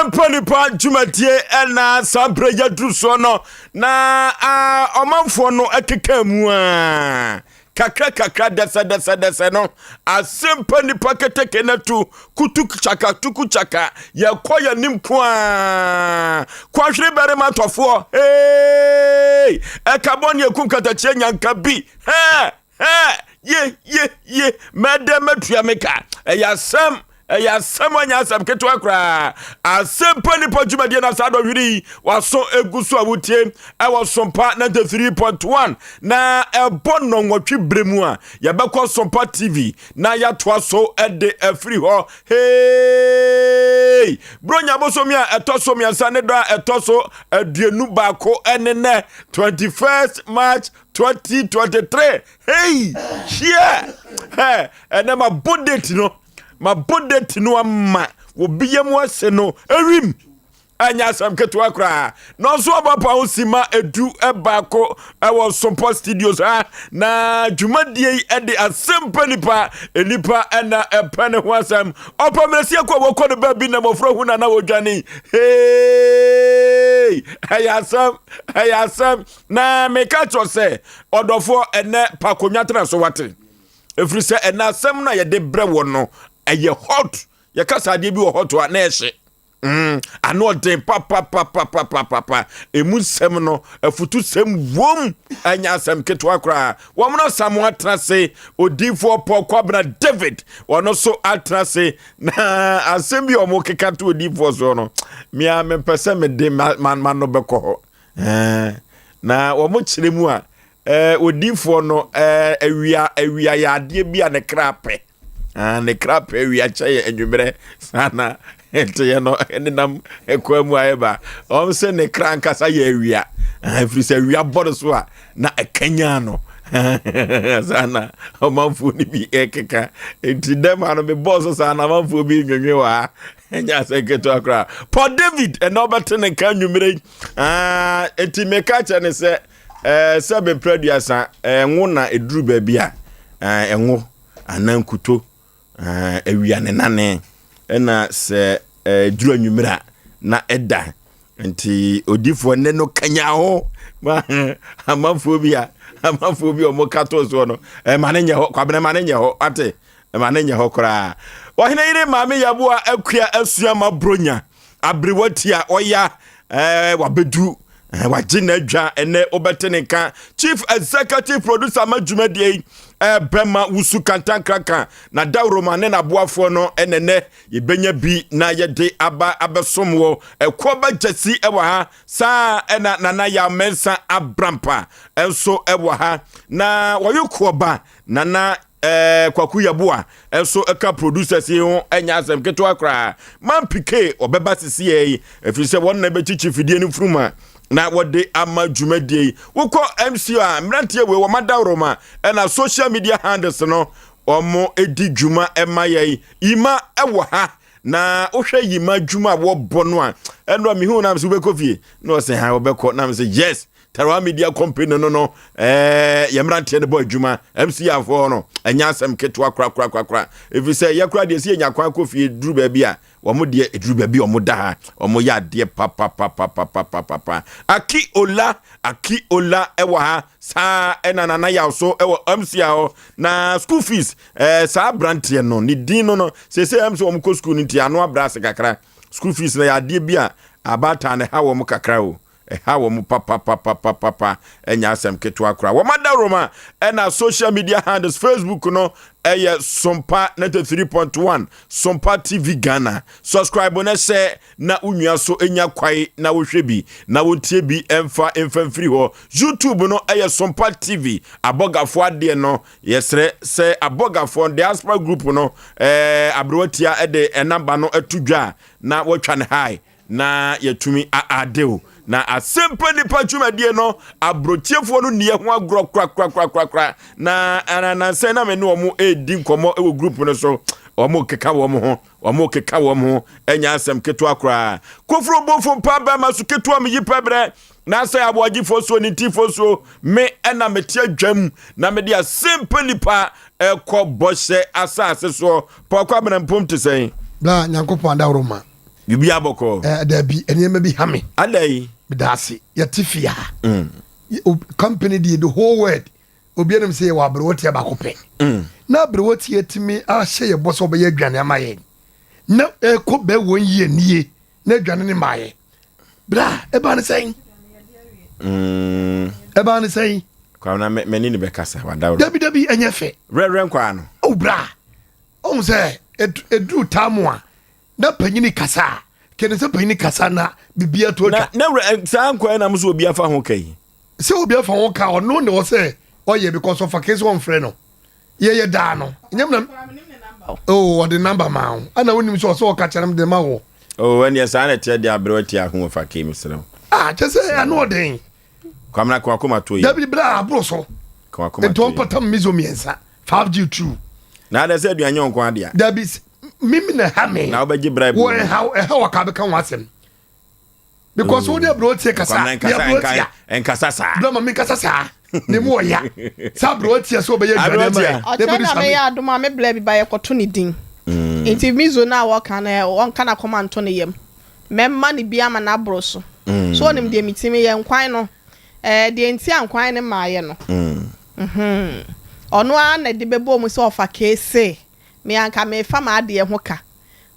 Asem Mpe Nipa dwumadie na sabre yadruso no na omanfo no ekeka mu kakra desa no Asem Mpe Nipa keteke na tu kutuk chaka yakoya nimpo kwahwere bere matofo hey ekabon yekum katachie nyanka bi ye madam tuameka Asem anya asem keto akra Asem Mpe Nipa dwumadie na sado hwiri waso eguso awutie e wo Sompa 93.1 na ebon no nwotwe bremu a yebekọ Sompa TV na yatoa so ede afri ho hey bronya bosomi a etoso miansa ne do a etoso aduenu baako enene 21st March 2023 hey yeah ene ma bodeti no ma bodeti no amma wo biyam ase no ewim anya asem keto akra no so abapa osima edu ebaako ewo Sompa Studios na dwumadie ede Asem Mpe Nipa enipa ena epene ho asem opamesi akwa wokọ de ba bi na mofro hu na wodwane hey ayasam na meka cho se odofo ene pakonwa tra so wate efiri se ena asem na ye de bre wo no eye hot ye kasa de bi wo hot wa na ehye ano den papa emu sem no afutu sem wom anya asem keto akra wo mo samu atrase odifo pokobna David wono so atrase na asem bi omo keka to odifo so no mia me pese me de man no beko ho na wo mo kiremu a odifo no awia ya ade bi a ne krape ne krape awia chaye enwumere sana ente no enam ekwamu ayeba se ne kranka sa ye awia free se awia bodo a na ekanya no sana omanfu ni bi ekeka enti dem ano me boss sana omanfu bi nwenwe wa enya se keto akra Paul David enobete ne kanwumere enti meka cha ne se be producer enwo na eduru ba bia enwo anankuto awia ne nane ena se duru anwumira na eda nti odifo ne no kanya ho amafo bi omo kato so no manenye ho kwabene manenye ho ate manenye ho kora ohene ire maame yabua akua asua mabronya abrewatia oya wabedu wagina dwa ene obeteneka chief executive producer madwumadie bema wusu kantankraka na dawroma ne na boafo no enene yebenya bi na yede abesomwo ekoba jasi ewa ha sa ena nana ya mensa abrampa enso ewa ha na wayokoba nana kwaku yabua enso eka producers yi ho enya asem keto akra man pike obeba sisi yi efise won na bechichi fidie ni fruma na wode ama dwumadie wukọ MC a mrantie we wo madawroma na social media handles no omo edi dwuma ema yei ima ewo ha na ohwe yima dwuma wo bono a eno mi hu na mse bekofie no se ha obekọ na mse yes Tarawa Media Company no yemrantie ne boy dwuma MC afọ no enya asem keto akra if you say yakra de se enya kwa kofie duru ba bia womo de eduru ba bi omo da ha omo ya de papa aki ola ewa ha sa enana ya so ewa MC ho na school fees sa brantie no ni din no se MC omo ko school ni ti ano abrase kakra school fees na ya de bia abata ne ha womo kakra o hawo mu papa enya asem keto akra wo madaroma na social media handles Facebook no Sompa 93.1 Sompa TV Ghana subscribe na share na unua so enya kwai na wo hwebi na wo tie bi emfa free ho YouTube no Sompa TV abogafo ade no yesre se abogafo diaspora group no abrowatia ede enamba no atudwa na wo twa ne high na yetumi adeo na Asem Mpe Nipa dwumadie no abrotiefo no nie ho agro kra na se na me no mo edi nkomo ewo group no so omo keka wo mo enya asem keto akra kofro bofo mpa ba maso keto am yipabre na Osei Aboagye Oforisuo ni tifo me ena meti adwam na me dia Asem Mpe Nipa ekọ bose asase so pokwa bena mpom te sen bla nyankopon da roma Bibi aboko. There be any maybe hammy. Adai. Bedasi. Yatifia. Company did the whole world. Obianum say wa broti abakope. Na broti yetimi a share your boss obey dwane amaye. Na ko be 1 year nie. Na dwane ne maye. Bra, eba ne saying. Eba ne saying. Kwa na meni ni bekasa wadawo. Dabi enye fe. Re kwa no. Oh bra. O say edru tamwa. Na panyini kasa. Kene se panyini kasa na bibia to na sa kwa na muso obi afa ho kai. Se obi afa ho ka ono ne wo say oye because of a case one friend no. Ye da no. Nyam na oh the number ma. Ana wonim so ka kyerem de ma wo. Oh when you say na tie de abroti ahun fa kai misrem. Just say I know den. Kwamna kwa kuma to yi. David bra abro so. Kwa kuma. Eto patam mizo miensa. 5G2. Na da say aduanye onko ade a. David mimi na ha me. Na obaji bribe. Wo how waka be kan wasem. Because wo dey bro tie kasa. Enkasa sa. Bla ma me kasa sa. Ne mo ya. Sa bro tie so be ye dwane ma. Otena me ya adoma me bla bi ba ye koto ne din. Enti mizo na wo kan on kana command to ne yam. Memma ne bia ma na bro so. So onim de mitimi ye nkwan no. De enti ankwan ne maaye no. Ono a na de bebo mu so ofa kese. Me anka me fa ma ade ho ka.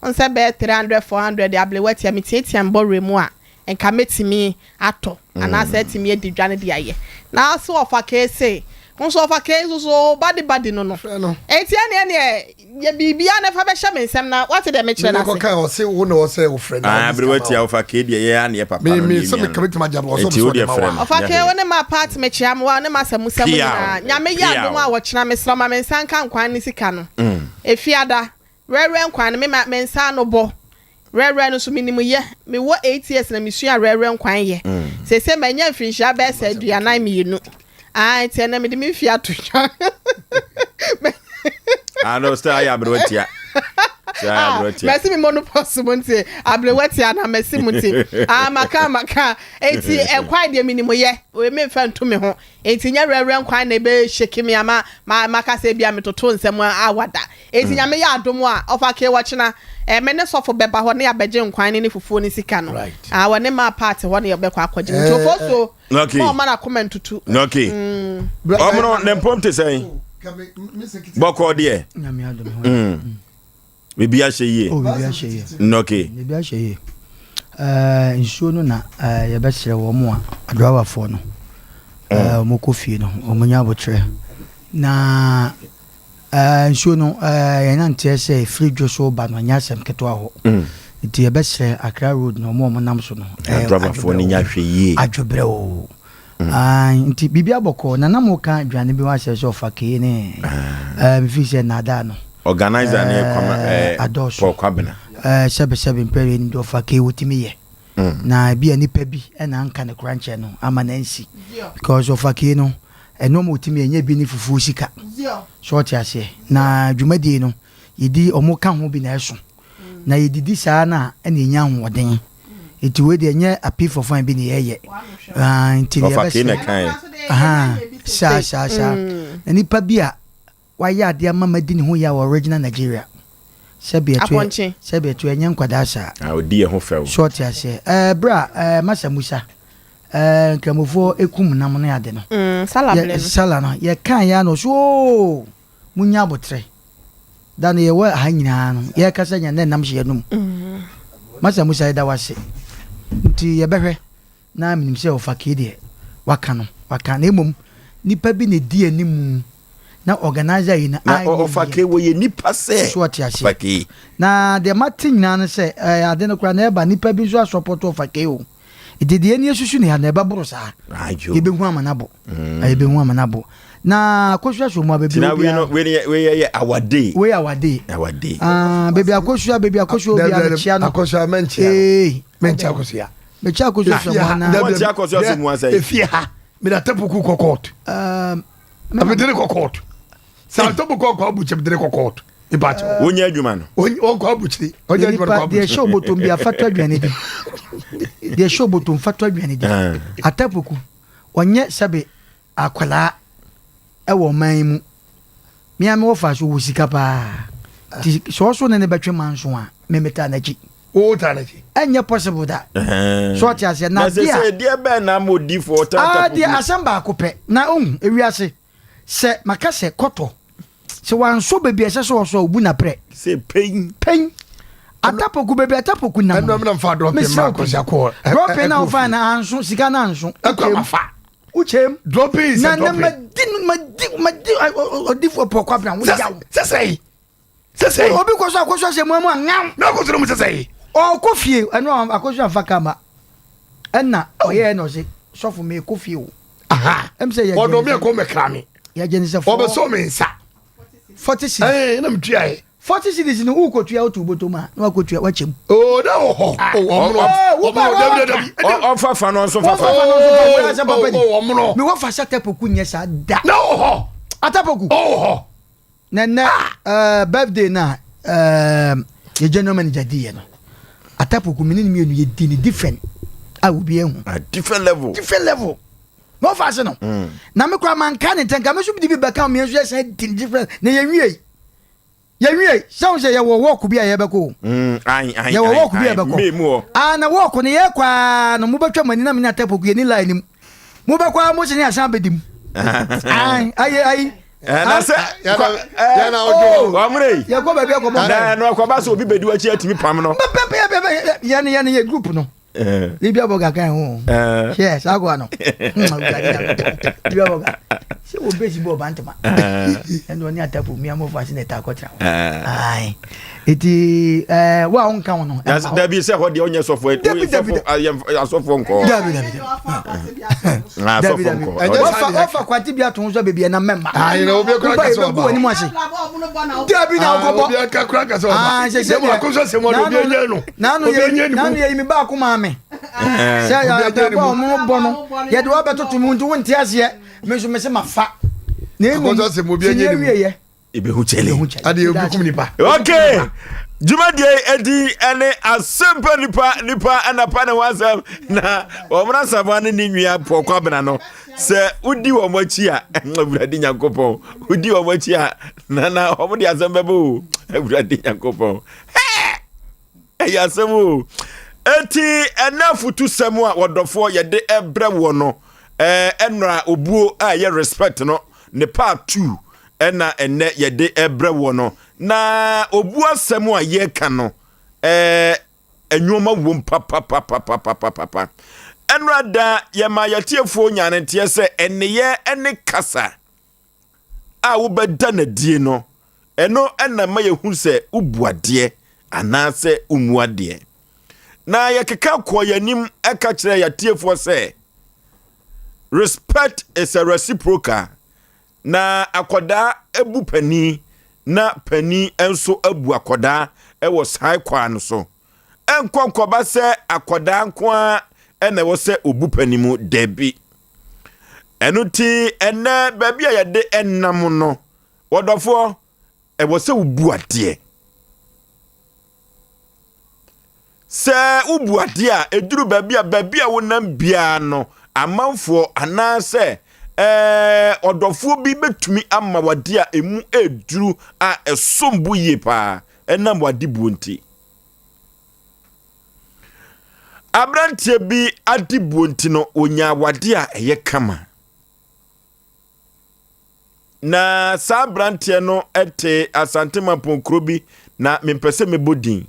On se be 300 400 de able wati am tietia mbore mu a enka metimi ato ana se timi edi dwane de aye. Na so ofa kese. Nso ofa kese so badi no. Enti ane ye bibia na fa be hye me nsem na what de me kire na se. Me ko kan o se wo na o se wo friend. Able wati a ofa ke de ye ane papa no. Me se me commit ma jabo so so de ma. Ofa ke woni ma part me kire am wa ne ma samu na nyame ya adom a wo kire me sroma me nsan kan kwan ni sika no. Efiada rere nkwan me nsan no bo. Rere no so minimu ye me wo 8 years na misua rere nkwan ye. Se manya mfinhia be se aduanan mienu. Tia na me de me fia to twa. No stay ya brotia. Merci me monopause monte ablewatia na merci monte. Maka enti enkwan de minimu ye we me fa nto me ho enti nya rere nkwan na be shake me ama maka se bia me toto nsem awada enti nya me ya adom a ofa ke wachina me ne sofo beba ho ne abeje nkwan ne fufuo ne sika no wone ma part ho ne yobekwa akwaje nti ofoso mo ma na comment tutu okay omno ne pomte say boko de nyame adom bibi a sheye bibi a sheye okay bibi a sheye nsuo no na ye be sere wo mo a adrawafo no mo kofie no o munya botre na nsuo no ye na ntie se free joso ba no nya Asem keto aho nti ye be sere Accra road no mo nam so no adrawafo ni nya hweye adwobre o nti bibi aboko na mo ka dwane bi wa se so fake ne me fi se nada no organizer ne kwa kwabena sebe mpere ndo fake wotimi ye na bia nipa bi na anka ne kranche no ama na nsi because of fake no eno mo wotimi enye bi ni fufu sika short ase na dwumadi no yidi omoka ho bi na eso na yididi saa na ena enya hoden eti we de enye api for fan bi ni yeye nti ye fake ne kan sha nipa bia why ade mama di ne ho ya original Nigeria sebetu enyen kwada sha odi e ho few short ya se bra masa musa nkramofo ekum nam no ade no sala no ye kan ya no so munya botre dan ye wa ha nyina no ye kasa nya nam hye num masa musa da wase nti ye behwe na minim se ofake de waka na emom nipa bi ne di animu na organizer yi na ofake wo ye nipa se fake na de matin na no se ade no kra na eba nipa bi so support ofake o idede eni esusu ne ha na eba boro sa ebe hu amanabo ebe hu amanabo na akosua so mo bebi we ye awade bebi akosua obi achia no akosua mencha akosua mecha akosua so mo na mecha akosua so mo asai efia me da tapuku kokot abedere kokot sa tapuku kokot bu chebedere kokot ibacho wonya adwuma no onko abuchiri onya adwuma ko de show botom bia fatwa dwane di de show botom fatwa dwane di atapuku onye sabe akwala ewo man mu mi am wo fa so wo sika pa so ne betwe manso a memeta na chi o tanaki enye possible that so ati ase na dia be na modi for tata dia asamba akopɛ na ewiase se maka se koto se wanso bebi ese so obu na pre se pain atapoku bebi atapoku na no me mfa drop in ma ko sako drop in na ofa na anso sika na anso akwa uchem drop in na madi odi for pokwa bra wo ya sesei obi ko so se mu angam na ko so mu sesei o kofie eno akoso afaka ma enna oye no se sofo me kofie o aha em se ye odo me ko me krami ya jeni se obe so me nsa 40 cities na mtua 40 cities ni u ko tua o tu botoma na ko tua wachem o da ho o fa no so fa me wo fa shate poku nye sa da na ho atapoku na birthday na ye general manager di no atapoku me ni mienu ye di ni different a wo bi ehu a different level no fa se no na me kwa man kan ntenka me so bi be ka me so ye different na ye wie sound say ye wo work bi a ye be ko ye wo work bi a be ko na work ne ye kwa no mo betwa mani na me na atapoku ye ni line nim mo be kwa mo se ni asan bedim ai na se ya na ojo wa mre ye go ba bi ko mo na no kwa ba so obi bedi wachi atimi pam no ya ye group no Libya boga kan ho yes agwa no Libya boga se wo base bo bantama endo ni atapu mi amo fa sine ta kotra ai eti wa on kan no da bi se ho de onye sofo asofo nko David ofa kwati bia to so bebia na memma ai na obi kura ka so ba ni mo ase David na ko obi ka kura ka so ba se mo akoso se mo obi enye no na no ye mi ba ko ma me se ya da ba mo bo no ye de wa betoto mu ntu wonte ase me so me se mafa na emu akoso se mo obi enye ni ebe hu chele ade obi kum nipa okay Jumadie edi ene Asem Mpe Nipa anapa ne wasam na omra sabane ni nwia pokwa bena no se udi wo machi a awurade Nyankopon udi wo machi a na omde Asem bebo awurade Nyankopon ya Asem eti enafutu semu a wodofo ye de ebre wo no enra obuo a ye respect no ne part 2 ena ene ye de ebre wo no na obu asem a ye ka no enwoma wom papa enrada ye ma yatiefo nyane tie se eneye ene kasa a wo beda na die no eno ena ma ye hu se ubuade anase umuade na ye keka ko yanim eka kire yatiefo se respect is a reciprocal na akoda ebu pani na pani enso abu akoda ewo sai kwa no so enkonkoba se akoda nko ene wo se obu pani mu debi enuti ene baby a yede ennam no wodofo ewo se ubu ade se ubu ade a eduru baby a wonam bia no amanfo anase odofo bi betumi amma wade a emu eduru a esombu ye pa enam wade buonti abrantie bi ade buonti no onya wade a eye kama na sa abrantie no ete asantema ponkro bi na mempese mebodin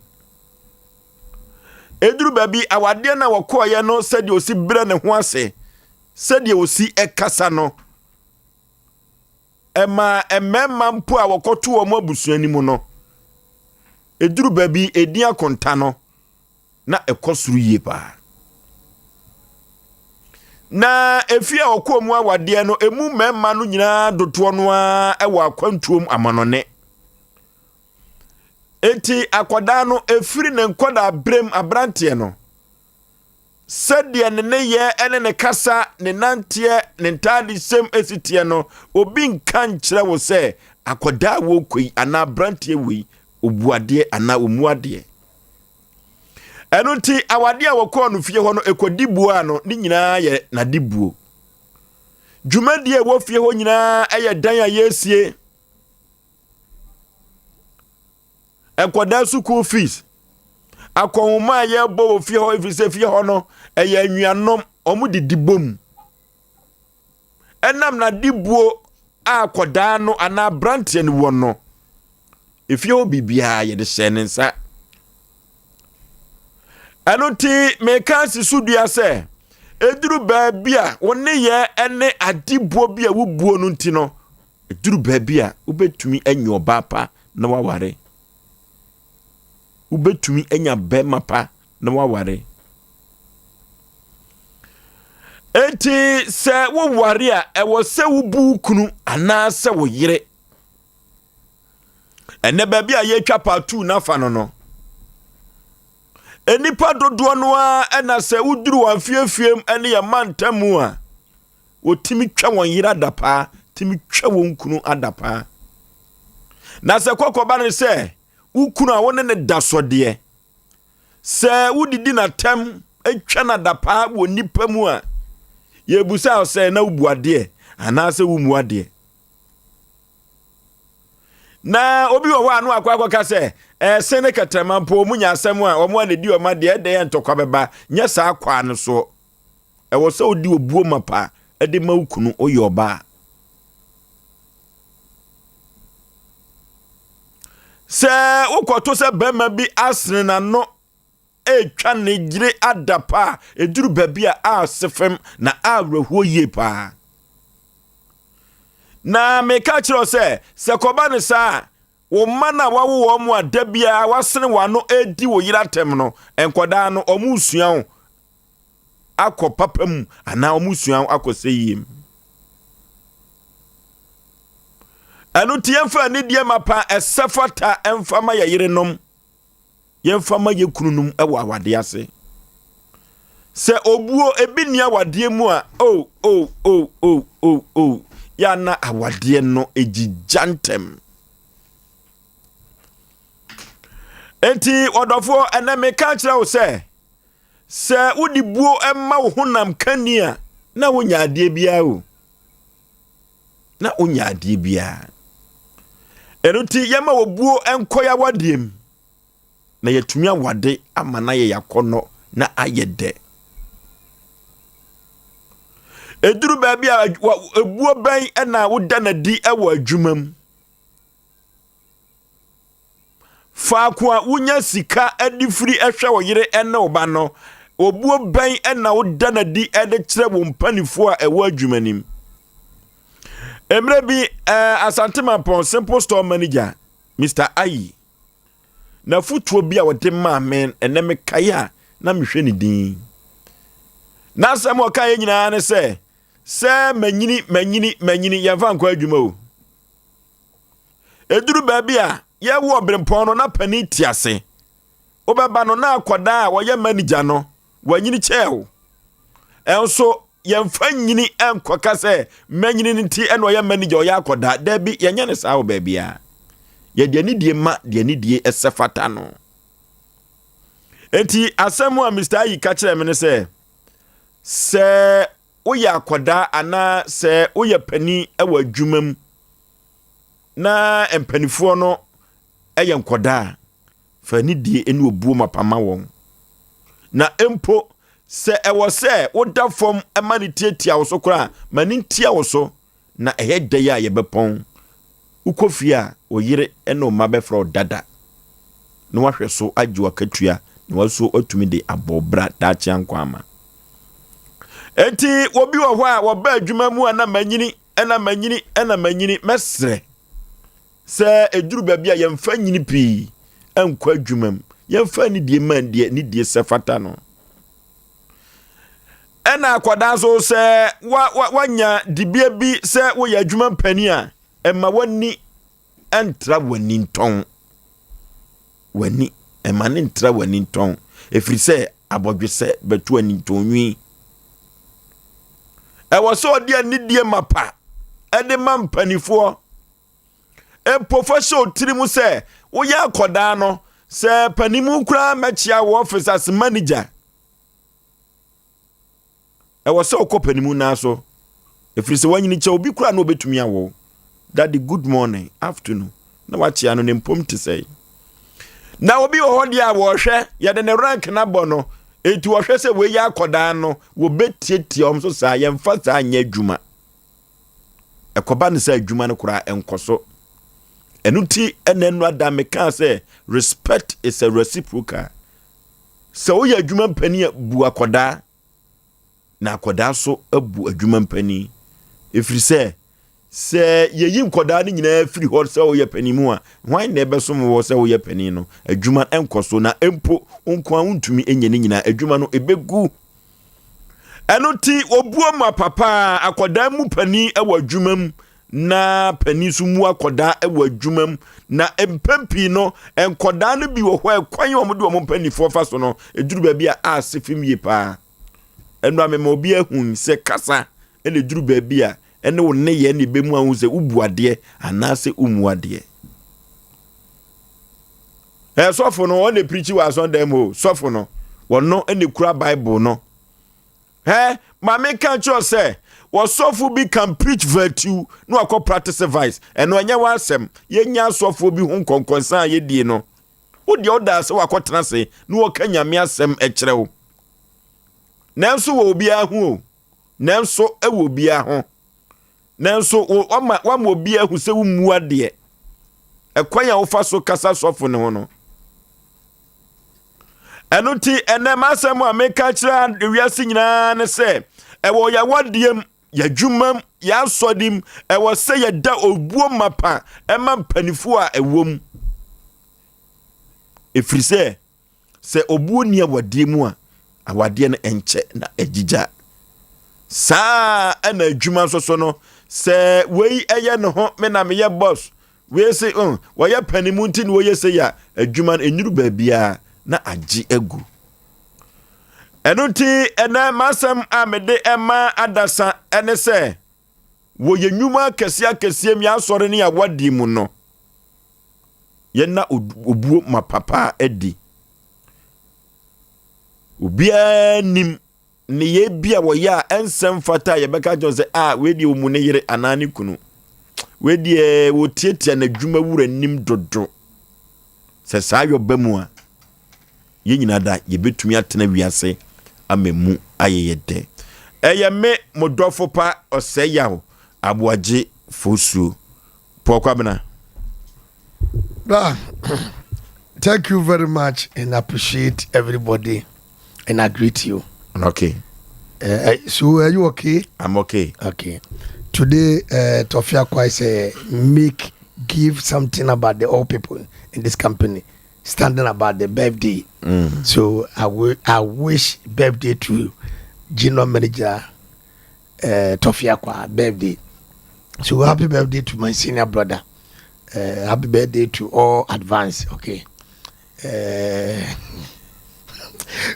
eduru babi awade na wakoye no sede osi bre ne ho ase sede osi ekasa no emema mpo a wakoto wo abusuani mu no eduru babi edin akonta no na ekosuru yie pa na efi a wakomu awade no emu mema no nyina doto no a ewa akwantuom amanone eti akwada no efiri ne nkoda brem abrantie no sede ne ye ene ne kasa ne nantie ne ntade sem esitie no obi nkan kire wo se akwada wo koi ana abrantie wi obuade ana omuade enunti awade a wokọ no fie ho no ekodibuo ano ni nyina ye na dibuo dwumadie wo fie ho nyina eye dan a yesie ekoda school fees Akonuma ye bo fie ho ifise fie ho no eye anuanom omu didi bom. Enam na dibuo akoda no ana brantie ne wo no. Ifie ho bibia ye de hye ne nsa. Anoti meka sisudua se eduru baabia woni ye ene adibuo bia wubuo no nti no eduru baabia ubetumi anyi oba pa na waware. Ubetumi anya bema pa na waware. Enti se wo ware a ewo se wubu kunu ana se wo yire. Ene baabia ye twa part 2 na fa no. Enipa dodo no a ena se uduru wan fiefiem ene ye mantamu a wotimi twa won yira dapa timi twa won kunu adapa na se kokoba ne se ukunu a won ne dasode se wudidi na tem atwa na dapa wo nipa mu a ye busa se na ubuade ana se wumuade na obi wo anu akwa ka se sene katama mpo munya asem a omo anedi o ma de de ntokwa beba nya sa akwa no so wo se odi obuo mapa ede ma ukunu oyoba se ukoto se bema bi asne na no etwa ne gire adapa eduru babia asefem na awrehuo ye pa na meka kiro se koba ne sa wo mana wawo wo mu adabia wasene wano edi wo yira tem no enkoda no omusua wo akopapam ana omusua wo akoseyim anu tiemfa ni die mapa esefata emfama ya yirenom yemfama ye kununum ewa awade ase se obuo ebinia wade mu a ya na awade no ejijantem enti odofo ene meka kire wo se udi buo emma wo honam kania na wonya ade bia o na onya ade bia enuti yema wo buo enkoya wadiem na yetumi awade ama na ye yakono na ayede eduru baabi a ebuo ban na woda na di ewa adwumam faako a wonya sika adifiri ehwe wo yire ene oba no obuo ban na woda na di ede kire wo mpanifo a ewa adwumanim emre bi Asantema pon simple store manager Mr. Ayi na futuo bi a wote ma men ene me kaya na mehwe ni din na sam o kaya nyina ne se manyini yamfa nkwa adwuma o eduru baabi a ye wo brempon no na pani tiase obeba no na akoda a wo ye manager no wanyini chew enso yemfa nyini enkoka se manyini nti eno ye manager ya akoda da bi yenye ne saa baabi a ye de ni die ma de ni die esefata no enti asem a Mr. Ayi ka kire me ne se oya akoda ana se oya pani ewa adwumam na empanifo no eye nkoda fa ni die eni obuo mapama won na empo se ewo se woda fom ema ni tietia wo so kora mani tia wo so na ehede ya ye bepon ukofia oyire eno mabefro dada no wahwe so ajiwa katua na waso otumi de abobra dachi ankwama enti obi wo hwa wo ba adwuma mu ana manyini mesre se eduru babia yemfa nyini pi ankwa adwumam yemfa ni die man die ni die sefata no ena akoda so se wanya dibia bi se wo ya adwuma pani a emma wani entra wani nton wani emma ne ntra wani nton efiri se abodwe se betu ani ntonwi ewo so de ani die mapa ede mampanifo professor tirimu se wo ya akoda no se panimu kura machia wo office as manager ewo se okopanimu na so efiri se wanyini che obi kura na obetumi awo daddy good morning afternoon na wachia no nempom te say na obi wo hodi a wo hwe ye de ne rank na bɔ no enti wo hwe se we ya akoda no wo betietie om so sa ye mfa sa anya adwuma ekoba ne sa adwuma no kura enkoso enuti enenu adam kan say respect is a reciprocal. So we adwuma mpani bu akoda na akoda so abu adwuma mpani efiri se ye nkoda ni nyina free hot se wo ye pani mu a hwan na ebe so mo se wo ye pani no adwuma enkoso na empo onko untumi enye ni nyina adwuma no ebegu enuti obuo ma papa akoda mu pani ewa adwuma mu na pani so mu akoda ewa adwuma mu na empempi no enkoda no bi wo ho ekwan wo de wo pani fo fa so no eduru ba bi a asefim ye pa enu amema obi ahun se kasa ene duru ba bi a ene wo ne ye ne be mu ahu se ubuade anase umuade sofo no one preach wa Sunday mo sofo no wono ene kura Bible no ma me kan cho say wo sofo bi can preach virtue no akọ practice vice eno anya wa asem ye nya sofo bi hu konkonsa ye die no wo de oda se wakọ tenase no wo ka nyame asem ekyerɛw nanso wo obi ahu o nanso ewo obi ahu nanso wa mo obi ahu se wo muade ekwan ya wo fa so kasa sofo ne ho no enuti enem asem a meka kira wiase nyina ne se ewo ya wadiem ya dwumam ya sodim ewo se ya da obuo mapa ema mpanifo a ewom efrise se obuo ni awadiem a awade ne enche na agija sa ana adwuma so no se wei eye ne ho me na me ye boss we se wo ye panimu nti ne wo ye se ya adwuma enyuru ba bia na agi egu enuti ena masam amede ema adasa ene se wo ye nwuma kese mi asore ne awadi mu no ye na obuo mapapa edi obia nim ne ye bia wo ya ensem fata ye beka jo se we di omu ne yire anani kunu we di wo tietia na dwuma wura nim dodo se sa yo bamu a ye nyina da ye betumi atena wiase amemu ayeyede eye me modofo pa Osei Yaw Aboagye Oforisuo pokwabena. Thank you very much and appreciate everybody and I greet you. Okay. So are you okay? I'm okay. Okay. Today Tofia Kwai say give something about the old people in this company standing about the birthday. So I wish birthday to general manager Tofia Kwai birthday. So happy birthday to my senior brother. Happy birthday to all advance. Okay.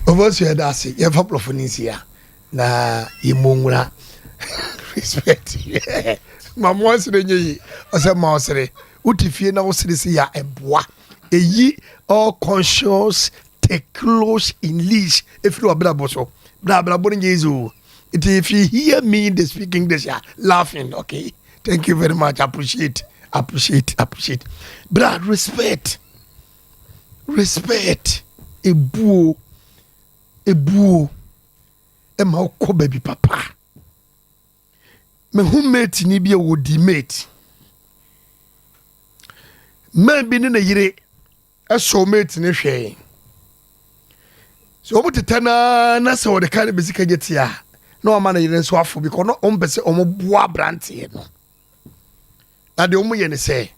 Obviously that's it. You have a profonisia na imungura respect. Mama wants to say Asem Mpe utifie na osiri ya eboa eyi all conscious take close in leash if you are bla bonjezu. If you hear me they speak English laughing, okay, thank you very much, appreciate. Bra, respect ebuo ema okọ baby papa me humate ni bia wo di mate man bi ne na yire eso mate ne hwe so omo tetana na se wo de kan be sika getia na o ma na yire so afo bi ko no o mbese o mo boa brante no na de o mo ye ne se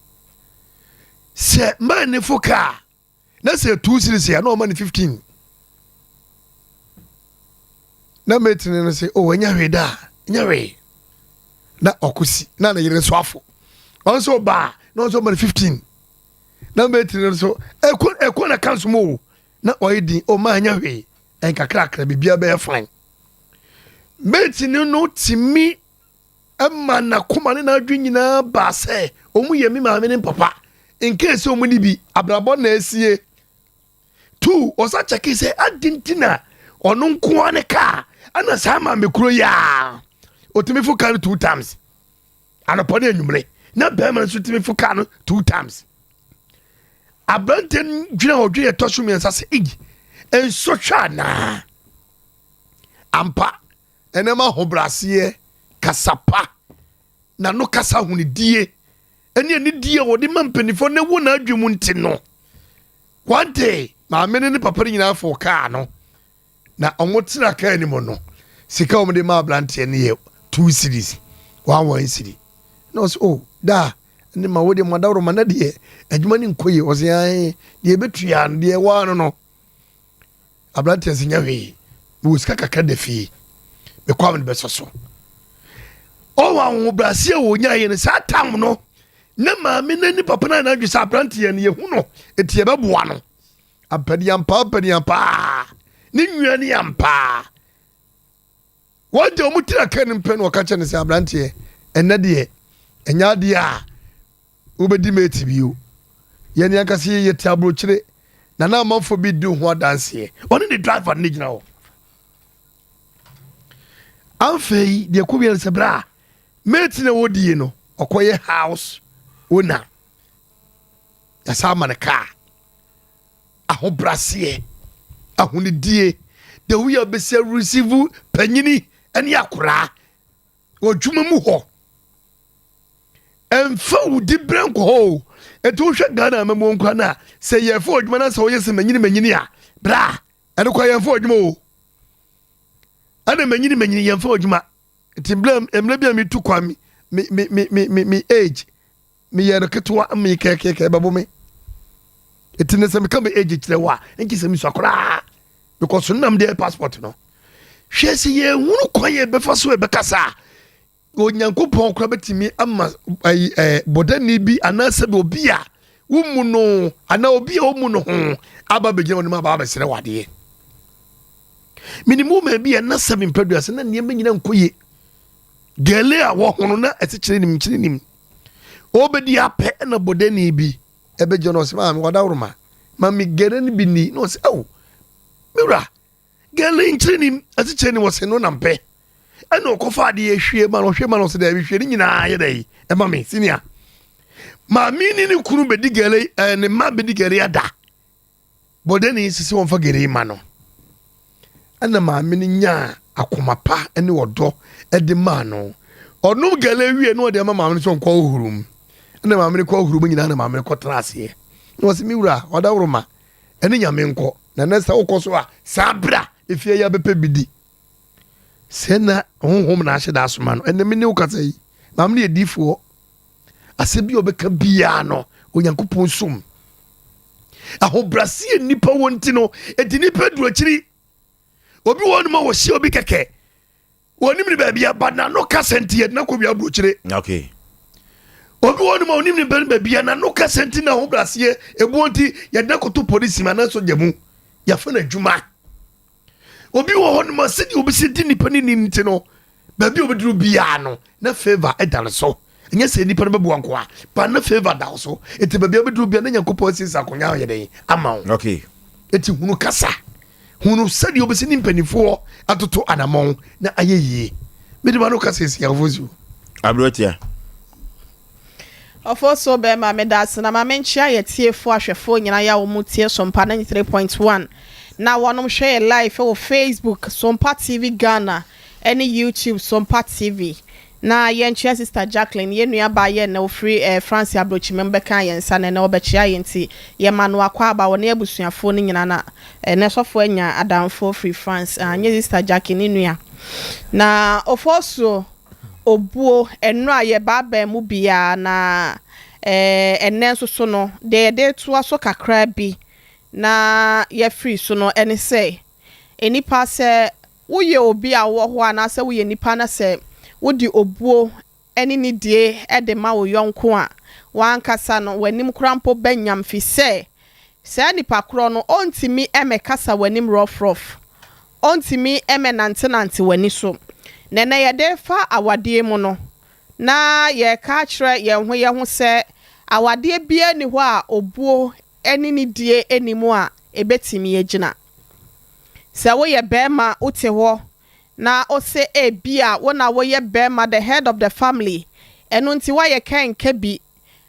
man ne foka na se 2 series ya na o ma ne 15 na mate ne say enya hwe da nya hwe na okusi na yire so afo onso ba na onso ma 15 na mate ne so ekwo na kanso mo na oyedi o ma nya hwe enkakra bibia be fine mate ne no timi amma na kuma ne na adwi nyina ba se omu yemi ma me ne papa in case omu ni bi abrabọ na esie 2 osa cheki se adintina onu nko ane ka ana sama mekuro ya otimi fuka 2 times ana pone enumre na bema so timi fuka no 2 times Abranten dwena odwe etoso miensa se enso hwa na ampa enema hobrase kasapa na no kasa hunidie ene die wode mampanifo ne wo na adwemu nti no one day ma mene ne papa nyina fo kaa no na omotira kaa ni mo no sika omde ma abrante ne ye 2 series 1 series no so da ne ma wode mo dawro mana de adwuma ni nkoye o se ai de betua de wa no abrante sinya hwe wo sika kaka de fi be kwa me be soso o wa wo brasia wo nya ye ne sa tam no na ma me na ni papa na adwe sa abrante ye ne ye hu no etie be boa no apadi ampa ni nwia ni ampa wode omutira kan mpe no ka che ne sa abrante ye enne de enya de a ubedi meti biu ye ne akase ye tabro kire na amanfo bi du ho dance oni the driver ni gina ho anfei de ko bi se bra meti na wodi no okoye house owner ya sama ne car aho brasie aho ni die de wi abese receive panyini ani akura odwuma mu ho emfa udi branko ho eto hwe Ghana amemo nkwa na se ye fo odwuma na se wo yese manyini a bra ene kwa ye fo odwuma o ana manyini ye fo odwuma timblam emle bia mi tu kwa mi age mi ye reketwa mi keke babo me etine se mi ka me age kire wa enki se mi so akora because nnam de passport no hwe se ye hunu kwa ye befa so e bekasa onyankopon kra betimi ama bodani bi anase be obi a wumu no ana obi a wumu no ho aba begina wonima aba besere wade minimum ma bi na 7 produce na niam nyina nkoye gele a wo hono na etikire nim obedi ape na bodani bi ebe jono se ma me wada woroma ma mi gere ni bi ni no se miura gele nkire nim etikire ni wo se no na mpe eno okofa de ehwie ma no se da ehwie ni nyina ye dai e ma me senior ma mi ni kunu bedi gele ne ma bedi gere ada bodani sisi won fa gere ma no ana ma mi ni nya akomapa ene odo e de ma no onum gele wie no de ma mi so nkwa ohurum ana ma mi kwa ohurum nyina na ma mi ko trase no se mi wura oda woroma ene nya me nko na na sa ukoso a sabra efie ya bepe bidi sena honhom na ahye da asoma no ene me ne ukasa yi ma me edifo asebi obeka bia no onyankopon sum aho brasie nipa wonti no edi nipa duro kiri obi wonu ma wo hye obi keke wonim ni ba bia bana no kasenti ye na ko bia buro kiri okay obi wonu ma onim ni ba bia na no kasenti na ho brasie ebuonti ye da ko to police ma na so jamu ya fa na djuma obi wo hono ma sedi obi sedi nipa ni nti no ba bi obi duru bia no na favor edale so nya se nipa no bebu anko a ba na favor da so eti ba bi obi duru bia na nyankopɔ sisi akonya ye den ama okay eti hunu kasa hunu sedi obi sedi mpanifo atoto anamon na ayeye mede ba no kasa esi afozu abrotia Oforisuo be ma me das na ma menchia ye tiefo ahwefo nyina ya wo mutie Sompa 93.1 na wonom hwe live o Facebook Sompa TV Ghana any YouTube Sompa TV na ye nchia sister Jacqueline ye nua ba ye na o free France abrochi member kan ye nsa na obechia ye nti ye manu akwa aba wo na ebusuafo ni nyina na na sofo anya adamfo free France anye sister Jacqueline nua na Oforisuo obuo eno aye baba mu bia na enen so no de to aso kakra bi na ye free so no ene say enipa se wo ye obi a wo ho ana se wo ye nipa na se wo di obuo eni ni die e de ma wo yonko a wan kasa no wanim krampo banyam fi se nipa kro no ontimi emekasa wanim rough ontimi emenante wani so nene ye de fa awade mu no na ye ka kire ye ho se awade bia ni ho a obuo eni ni die enimu a ebetimi agina se wo ye bema uti ho na ose bia wona wo ye bema the head of the family enu nti wa ye kan kabi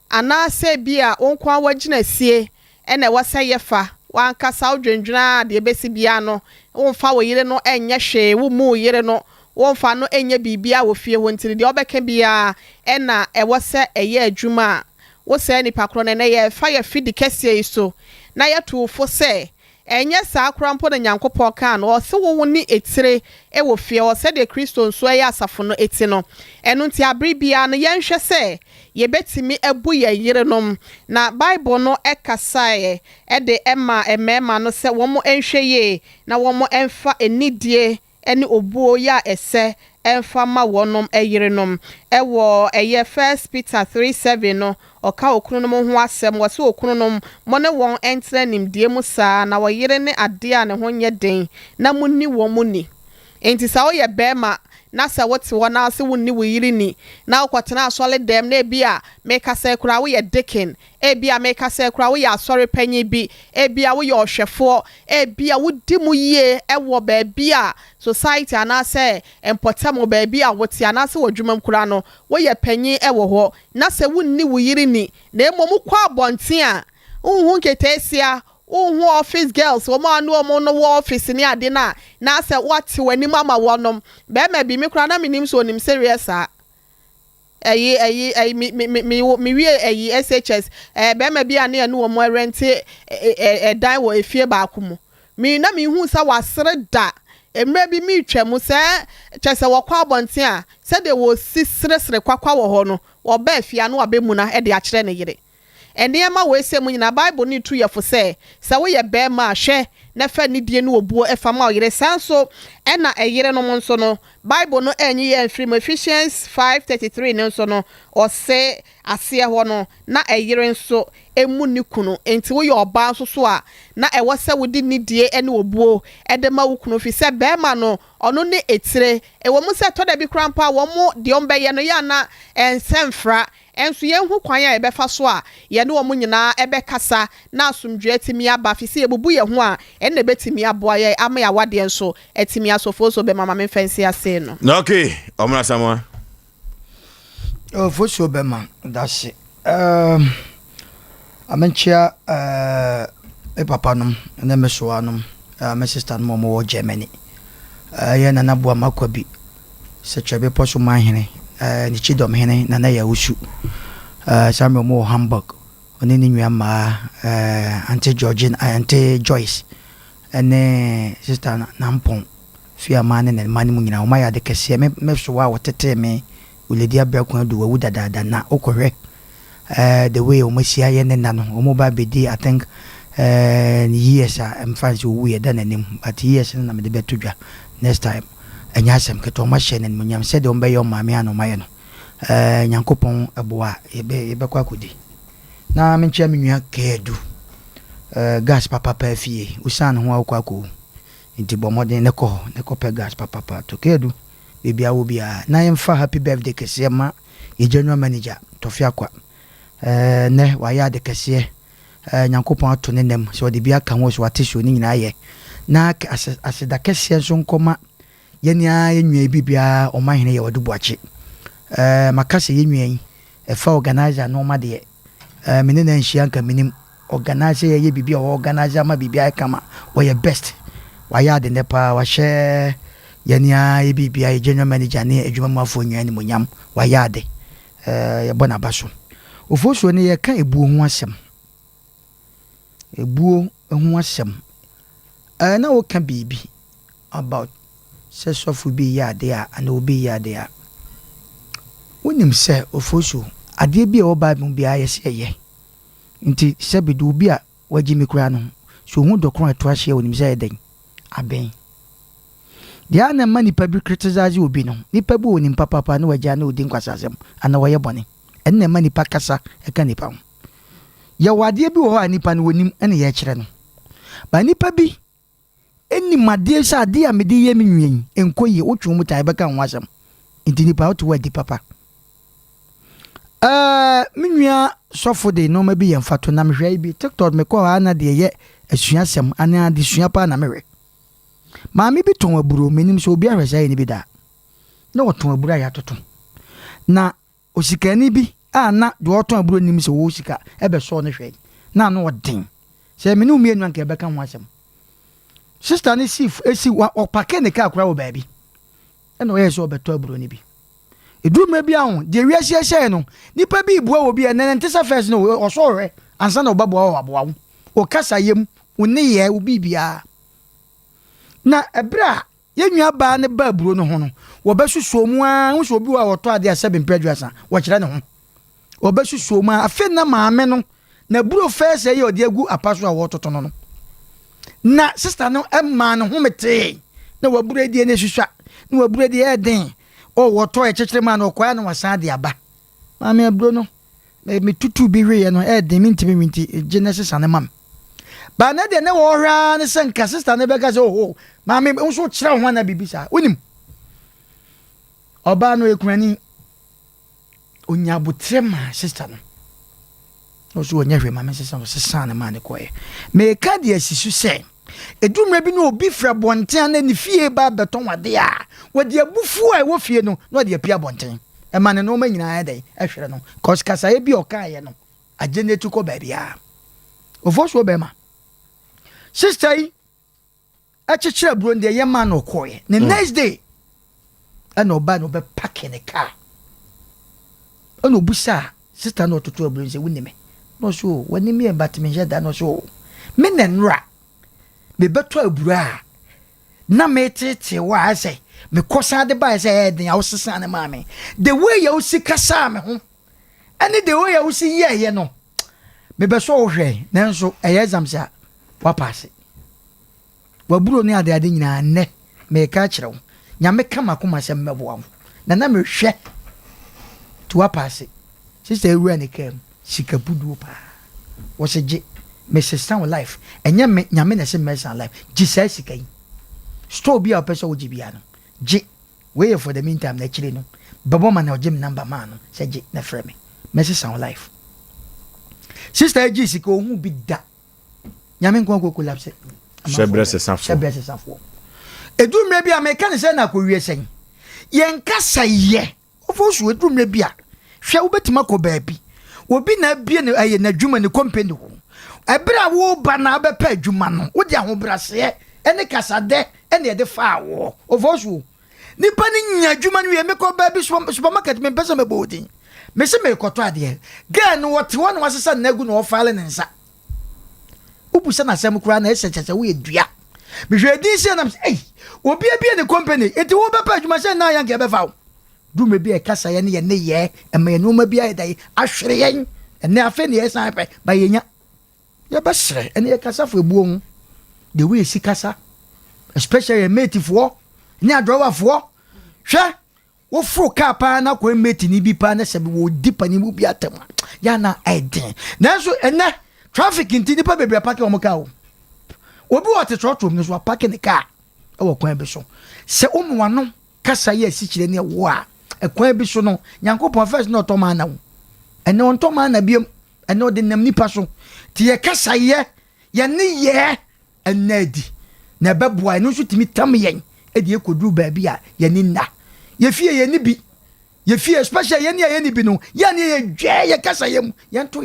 ana se bia wonkwa wagina sie ene wasa yefa wankasa odwendwena de besi bia no wonfa wo yire no enye hwe wo mu yire no wonfa no enye bibia wo fie ho ntiri de obeka bia ena ewose eye adwuma wo se nipa kro ne ye fa ye fidi kese iso na ye tuufo se enye sa akrampo na nyankopon kan o se wo ni etire e wo fie o se de Kristo nso ye asafo no eti no enu nti abribia no ye nhwe se ye betimi ebu ye yirenom na Bible no ekasae e de emema no se wo mo enhwe ye na wo mo emfa enidie eni obuo ya ese emfa ma wonom eyirenom ewo eye 1 Peter 3:7 no oka okununom ho asem wose okununom mo ne won entre nimdie mu saa na wo yire ne ade a ne ho nye den na munni wo muni enti sa wo ye bema na sa wote wona se wonni wo yiri ni na okotena asole dem na ebia meka se kura wo ye deacon ebia meka se kura wo ye asore panyi bi ebia wo ye ohwefo ebia wo di mu ye ewo ba bia society ana se empotam ba bia wote ana se wodwumam kura no wo ye panyi ewo ho na se wonni wo yiri ni na emom kwa abonten a unhu ketesia unhu office girls wo ma no mo no office ni ade na se what wani mama wonom be ma bi me kura na minim so nim serious a mi wie SHS be ma bi ane no mo rent dan wo efie ba akomo mi na mi hu sa wasere da emre bi mi twam se chese wo kwa abonten a se de wo sisresre kwakwa wo ho no wo ba afia no abemu na e de a kire ne yire enema we se mu nyina Bible ni tu yefo se wo ye be ma hwe na fa ni die no obuo e fa ma yire sanso e na eyire no mo nso no Bible no enyi ye free Ephesians 5:33 no nso no o se ase ho no na eyire nso emu ni kunu enti wo ye oba nso so a na e wo se wo di ni die e na obuo e de ma wo kunu fi se be ma no ono ne etire e wo mu se to da bi krampa wo mu de on be ye no ya na ensemfra enso ye hu kwan a ebefa so a ye ne omo nyina ebekasa na asomdwe atimi aba fi se ebubu ye ho a enne betimi aboa ye ama ya wade enso atimi asofo so be mama me fancy ase no okay omra samwa for sure be man that's amenchia papa nom na meso anom my sister no mo Germany ye na na boa makwabi se twebe poso manhene ni chidom hene na ya usu Samuel mo Hamburg oni ni nwama Auntie Georgine Auntie Joyce ene sister Nampon fia mane na mane mu nyina o ma ya de kese me so wa wotete me uledi abrakun do wu dada na okorre the way o masia ye ne na no o mo ba bedi I think years am fancy we ye dan anim but years na me de betodwa next time enya asem keto ma hye ne munyam se de ombe yo maame ano maye no nyankopon eboa ebe kwa kodi na menchia menua kedu gas papa pa fie usan ho akwa ko nti bomodin ne ko pe gas papa to kedu bibia wo bia na yemfa happy birthday kese ma ye general manager tofia kwa ne wa ya de kese nyankopon ato ne nem so de bia kan wo so atesho ni nyina ye na aseda kese so nkoma yenia yenwa bibia o mahene ye wadu boache makase yenwa yi efa organizer no ma de mene na nhia nka minim organizer ye bibia o organizer ma bibia kama we best wa ya de nepa wa hye yenia ye bibia ye general manager ne adwuma mafo nwa ni monyam wa ya de ye bona baso ofosuo ne ye ka ebuo ho asem na wo ka bibi about se sofu bi ya de a na obi ya de a wonim se ofosuo ade bi e wo ba bi a yese ye nti se bi do bi a waji mi kura no so hu dokron eto ahye wonim se ye den aben dia na mani pa bi criticize obi no nipa bi wonim papa na waja na odi nkwasasem ana wo ye bone en na mani pa kasa e ka nipa ho ya wade bi wo ha nipa no wonim ene ye kire no ba nipa bi eni made sa ade a mede ye menwen enkoye wotwu mu tai beka nwasem nti nipa otu wadi papa menua sofo de no ma bi ye mfato na mehwai bi TikTok me ko ha na de ye asuasem ana de sua pa na mewe maami bi ton aburo menim so obi ahwesa ye ni bi da na woton aburo ya toto na osikani bi na de woton aburo nim so wo sika ebe so ne hwe na no odin Se me no mienu anka e beka ho asem sister ne sif esi o pake ne ka akura wo baabi e no yeso obeto aburo ni bi edu ma bi ahun de wi ahye no nipa bi bua wo bi enen ntesa first no o so hwe ansa na obabo wa aboa wo o kasa yem wo ne ye wo bibia na ebra yenua ba ne ba aburo no ho no wo besusuo mu a wo so bi wa woto ade asebe mpedwasa wo kire ne ho wo besusuo mu afi na maame no na buro first ye odi agu apaso a wototo no na sister no emma no ho mete na wa buro die ne susua na wa buro die eden o woto e chechire ma na okwaa na wasan de aba maame aburo no me tutu bi hwe no eden minti genesis anemam ba na de na wo hwa ne senka sister ne beka se oh maame nso kire ho na bibisa onim oba no ekunani onya butrema sister no oso onya hwe maame sister no sesa na ma ne koye me ka de asisu se edumre bi no obi fra bonten na ne fie ba beton wade a wade abufu a wo fie no na wade apia bonten e ma ne no ma nyina dai ehwere no cause kasa e bi okaye no agene tu ko ba bia ofoso be ma sister yi achechire bro ndi ye ma no koye the next day ana oba no be pack in the car ana obusa sister no toto bro nse wunime no so wani mi e batime jeda no so me nenra me beto abura na me tete wa ase me kosa de ba ase den ya osesa ne maame the way ya osikasa me ho ani the way ya osi ye no me be so hwe nanso eye exam sha wa pass wa buro ni ade nyina ne me ka kire wo nyame kama kuma se mmeboa na me hwe to wa pass sister ewu ne kem sikabudu pa wo se je me se sound life enye me nyame na se me sound life ji sai sikai store bia person wo jibia no ji we for the meantime na kire no babo man na gym number man no se ji na frɛ me se sound life sister ji sika ohun bi da nyame nko ko collapse shebre se safo edu mre bia me kan se na ko wie sen yen kasa ye ofosu edu mre bia hwe wo betima ko baabi obi na bie ne aye na dwuma ne company ho ebra wo ba na abepa adwuma no wo dia ho brase ene kasade ene ye de fa wo ofosu nipa ni nya adwuma no ye me ko baabi supermarket me pesa me bodin me se me koto ade ga no wote won wasesa na agu no file ne nsa ubusa na sem kura na esecheche wo edua me hwe din se na eh obi bie ne company eti wo bepa adwuma se na yan ke be fa wo du me bia kasa ye ne ye ema no ma bia dai ahwere yen ene afa ne ye san pe ba yenya ye ba sere ene ye kasa fo ebuo hu the way si kasa especially mate fo ni adrowa fo hwe wo fro ka pa na ko mate ni bi pa na se wo dipa ni mu bi atema ya na eden nanso ene traffic nti nipa bebia park o mo ka o obi wo te trotro mi so park ne car e wo kwan bi so se o mo wano kasa ye si kire ne wo a ekwan bi so no nyankopon first no to man na wo ene on to man na biem ene o de nam nipa so ti ye kasa ye ne ye enadi na beboa eno so timi tam yen e de ekodu ba bia ye ni na ye fie ye ni bi ye fie special ye ni bi no ye ni ye dwe ye kasa ye mu ye nto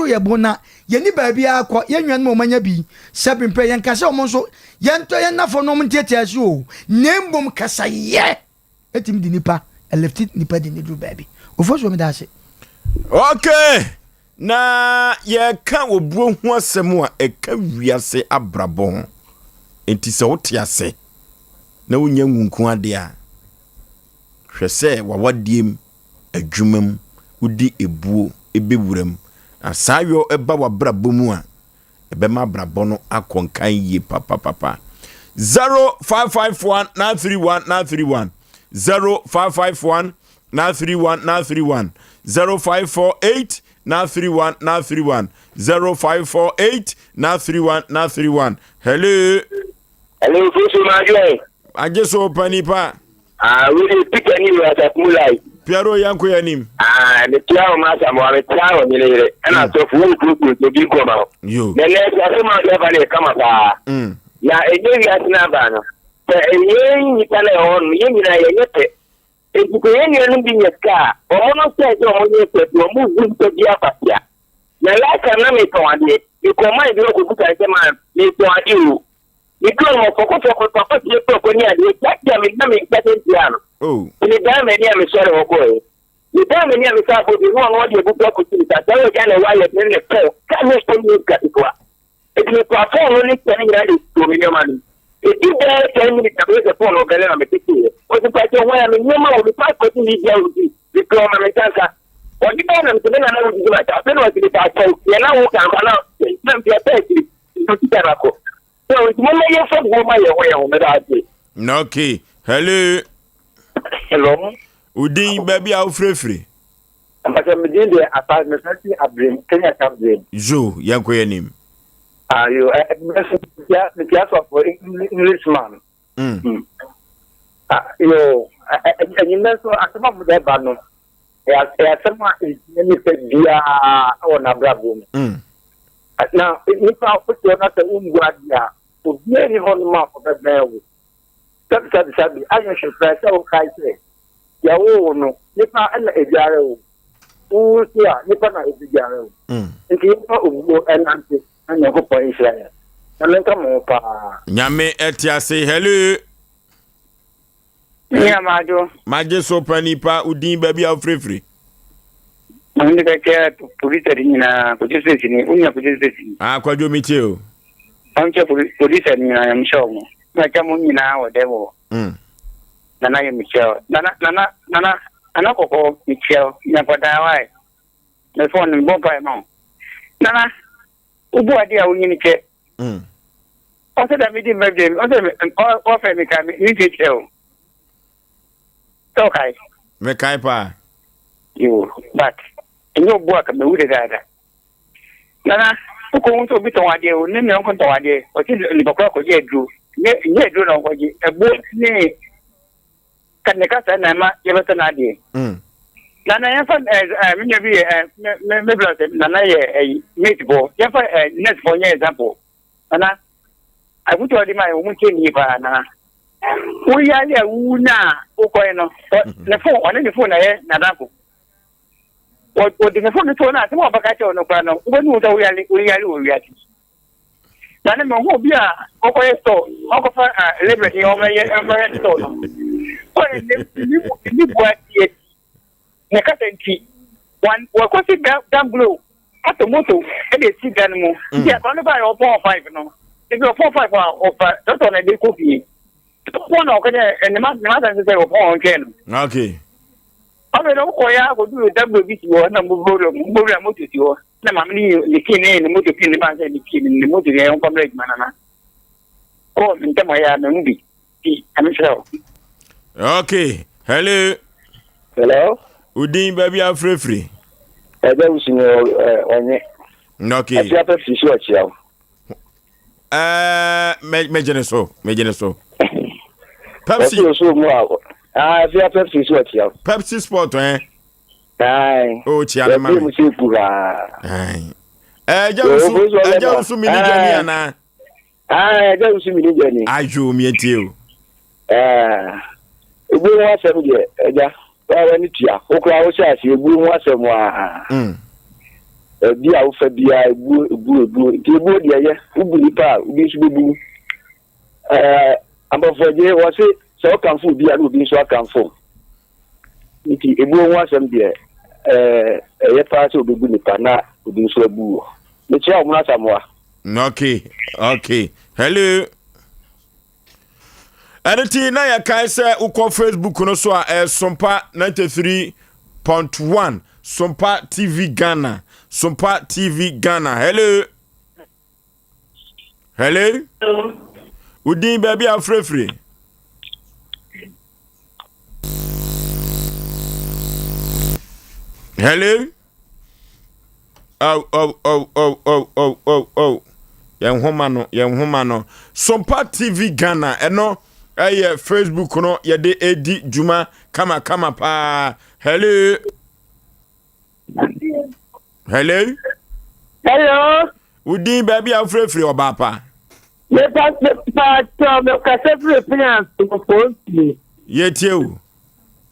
ye bo na ye ni ba bia akọ ye nwan mo manya bi sabimpe ye kasa o mo so ye nto ye nafo no mo tietia so o nembom kasa ye etim di nipa left nipa di ne dru baby ofoso me da se okay na ye ka obuo hu asem a e ka wiase abrabon enti se wote ase na wonya ngunku ade a hwese wawadiem adwumam wudi ebuo ebewuram asayo eba wabrabom a ebema brabono akonkan ye papa 0551 931 0551 931 0548 931 0548 931 hello Fusu Majo. Ajeso panipa. We dey pick any way at Mulai. Piero yanko yanim. The Tiao Masa mo ame Tiao ni le. Na so fu ku to bi ko ma. Yo. The next asema never dey come ba. Na eje ya tina ba no. Te eyen ni tale on, yen na yete. Eji ko yen ni bi nyeka. O no se o mo nyete o mu gun to dia patia. na like na me to ade e ko mind no ko buka se man me to ade o e ko mo foko papa ti ko ni ade ya me na me pete piano oh ni da me ni me sore ho ko e ni da me ni me sa bo ni won de buka ko ti ta da ya na wa ya ne ko ka me ko ni ka ti ko e ti ko afọ no ni tani gra de to me man e ti da tani ni ka be se fo no gele na me ti o ti pa ti wa ya me ni ma o ni pa ko ti ni dia o ti ko ma me tanka o di ba na me na na o di ma ta pe no ti ta ko ya na wo ka na na ti ta ti to ti ta ko so mo me ye fo bo ma ye wo me da ti no okay hello udin baby a frefre ambassador me din de apa me fancy abrim Kenya captain jo yanko yanim you the class of Englishman yo and so asema mo da ba no ya asema ni pe dia o na brabo na ni pa o to na te umgwa dia o bia ni hon ma ko be bewo sabi ayo she press o kai se ya wo no ni pa na ebiare o sia ni pa na ebiare o nti pa o enante na ko po Israel na nka mo pa nyame etiase hello ya majo maje so panipa udin baby a frefre ndi ka ke police ni na police ni unya police ni kwajo micheo onche police ni na mshomo na kama ni na wo demo na ye micheo na anakoko micheo na pada wai na phone ni bomba no na ubu ade a unyi ni ke o se da mi di mebde o se o fe mi ka mi ni micheo okay me kai pa you but enyo bua ka me wude dada nana ko nto bi ton ade o ne me on ton ade o ti ni bakwa ko je dru ne dru na ko je ebo ni kan ne ka sa na ma ye beta na ade nana ya fa me nya bi me bla se nana ye mate bo ya fa net for nye example nana I put all the my o mu ke ni ba na we ya le wu na o ko no le phone on the phone na ye na da ko o de phone to na te mo baka che no kwa no we nu da we ya le na ne mo ho bi a o ko ye store o ko fa liberty o me ye store no o ni bo tie ne ka tenti one we ko si down below ato moto e de si dan mu ya to ne ba yo 45 no e go 45 o fa to na de ko fi one o kene ne ma se o pon ken okay ame no ko ya ko du double bit wo na mboro moto ti wo na ma ni kine ni moto kine ba se ni kine ni moto ye on public manana o nte mo ya na nbi ti amisho okay hello udin baby a frefre ebe usinyo onye okay afia pe fisu achia mejene so Pepsi so mu awo afia Pepsi so achia Pepsi Sport ai o chia ma mu se kura eja usu mini jani ana eja usu mini jani ajo mi etio egbu nwa asem je eja wa ni tia okura wo se asi egbu nwa asem bi a wo fa bia egbu ti egbu de ye ubu nipa ubi su bebu ambafoje wo se so kanfo bia no bi so akanfo nti egbu nwa asem de ye pa se obebu nipa na obi so abu me tia o mu asamwa okay hello Aniti na ya kai se uko Facebook no so a Sompa 93.1 Sompa TV Ghana hello udin baby a frefre hello oh yen homa no Sompa TV Ghana eno Facebook no yede edi juma kama pa hello udin baby a frefre obapa me pa to me ka se frefre to phone yetiu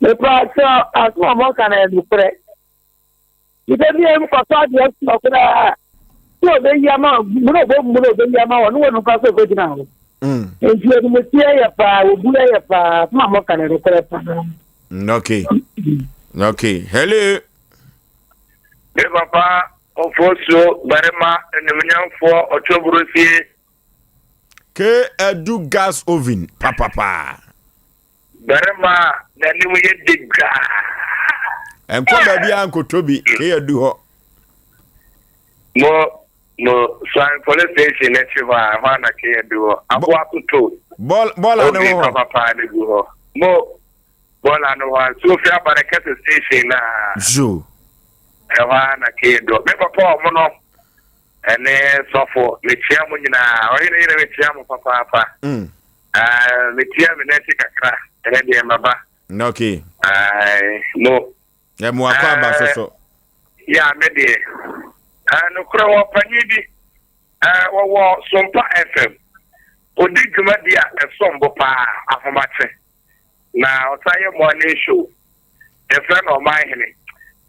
me pa to asmo mo kana du pre Ibe am kwasa de okura. So be yama, muno be yama wonu wonu ka so go dina ho. Enti e mo tie ya pa, obula ya pa, ma mo kan re kore pa. Okay. Okay. Hello. Hey, Papa, Oforisuo, Barema, and the Minyan for Otoburusi. Ke edu gas oven, papa. Barema, the new year digga. And come baby Uncle Toby, ke edu ho. No, Swan police station, let's see why I can't do. I'm walking to Ball and Papa, the go. More ball and one, so far, but I kept the station now. Zo. Ewana kedo me papa omono ene sofo me chiamu nyina oyine me chiamu papa me chiamu neti kakra ene de maba Okay no ya mu akwa ba so ya me de no kro wo panyidi wo Sompa FM odi dwuma dia esombo pa afomache na otaye morning show e friend of mine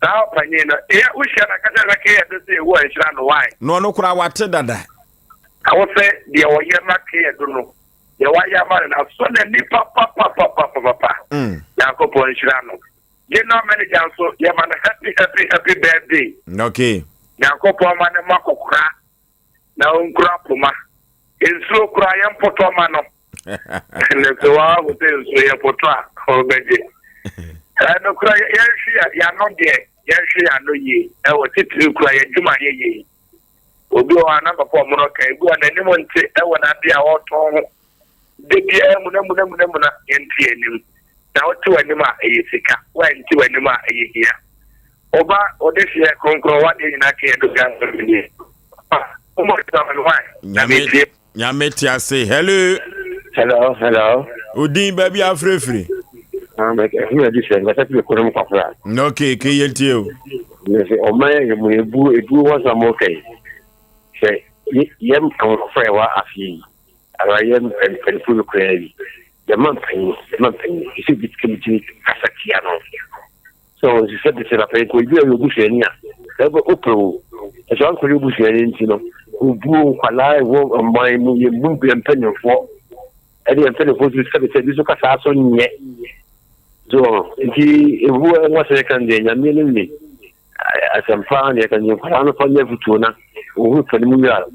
now, Panina, we shall not care to say what is on the wine. No, kura wate dada. I will say, the Oyama care, don't know. The Wayama and I've son and papa. Yakopo and Shirano. You know, many council, Yaman, happy birthday. Okay. Yakopo man and Mako cra. Now, Grapuma. In slow cry and Potomano. And the Kawa will tell you, Potra, or Betty. No cry, you're not there. Yes, I know ye. I was it to cry to my ye. Will go on number for Morocco. Go on anyone say, I will not be our tongue. The dear Munamuna in Tianim. Now to anima a sika, when to anima a year. Oba, or this year, conquer what in a care to gather. Oh, my God, why? Yametia say hello. Hello. Udin baby afrefri. Make a few additions, but that's the Kurum Kafra. Okay, KLTO. Oh, my, you was a okay. Say, Yem come fair, Afi. I am and full crazy. The month, you see, this committee Kasakiano. So she said, this is a fake with you, Bushania. Ever Opero, as Uncle Bushian, who blew a lie, walk on my movie, and penny for. Eddie and Penny was said, this is a Casson yet. So, he was a second day, I mean, as I'm found, I can use Parano for never tuna, who can move out,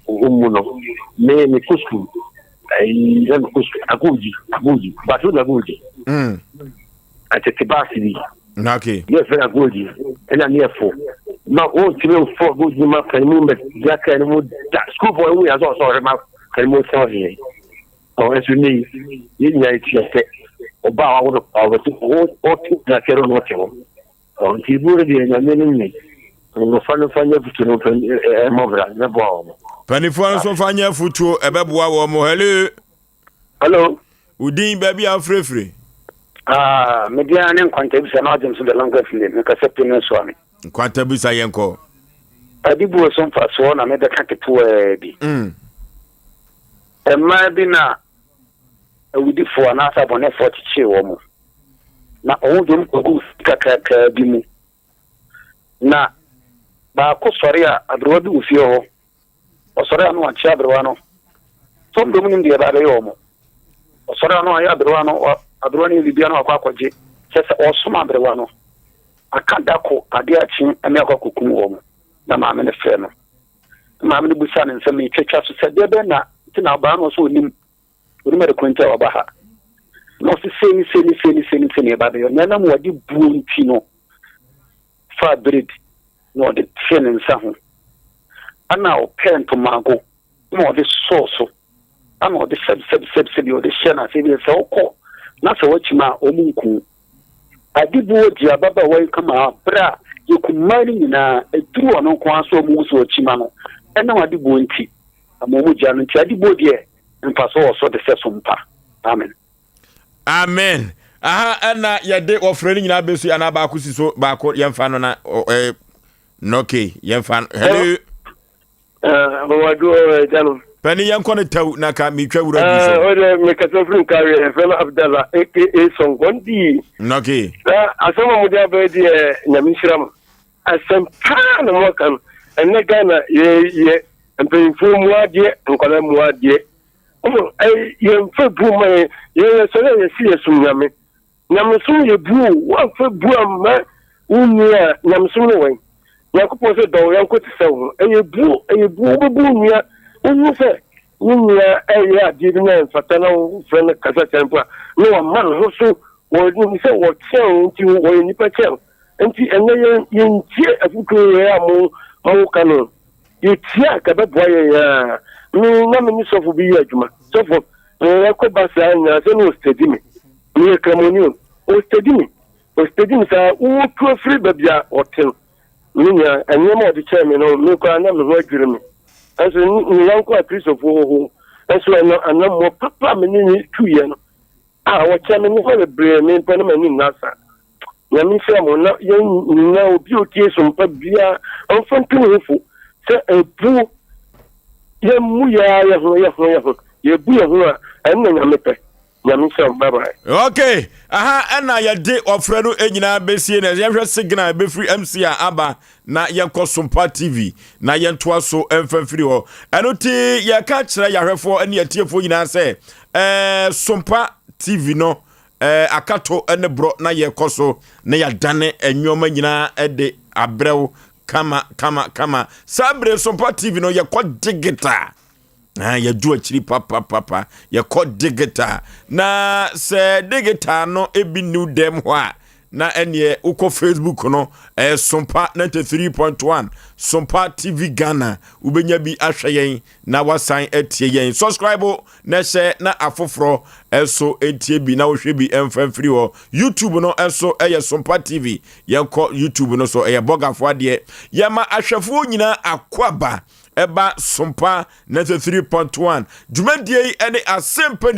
Umuno, name a Cusco, a Goody, but who's a Goody? At a capacity. Okay. Yes, very good, and I'm here for. Now, all 3 or 4 good remarks can move that kind of schoolboy. We are also remark can move sorry. Or as you need, you need to about our two that care on what you want. On Tiburi and a minute, and the fun of everything open a mobile, the bomb. Pennyphone so fanya futu ebebwa wo mo Hello. Udin baby afrefri. Median and contabs and audience of the longest name, because September Swami. Quantabus ayenko. I did was some fast one, I made the cacket to a and my dinner. We did for an answer on a 40 woman. Now, all them go bimu. Now, Bako Soria, abroad with you, or Sorano and Chabruano. Some domain the Abayomo. Or Sorano Abruano or Adroni Libiano Quacoji, just or some Abruano. I can't dako, a dear chin, and Melko Kukum, the mamma and the firm. Mamma Busan and some churches said, there be not, Tina Bano so him. Remember the Quinta of Baha. Not the same about the Nana Wadi Buntino. Far breed, nor the tin and Sahu. And now, parent to Margot, more the sauce. I know the subsidy or the Shana, say it's all called. Not so much my omunku. I did what Jababa way come out, bra. You could marry in a true or no quanso moose or chimano. And now I did Bunti. A momujan and Chadi and pass also the Sompa. Amen. Amen. Aha, ana yade offering nyina besu ana ba kusi so ba ko yemfa no na noke yemfa. Hello. Wadu jalo. Pani yanko ne taw na ka mi twa wura bi so. Ode me ka so fun carry fela Abdallah aka Songondi. Noke. Asema mu dia be die nyamishiram. asem pa na mo kan ene Ghana ye mpemfu mu ade nkola mu ade ye mfa bu ma ye so ye si esum nyame nyame so ye bu wa fa bu amma unia nyame so no wen yakopo se do yanko ti se wo ye bu nia unu se unia ya ade na mfata na fre na kasa tempo no wa man ho so wo ni se wo chen ti wo ni pa chen enti ene ye ntie afuko ya mo kanu ye tia ka be boye ya mi na mi so fu bi ya juma so fu ko ba sa nya se no steady me ni kramoni o steady me sa u to free babia hotel ni nya enye mo di che me no mi ko na me ho adwire me aso ni yanko a kristo fu ho aso ana mo papa me ni tuye no wo che me ni ho le bre me pa na me ni nasa nyame sɛ mo na yɛn na obi otie Sompa bia ɔmfantu ho sɛ ebu yɛmu yɛho yɛbu yɛho a ɛnna nyame pɛ nyame sɛ bye bye. Okay, ɛna yɛde ɔfrɛ no nyinaa bɛsie na yɛhwɛ signal bɛfiri MC a aba na yɛnkɔ Sompa TV na yɛntoa so ɛmfamfiri hɔ ɛno ti yɛka kyerɛ yɛhwɛfoɔ ne yɛtiefoɔ nyinaa sɛ Sompa TV no akato ene bro na ye koso na ya dane enwoma nyina ede abrew kama sabre Sompa TV no ye ko digital ye du akiri papa ye ko digital na se digital no ebi new dem ho a na ene uko Facebook no Sompa 93.1 Sompa TV Ghana ubenya bi ahweyen na wasan etie yen subscribe na she na afoforo eso etie bi na wohwe bi emfamfiri ho YouTube no eso Sompa TV yenko YouTube no so bogafo ade yema ahwefo nyina akwaba eba Sompa 93.1 dwumadie ene Asem Mpe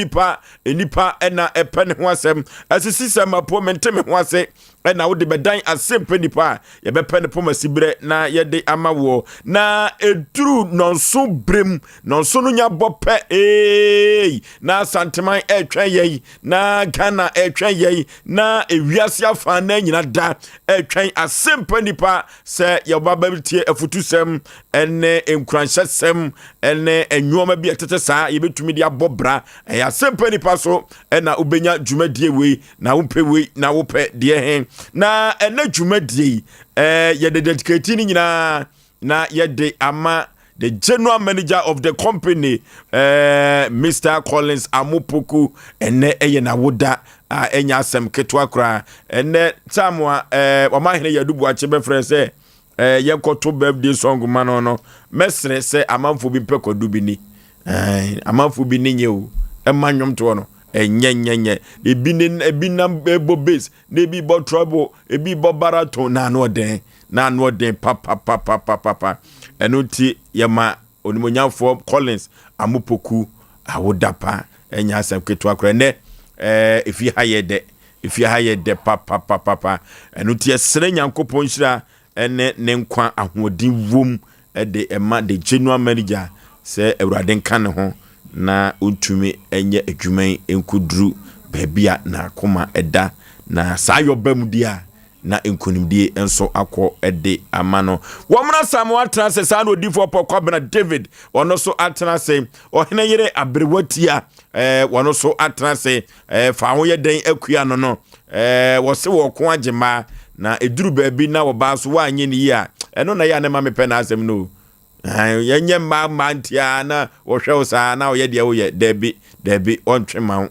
Nipa ena epene ho asem asisi semapo menteme ho ase ena wode bedan Asem Mpe Nipa ye bepene po masibre na yede amawo na eduru nonso brem nonso no nya bope na santeman etwen yei na Ghana etwen yei na ewiase afa na nyina da etwen Asem Mpe Nipa se ye bababtie afutusem ene enkuranhyesem ene enwoma bi etete saa ye betumi dia bobra Asem Mpe Nipa so ena ubenya dwumadie wei na wompe wei na wope de hen na ene dwumadie ye dedicate ni nyina na yede ama the general manager of the company Mr. Collins Amupoku ene na woda enya asem ketwa kra ene tamwa wamahene yadubu ache be frɛ sɛ yekoto birthday song mano no mesre sɛ amanfo bi pɛ kodu bi ni amanfo bi ni nye o emanyom to no enyenyenye ebi nam ebo base ebi bo trouble ebi bo barato na no den papa enuti yema onimonyafo Collins Amupoku awodapa enya asem ketu akra ne efi hayede papa enuti esere nyankopon hira ene ne nkwa ahodin wom de ema de general manager se Awurade nka ne ho na ontumi enye adwuman enkuduru baabia na koma eda na sayo bamudia na enkonimdie enso akọ ede amano womra samu atrase sa na odifo pokobena David ono so atrase ohene yere abrewatia wono so atrase fa ho ye den akua no wo se wo ko agema na eduru baabi na wo ba so wa anye ni ya eno na ya ne ma mepe na asem no yenye ma ntia na wo hwe usa na wo ye de wo ye debi ontwema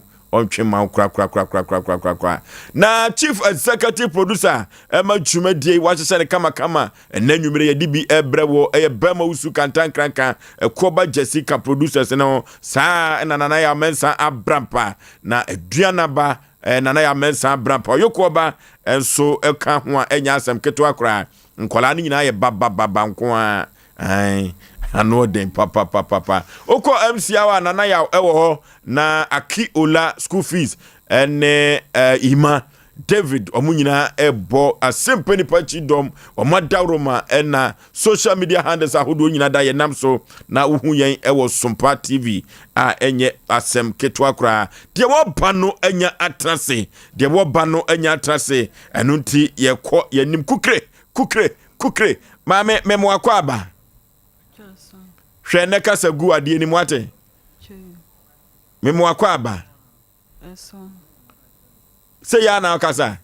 kra na chief executive producer ema dwumadie wa hye ne kama enanwumire ye dibi ebrewo bema usu kantan kranka ekoba Jessica producers no saa na ya mensa abrampa na aduanaba nana ya mensa abrampa yokoba enso eka ho a enya asem keto akra nkola ni nyina ye baba nko a ano den papa oko MC awa nana ya ewo ho na aki ola school fees ene ima David omunyina ebo Asem Mpe Nipa chidom omadawroma ena social media handles ahodo nyina da ye namso na uhu yen ewo Sompa TV a enye asem ketwa kra de wo bano enya atrase enu nti ye ko yenim kukre kukre ma me mo akwa aba hwe ne kasa gu ade ni mu ate me mo akwa aba se ya na kasa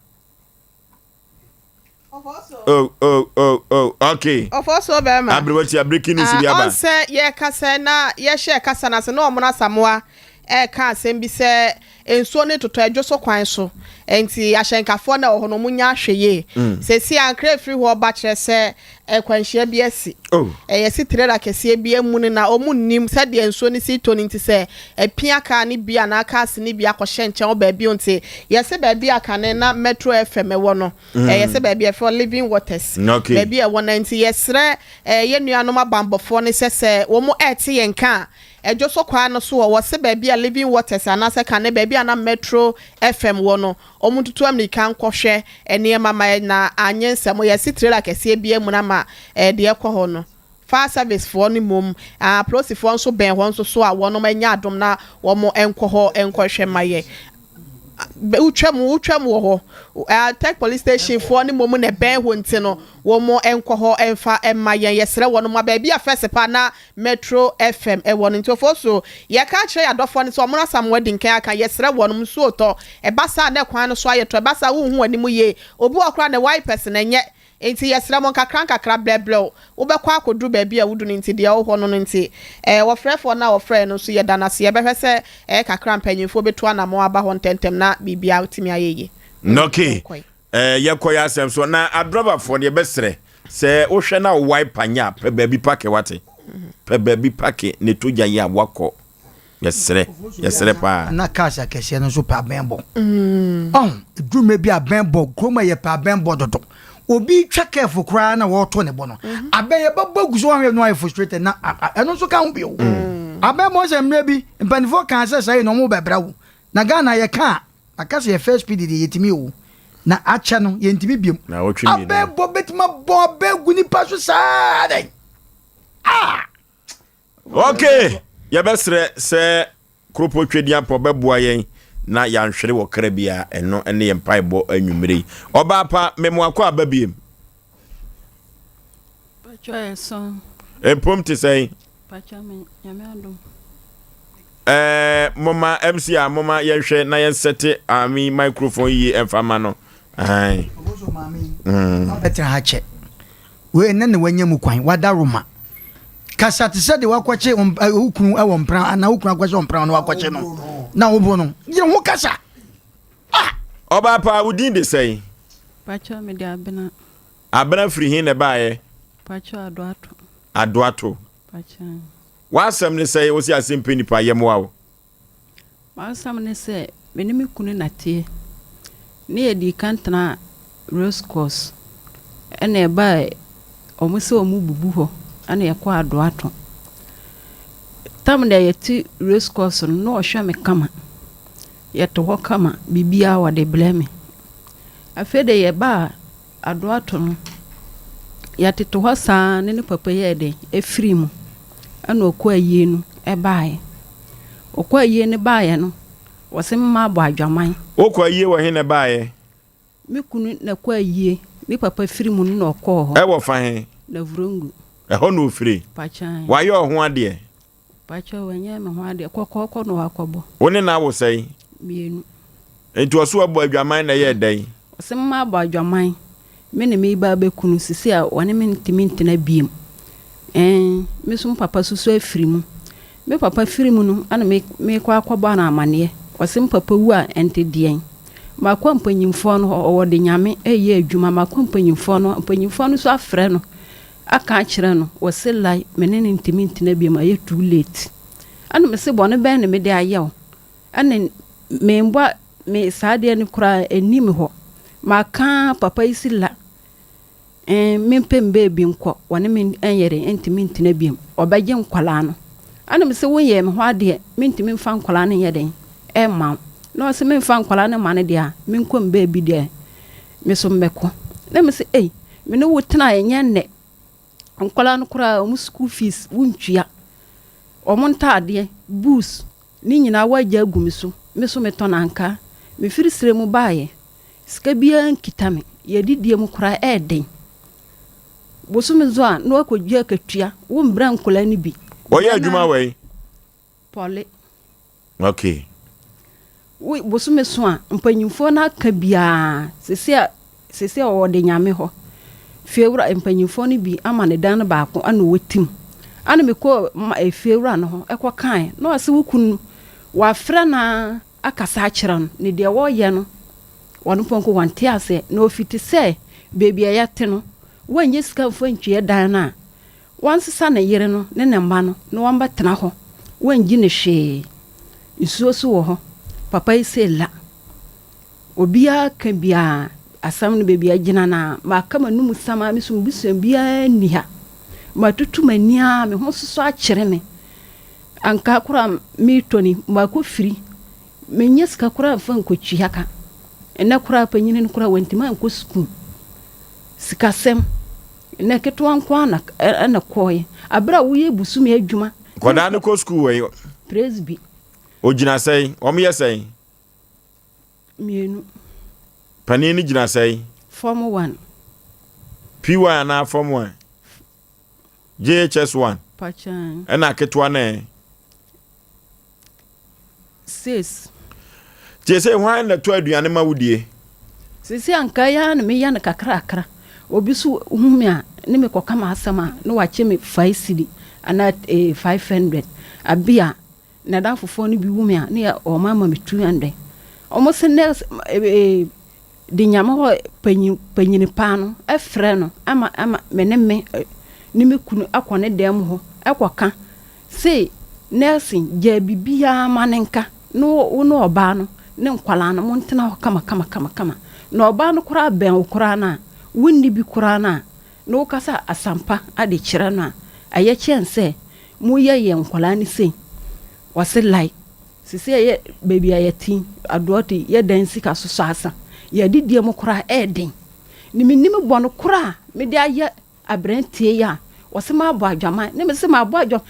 okay Ofoso be ma abrewati breaking news bi aba on se ye kasa na ye share kasa na se na omuna samoa ka asem bi se ensuo ne toto adwoso kwan so enti ahyenkafo na ohono munya ahweye se si ankra free ho ba kire se kwanhia bi asi yesi trailer kese bi amuni na omunnim se de ensuo ne si to nti se epia ka ne bia na aka ase ne bia kwhye nche o ba bi onti yesi ba bia ka ne na metro fm wo no yesi ba bia for living waters ba bia wo na nti yesre ye nuanom abambofo ne se wo mu ete yenka ejoso kwa no so wo se ba bia living waters anase ka ne ba bia na metro fm wo no omututu amerika nkohwe ene mama na anyensem yesi trailer kese bi amuna ma de ekwo no fire service for ni mom police for nso ben ho nso so a wono manya adom na wo mo enko ho enkohwe maye utwam wo ho tech police station for ni mom na ben ho nti no wo mo enko ho enfa emaye yesre wono ma ba bia first pa na metro fm e wono nti fo so ye ka kire adofo ni so mo na sam wedding kan aka yesre wono so to e basa na kwan no so ayeto e basa wo hu ani mu ye obi okra na white person enye enti yesra mon kakra bleble wo be kwa akodu ba bia wudu nti de wo ho no nti wo frefo na wo fre no so ye danase ye be hwese kakra mpanyimfo betu anamo aba ho ntentem na bibia utimi ayeye okay ye koya asem so na adroba for de besre se wo hwe na wipe anya pe baby pack wate pe baby pack ne toja ye abwako yesre pa na kasha kese no so pa benbo drume bi abenbo kroma ye pa benbo dodo obi twa careful kra na wo to ne bo no abeye babagu so ahwe no ay frustrated na eno so ka ho bi o abe mo se mre bi mpanifo kan se sai no mo bebra wo na Ghana ye ka akase ye first speed de yetimi o na acha no ye ntimi biem abe bo betima bo bagu ni pa so sa den okay ye besre se kropo twedi apo beboa yen na ya nhwere wo kra bia eno ene ye mpaibo anwumre oba pa memo akwa ababiem pacho eso empomti sei pacho me nyame adom mama MC mama ye hwe na ye sete ami microphone yi emfama no ai oboso mami betra ha che we ne wanyam kwan wada roma kasate se de wakwache ukunu e wo mpran na ukunu akwache mpran no wakwache no na obo no yire ho kasa oba pa udin de sei pacho me de abena free hin ne baaye pacho adoato pacho wasam ne sei Osei Asem Mpe Nipa yemwa wo wasam ne se menimi kunu natie ne edi kantana rose course ene ba omuse omu bubu ho ana yakwa adoato tam de yeti race course no hwe me kama yeto ho kama bibia wa de blame afede ye ba adoato no yateto ho saa ne papa ye de efiri mu ana okwa yie no e baaye okwa yie ne baaye no wose mma abo adwaman okwa yie wo he ne baaye me kunu na kwa yie ni papa firi mu no okọ ho e wo fa he na vrongu ho no firi pachan wa yo ho ade pacho wenye me ho ade kokoko no akobo woni na wo sei mienu enti oso abo adwaman na ye dai osemma abo adwaman me ne me ba be kunu sisi a woni me ntimi ntina biem me sum papa susu afiri mu me papa firi mu no ana me kwa akobo na amane osem papa wu a ente dien ma kwa mpanyimfo no o de nyame eye adwuma ma kwa mpanyimfo no so afre no aka kire no woselai menene ntimi ntina biem aye too late ana me se bone ben ne me de ayew ana me mbwa me saade ne kura enim ho ma ka papa isila me pembe bi nko wone me enyere ntimi ntina biem obaje nkwala no ana me se woye me ho ade me ntimi mfa nkwala no yeden e ma no se me mfa nkwala no ma ne de a me nko mbe bi de me so mbeko na me se me no wotena enye ne nkwala no kura o school fees wuntwia o montade bus ni nyina waja agumiso me so meto nanka me firi sire mu baaye sika bia nkita me ye didie mu kura eden bosom zo a no akɔdua katua wo mbra nkola ni bi oye adwuma wei pole okay we bosom so a mpanyimfo na aka bia sese o de nyame ho fiewura mpanyimfo no bi ama ne dan baako ana wotim ana mekɔ fiewura no ho ɛkɔ kan na ɔse wukunu wa frɛ na akasa akyerɛ no ne de wo ye no wɔno ponko wante ase na ofiti sɛ beebi a yɛte no wanye sika mfo ntwe dan na wansesa ne yere no ne ne mma no na wamba tena ho wangi ne hwee nsuo so wɔ ho papa yi se la obia ka bia asam no beebi agina na ma kama num sama me so mbusam bia ni ha ma tutu mania me ho soso akyere me anka kora me toni ma ko firi me nya sika kora mfa nkotwi haka ena kora panyini no kora wantima nko school sikasem na keto anko na koye abra wo ye busumi adwuma koda no ko school we presby ogina sei o me yesei mienu panini gina sei form 1 P1 na form 1 JHS1 pachan ena keto na 6 Jese hwan na to aduane ma wudie sisi anka ya na me ya na kakra obi so humi a ne me koka ma asama no wache me 5 cedi ana 500 abia na da fofo no bi humi a ne ya o mama me 200 omo se ne de nyama ho panyini pa no efre no ama me ne me ni me kunu akone dem ho ekoka sei nursing ja bibia manenka no oba no ne nkwala no montena ho kama no oba no kura ben kura na wonni bi kura na no kasa asampa ade kire na aye chense mu ye nkwala ni sei wase lai sisi ye baby ayati adoti ye dansi ka so asa ye didie mu kura eden ni minimi bono kura me de aye abrantie ya wase ma abo adwama ne me se ma abo adwam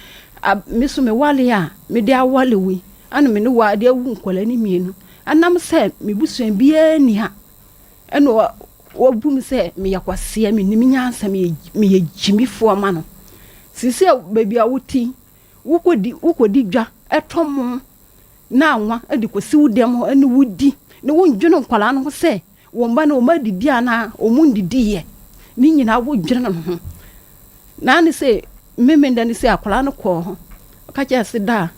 me so me wale ya me de awale wi ana me ne wa de awu nkwala ni mienu anam se me busuan bia ni ha eno wobum se me yakwase me nimi nyansa me ye jimifo ma no sisi baby awuti wukodi dwa etomo na anwa ade kosi wudem ho ene wudi ne wondwene nkwala no se womba na omadidi ana omundidi ye ni nyina wodwene no ho na ne se memenda ne se akwala no ko ho ka kya se da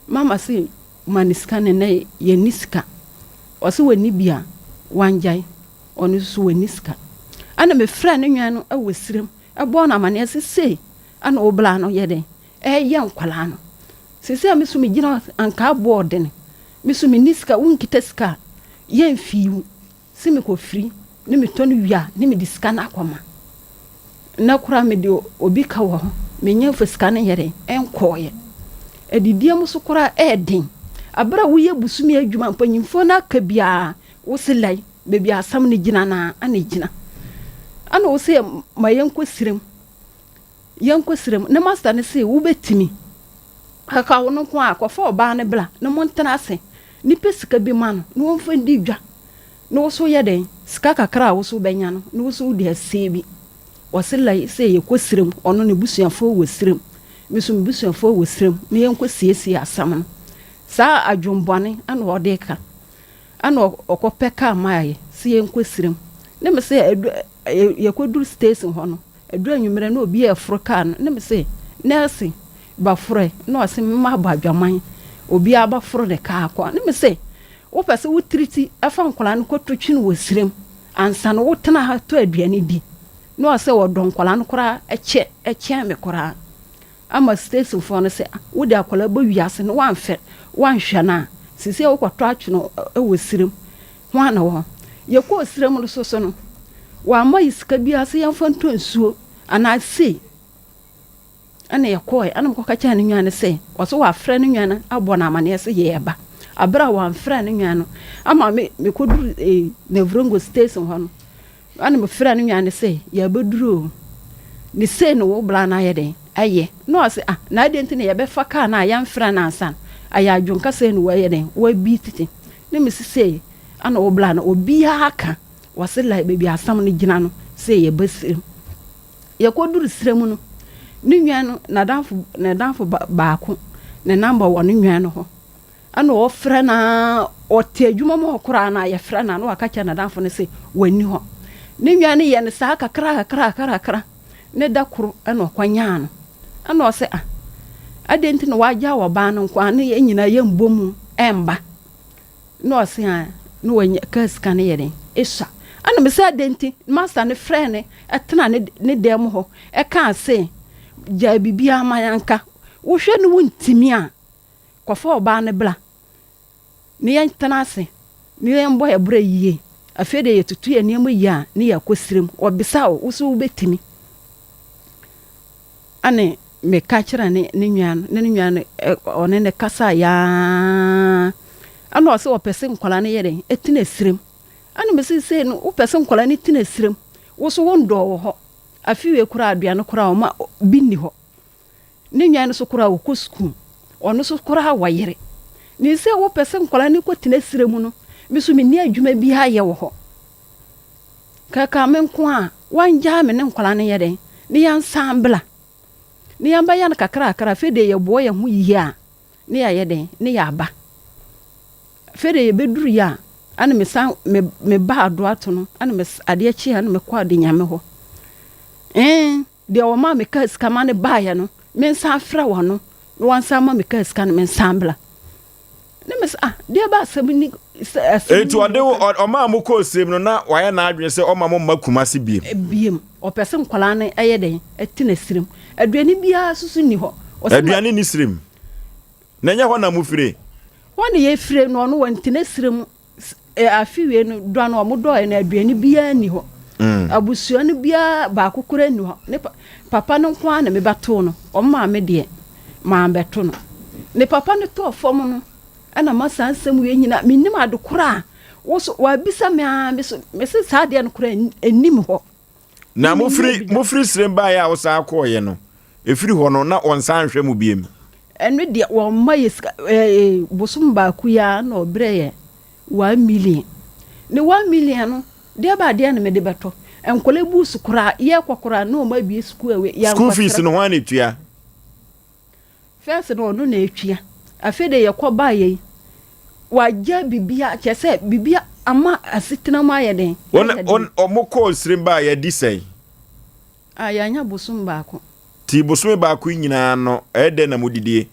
mama se maniska ne ye niska wase wani bia wanjai onu so wani niska ana me fra ne nwan no awosirem ebo na mane se ana obla no ye den ye nkwala no sisi amisu mi gina anka board ne misu mi niska unkita ska ye mfiu simi ko free ne mi tonu wia ne mi diska na akoma na kura me de obi ka wo me nya fuska ne yere enkoye edidie musu kura eden abra wo ye busumi adwuma mpanyimfo na ka bia wo selai bebi asam ne gina na ane gina ana wo se mayenko sirem ne master ne se wo betimi aka wono ko akofo oba ne bla ne montena ase ni pesika bi ma no ne wonfa ndi dwa ne wo so ye den sika kakra wo so benya no ne wo so di ase bi wasela se ye kwesirem ono ne busuafo wesirem misum busuafo wesirem ne yen kwesiesie asam no sa adwombone ana ode ka ana okopeka maaye se yen kwesirem ne me se ye kwaduru station ho no edu anwumere na obi afroka no ne me se nurse ba fure no ase ma ba adwaman obi aba furo de ka akọ ne me se wo pese wo triti afa nkola no kototwi no wosirem ansa no wo tena ha to aduane di no ase wo don nkola no kora eche me kora ama station fo no se wo de akola ba wiase no wanhwe na sisi wo kwato atwe no wosirem ho ana wo ye ko osirem no so no wa ma iska bia se yamfa nto nsuo ana se ana yakoy ana mko kacha ne nwane se waso wa frɛ ne nwane abɔ na amane se ye ba abra wa frɛ ne nwane ama me koduru Nevrongo station ho no ana me frɛ ne nwane se ya beduro ni se no wo bla na ye den aye no ase na ade ntine ye be fa ka na ya mfrɛ na ansan aya adwonka se no wa ye den wa bi titi ne me se ana wo bla na obi aka wase lai bebi asam ne gina no se ye basirem yakoduru sremu no ne nwan no nadamfo baako ne number wɔ ne nwan no ho ana ofra na ote adwuma mo hokora na yefra na no aka kya nadamfo ne se wani ho ne nwan ne ye ne saa kakra ne da koro ana okwanya no ana o se adenti no wagya wo ba no kwa ne ye nyina ye mbomu emba no o se no wanya kaska ne ye den esa ana me se adenti master ne frɛ ne etena ne dem ho e ka se gya bibia mayanka wo hwɛ no wontimi a kwafa oba ne bla ne yan tanase ne yan boy ebra yie afede ye tutu ye nemu ya ne ya kosirem obisa wo so betimi ane me ka kira ne nwan one ne kasa ya ana o se o pese nkola ne yere etina sirem ane me se no o pese nkola ne tina sirem wo so wondo wo ho afiwe kura aduane kura o ma binni ho ne nwan so kura wo ko school ono so kura wa yere ni se wo pese nkola ni ko tina siremu no bisu mi ni adwuma bi ha ye wo ho kaka men ko a wanja me ne nkola ne yede ni yan sambla ni yan bayan kakra fede ye bo ye hu yi a ni ya yede ni ya ba fede ye beduru ya ana me ba ado ato no ana me ade chi ana me kwa de nyame ho de o ma me ka skama ne ba ya no men sa fra wo no wan sa ma me ka skan men sambla ne mes de ba asem ni etu ade o ma mo ko sem no na wa ya na adwene se o ma mo makuma se biem o pese nkwala ne eye den etina sirim aduani bia susu ni ho aduani ni sirim na nya ho na mo fire wona ye fire no no wantina sirim afiwe no do na o mo do na aduani bia ni ho abusuo no bia ba kokora ni ho ne papa no kwa na me bato no o ma me de ma beto no ne papa no to fom no ana masa ansem we nyina minim adokora wo so wa bisa me se saade no kora enim ho na mo firi srem ba ya wo sa akoye no efiri ho no na onsan hwe mu biem eno de wo ma bosum ba ku ya na obreye 1 million ne 1 million no de ba de na me de beto enkola busu kora ye kwakora na o ma bi school we ya school fees no ho na etua first no na etua afede ye koba ye wagya bibia kyese bibia ama asitina ma ye den on omoko srem ba ye disai ayanya bosum baako ti bosum baako nyina no ede na modidie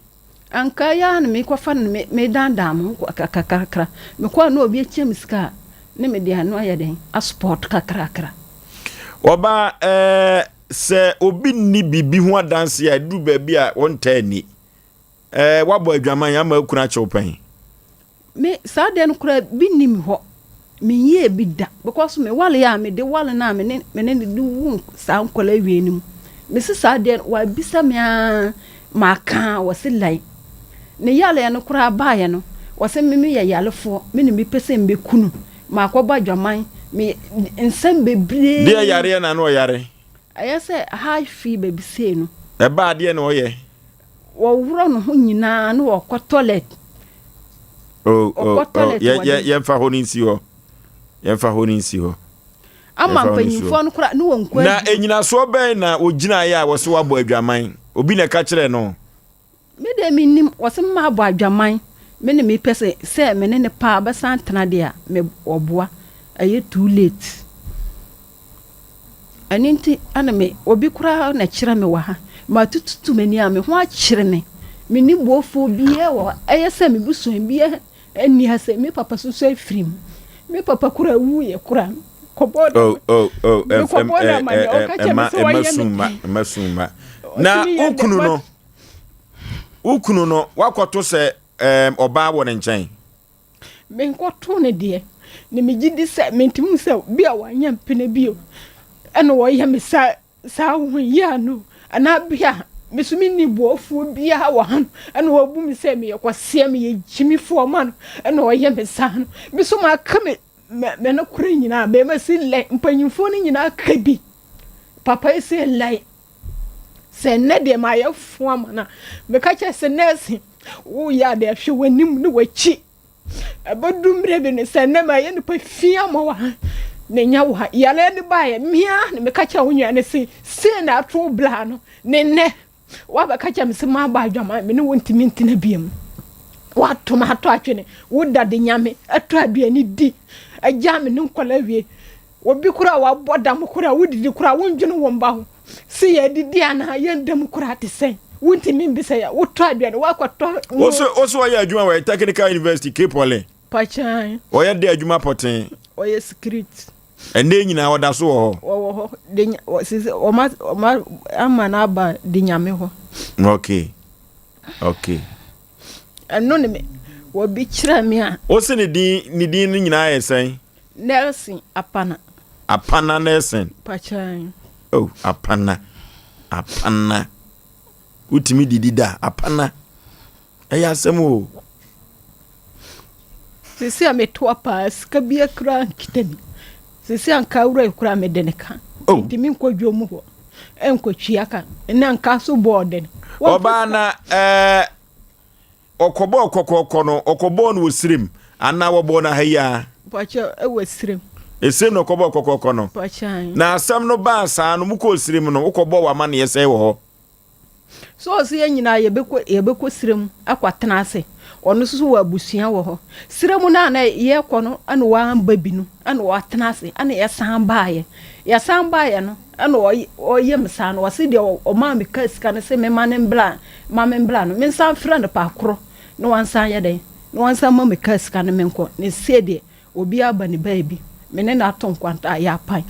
anka ya na me kwafa na me dandam kakra me kwa na obi echem sika ne me dia no ye den a sport kakra oba se obi ni bibi ho adanse ya du ba bi a won tani wabo adwaman ya ma kuna chewpan me saade no kura binim ho me ye bi da because me wale ya me de wale na me ne de wu sa nkola wienim me se saade wa bisa me maka wose lai ne yale no kura baaye no wose me ye yalefo me ne me pese mbe kunu makoba adwaman me nsem bebre de yare na no yare ayese high fee baby say no e ba de na oye wo wuro no ho nyina no wo ko toilet ye fa ho ninsi ho ama mpanyimfo no kura no wonkwa na enyina so ben na ogina ya wo so wabo adwaman obi na ka kire no me de minim wo se ma abo adwaman me ne me pese se me ne pa ba santana de a me oboa aye too late aninti ana me obi kura na kire me wa ha ma tututu mani a me ho a kire me ni bofo biye wo aye se me buson biye eni ha se me papa so afrim me papa kura wu ye kura kobodo masuma na ukunu no wakoto se oba wo ne nchen me nkoto ne de ne me gidi se mentim se bia wanya mpene bio eno wo ye me sa hu ya no ana bia mesumi ni bofu bia wa han eno wo bu mi se me yakose me ye jimi fo man eno wo ye me sa no mesuma ka me no kure nyina be ma si le mpanyimfo ni nyina ka bi papa ese lai se ne de ma ye fo amana me ka che se nesi wo ya de hwe wanim ni wachi abadumre be ne se ne ma ye no pa fia ma wa ne nya wo ha yale ne bae mia ne meka cha wo nua ne se na ato bla no ne wa ba ka cha me se ma ba adwama me ne wontimi ntina biem wa tomato atwene wo dade nyame ato aduani di agya me ne nkola wie obi kura wa bodam kura wodidi kura wondwene wo mba ho se ye didi ana ye ndam kura te sen wontimi mbisa ya wo to aduane wa kwato oso ya adwuma wa technical university Cape Ole pachan oya de adwuma poten oya secret ene nyina oda so ho de sisi o ma ama na ba de nyame ho okay eno ne me wo bi kira me a o se ne din nyina yesen Nelson apana Nelson pachan oh apana utimi didida apana eya asemo sisi ameto apa sika bia kra kitani sisi anka wura kra medeneka ntimi nkwadwo mu ho enkotwi aka na anka so boarden oba na okobo kokoko no okobo no wosirim ana wobo na haya pacha ewosirim ese no okobo kokoko no pacha na asam no ba sa no muko osirim no okobo wa ma na yese wo so osi nyina yebeko sirim akwatena ase ono susu wa busua wo ho sirim na ye kono ana wa babi no ana wa tena ase ana ya san baaye no ana oye msa no wase de o ma me ka sika no se me manen bla no me san friend pa kro no wan san ye den no wan san ma me ka sika no me nko ne se de obi aba ne baabi me ne na ton kwanta ya pan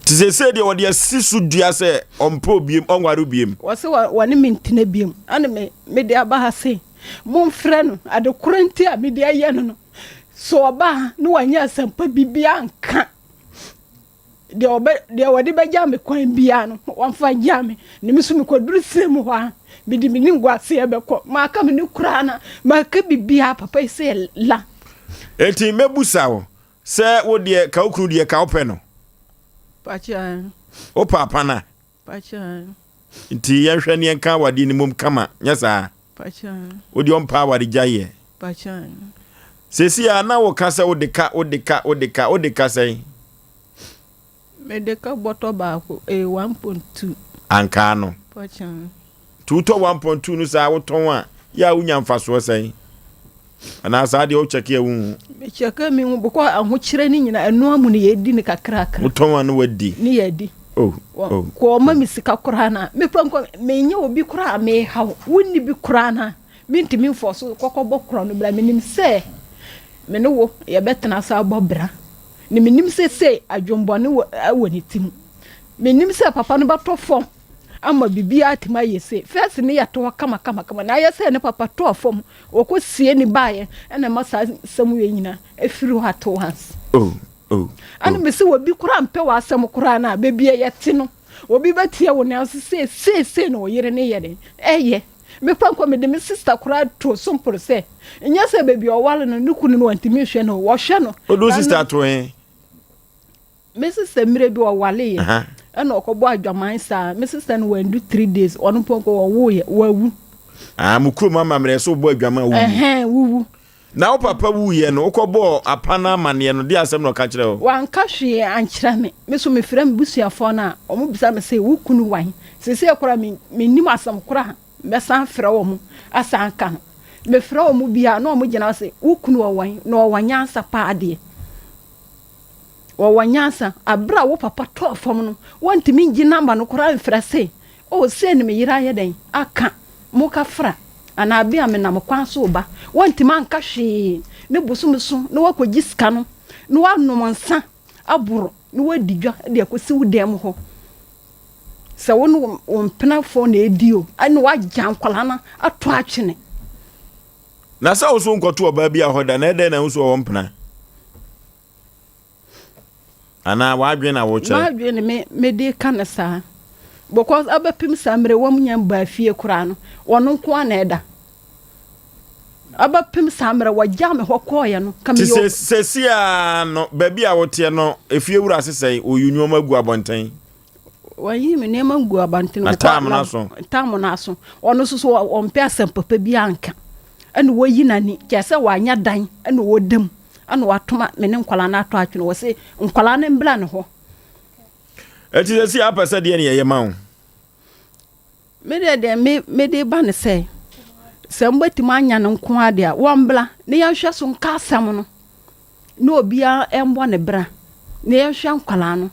tise de wode asisu dua se ompo biem onware biem wase wane mintina biem ana me de aba ha se mon freno ade kurenti a me de aye no so oba no wanya sampa bibia nka de wode be jame kwan bia no wamfa jame ne misu me koduru semu ho a bidi mini ngwase e be ko ma aka me ne kura na ma ka bibia papa se la eti mebusa wo se wo de ka okuru de ka ope no pacha o papa na pacha nti yehwe ne nka wade ni mum kama nyasa pacha o de ompa wade jaye pacha sesi ana wo kasa o de ka sai me de ka boto ba ko 1.2 anka no pacha tuto 1.2 no sa wo ton a ya unya mfaso sai ana sa de o cheke wu me cheke mi wo ko ahokyere ni nyina eno amu ne yedi ne kakrakra muton anu wadi ni yedi ko ma mi sika kurana me panko me nya obi kura me ha wonni bi kurana minti min foso kokko kura no bla menim se me no wo ye betena sa bobra ni menim se adwombo ne woni tim menim se papa no bato fom ama bibia atima yese first ne yato kama na yese ne papa to fom okosie ni baye na masa samu yenyina efiri hato hans ana me se wobi kura mpe wa asem kura na bebia yete no obi batie wo na se no yere ne yere eye me panko me de me sister kura to Sompa se nya se bebia o wale no nikunu no antimi hwe no wo hwe no odo sister to me sister mire bi o wale ye ana okobo adwaman sa me sister no wandu 3 days onu ponko wo wu mukuru mama mre so bo adwaman wu na o papa wu ye no okobo apana mane no de asem no ka kire o wan ka hwe ankyira me so me frem busuafo na o mu bisa me se wu kunu wan se ekora me nim asam kora me san fra wo mu asan ka no me fra wo mu bia na o mu gina se wu kunu wan no wanyansa pa ade wanyansa abra wo papa to fom no wantimi ngi namba no kora mfra se o se ne me yira ye den aka mu ka fra ana bia me na mkwan so ba wantimi anka hwe ne busumso ne wakogi sika no ne wanom nsa aburo ne wadigwa de akosi wudem ho se wono wompena fo na edio ane wagyan kwala na ato atwene na sa wo so nkoto oba bia hoda na ede na wo so wompena ana wadwe na wo chere wadwe ne me de kanasa because abapim samre wom nyam ba fie kura no wono nko na eda abapim samre wajame hokoye no kam yo sesia no ba bia wote no efie wura asesai oyunwoma gu abontan wayi me ne mangu abontan ko tamu na so ono so ompe asem papa bi anka ene woyi nani kese wanya dan ene wodam ana watoma me ne nkwala na ato atwe no wo se nkwala ne mbla ne ho eti se si apese de ne ye ma wo me de ba ne se mbeti ma anya no nko ade a wo mbla ne ya hwe so nka asam no na obia embo ne bra ne ya hwe nkwala no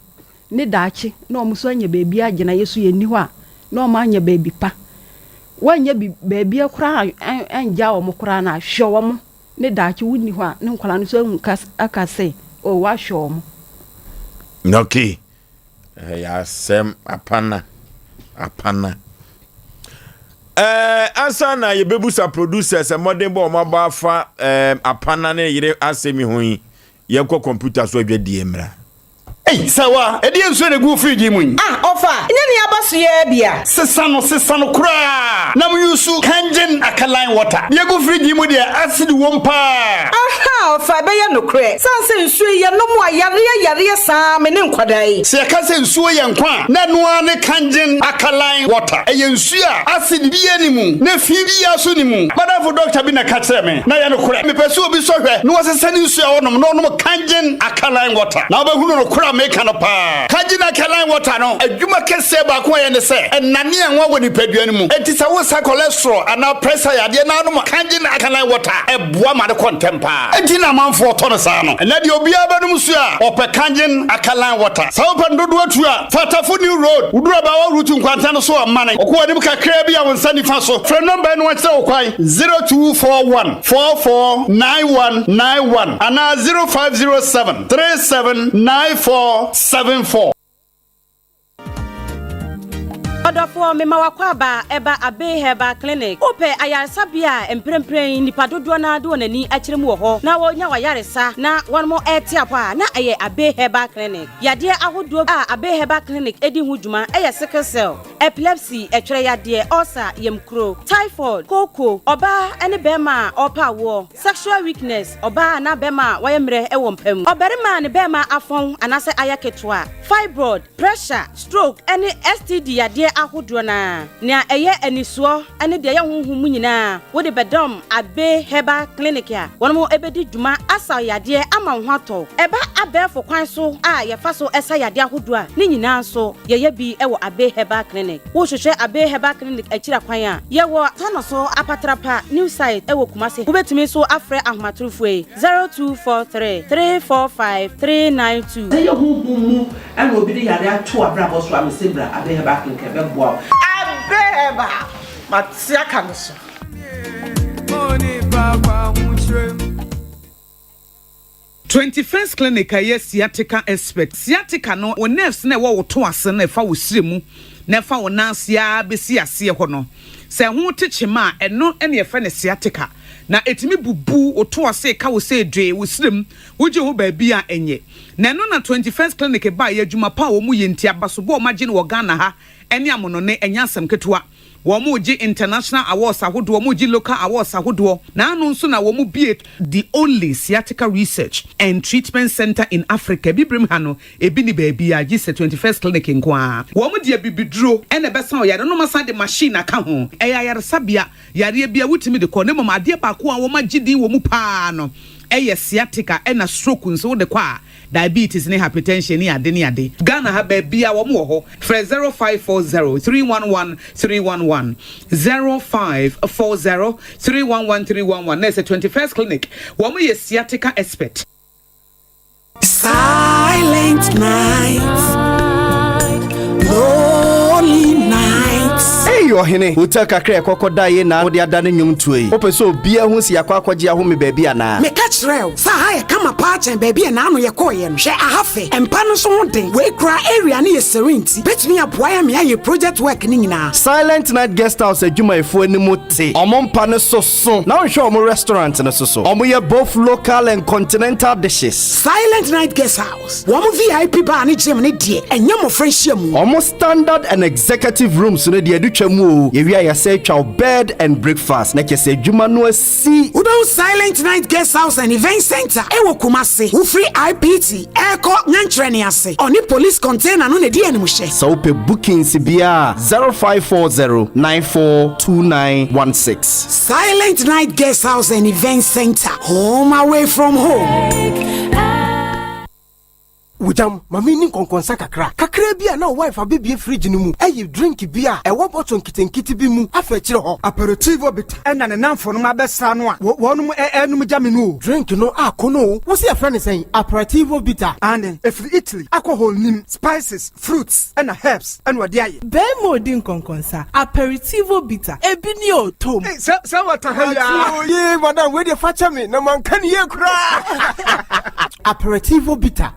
ne daachi na omuso anya beebi agena yesu ye ni ho a na o ma anya beebi pa wanya beebi akura anja o mukura na hwe wo mo ne daachi wuni ho a ne nkwala no so nka akase o wa hwe wo mo okay ya Asem apana Asana ye bebusa producers e modern bo ma ba fa apana ne yire Asem ho yi ye ko computer so adwadi emra Hey, sawa, edi enso ne gu friji mu. Ofa, nya ne abaso ye bia. Sesa no kura. Na mu yusu kangen akaline water. Ye gu friji mu de acid wompa. Aha, ofa be ye no kure. Sanse nsu ye no mu ayare sa me ne nkwadai. Se ka se nsu ye nkwa. Na noa ne kangen akaline water. Eye nsu a acid bi ye ni mu. Na fi bi ya so ni mu. Badafo doctor bi na ka kire me. Na ye no kure. Me pese obi so hwe. No sesa ni nsu a wonom no kangen akaline water. Na obehunu no kura make no pa kagina kalan water no adwuma kese ba ko ye ne se enane enwa woni paduan mu enti se wo sa cholesterol ana pressure yade na no kagina kalan water eboa ma de contempa enti na manfo to no sa no na de obi abanum su a ope kagin akalan water sa open dodo atu a fatafo new road udura ba wa route nkwanta no so amane okwo anim kakra bi a wonsa nifa so frɛ number no wate okwan 0241 449191 ana 0507 379474 Odofo mema wakwaba eba Abe Heba Clinic. Ope ayaresabia emprempren nipa dodo na do nani akiremu wo ho. Na wonya wayaresa na wonmo etiapa na aye Abe Heba Clinic. Yade ahodo a Abe Heba Clinic edi hu dwuma eye sickle cell, epilepsy, etwere yade, ulcer, yemkro, typhoid, koko, oba ene bema opa wo, sexual weakness, oba na bema wayemre ewo mpam. Oberima ne bema afon anase ayaketwa, fibroid, pressure, stroke, ene STD yade ahodo na eye enisuo ene de ye honhum nyina wo de bedom Abe Heba Clinic ya wonmo ebedi dwuma asa yade ama hwato eba abefo kwan so a ye fa so esa yade ahodo a ne nyina so ye bi ewo Abe Heba Clinic wo hwehwe Abe Heba Clinic akira kwan a ye wo tano so apatrapa new site ewo Kumase wo betumi so afre ahmatrufue 0243 345 392 ye honhum mu ene obi de yade ato abrabo so amesebra Abe Heba Clinic Abe Heba matia kanso 21st clinic aye sciatica expert sciatica no wo nerves na wo to ase na fa wo siremu na fa wo nansia besi ase ho no se ho techema eno ene fa ne sciatica na etimi bubu oto ase ka wo se dwe wo sirem wo je ho ba bia enye na no na 21st clinic ba ye adwuma pa wo mu ye ntia baso bo ma gye no Ghana ha ene amono ne enya asem ketewa wo mu gi international awards ahodo wo mu gi local awards ahodo na anu nso na wo mu bie the only sciatica research and treatment center in Africa bibrim ha no ebi ni ba bia gi 21st clinic nko a wo mu de bibiduro ene besa o yare no masa de machine aka ho eya yare sabia yare bia wutimi de ko ne mama ade ba ko a wo ma gidi wo mu pa no eye sciatica ena stroke nso de kwa diabetes ne hypertension ne ade Ghana ha ba bia wo mu ho fra 0540 311 311 0540 311 311 na 21st clinic wo mu ye sciatica expert. Silent night, lonely nights. Hey, ohene utaka kre kokoda ye na wode ada ne nwum tuei opeso bia hu si yakwa akwaje aho me baby ana me catch real sa ha ye kama pa chen baby na anu ye koye no hwe ahafe empa no so hoden we kra area ne ye serenti betumi aboa ya me aye project work ni nyina Silent Night Guest House adwuma efo animu te omompa ne soso na hwe omo restaurant ne soso omo ye both local and continental dishes. Silent Night Guest House womo VIP bar ne gym ne die enye mo friendship mu omo standard and executive rooms ne de adutwa mu o yewia ya say twa bed and breakfast na kese adwuma no asi Udo Silent Night Guest House and Event Center ewo Kumasi wo free IPT eko nyantrene ase oni police container no ne di anim hye so pe bookings bia 0540942916 Silent Night Guest House and Event Center, home away from home. Wujam mami ni konkonsa kakra bia na wife abibie fridge ni mu eyi drink bia e wo bottle nkitenkiti bi mu afa kire ho aperitivo bita ena ne namfo no mabesa no a wonum enum jame no drink no akono wo se afra ne sen aperitivo bita and if Italy alcohol nim spices fruits and herbs and what dey be mo din konkonsa aperitivo bita ebi ni o tom say what hell ye madam we dey facha me na man kan ye kura aperitivo bita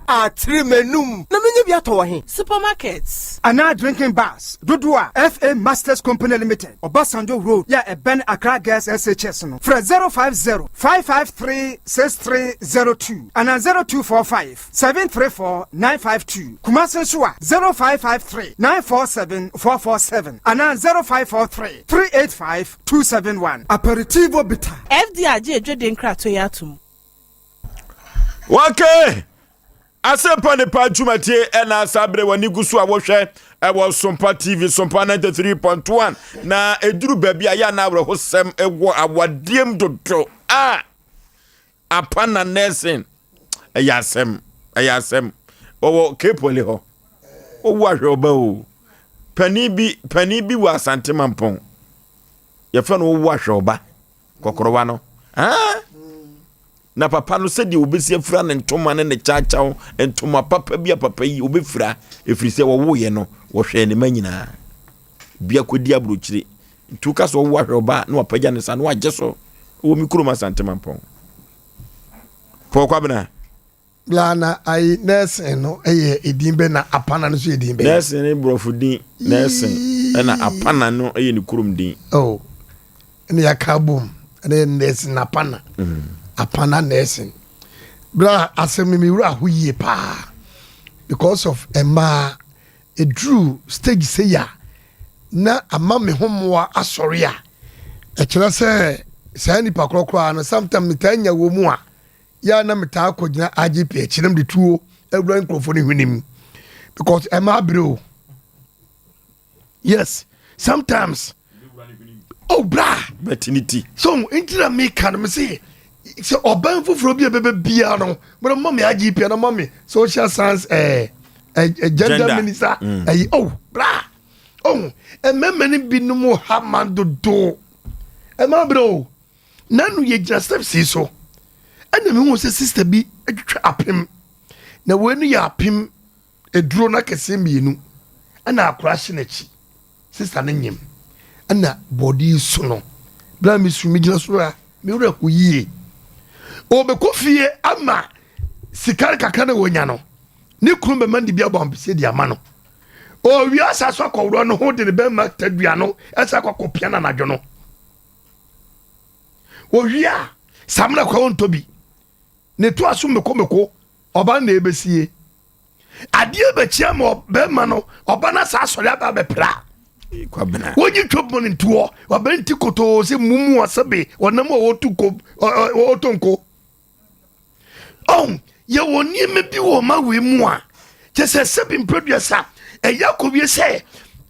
menum na menye bi ato he supermarkets ana drinking bars Dodua FA Masters Company Limited Obasanjo Road ya Ben Accra Gas SHS no fra 050-553-6302 ana 0245-734-952 Kumasi so a 0553-947-447 ana 0543-385-271 aperitivo bita FD aje edwede nkrato ya atum okay Asem Mpe Nipa Jumatie ena sabre wani gusu a wohwe ewo Sompa TV Sompa 93.1 na eduru baabi aya na awre hosem ewo awadiem dodo apana nursing ayasem owo kepole ho owo ahwe oba o pani bi wa Asante Mampon ye fa no owo ahwe oba kokorowa no na papa no se di obesi afura ne ntoma ne chachaw ntoma papa bia papa yi obefura efrise wo ye no wo hwe ne manyina bia kodi abrochire ntuka so wo ahwe oba na wapaja ne sa no agye so wo mikro ma Asante Mampon pokwa bena blana ai nursing no eye edimbe na apana no so edimbe nursing ne brofudin nursing na apana no eye ni kurum din oh ne yakabum ne nursing na apana apana nursing bra asem mi wura huye pa because of Emma a drew stage say ya na ama me homoa asori a e kire say nipa krokro no sometimes mitanya wo mu a ya na meta akogina IGP e kire mde tuo ewura nkrofo ne hwenim because Emma bro yes sometimes oh bra betinity so intira me kan me say so oban fufuro bi bebe bia no but mommy IGP na mommy social science gender minister oh bra oh ememeni binumu hamando do ema bro nanu ye just step si so ena me hu se sister bi atwa apem na wenu ya apem eduro na kese mienu ana akrash na chi sister na nyem ana body so no bra mi su mi gina so a mi wura ku yie obekofie ama sikari kakana wonya no ni kurumbe mandi bia bombise di ama no o wi asaso akowro no ho de be ma tadua no asa akokopia na nadwo no o wi a samna kwa ontobi ne to aso meko oba na ebesie adie bechia mo be ma no oba na sa asori aba be pra kwa bena woji twobon ntuo oba nti koto se mumu asabe onam o tuko o tonko oh ye woni me bi wo ma we mu a je se sebin producer yakobi se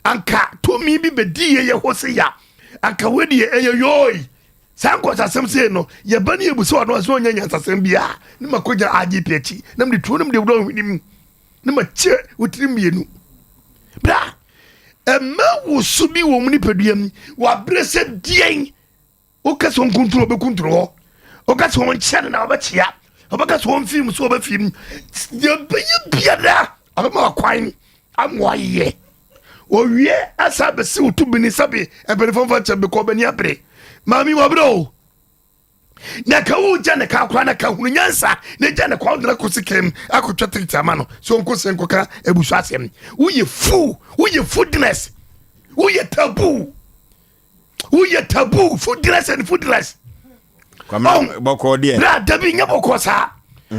anka to mi bi bedi ye ho se ya anka wedi yoy sanko sasem se no ye bani ebuso ono so nya sasem bia ni makoja IGP achi na mde tuo mde wdo hwinim ni ma che wotiri mienu bra emma wo subi wo mu ni peduam wa brese dien o ka so nkuntro be kuntro o ka so nche na ba chia obaka so film so ba film ye biada abama kwan amwaye o wie asa be si utu bini sabe e be fonfa che be ko bani abre mami wa bro na ka wo ja na ka kwa na ka hunu nyansa na ja na kwa ndra kosikem akotwa tikitama no so nko senko ka ebusu asem wo ye foodness wo ye taboo foodness and foodless boko die na dabi nya boko sa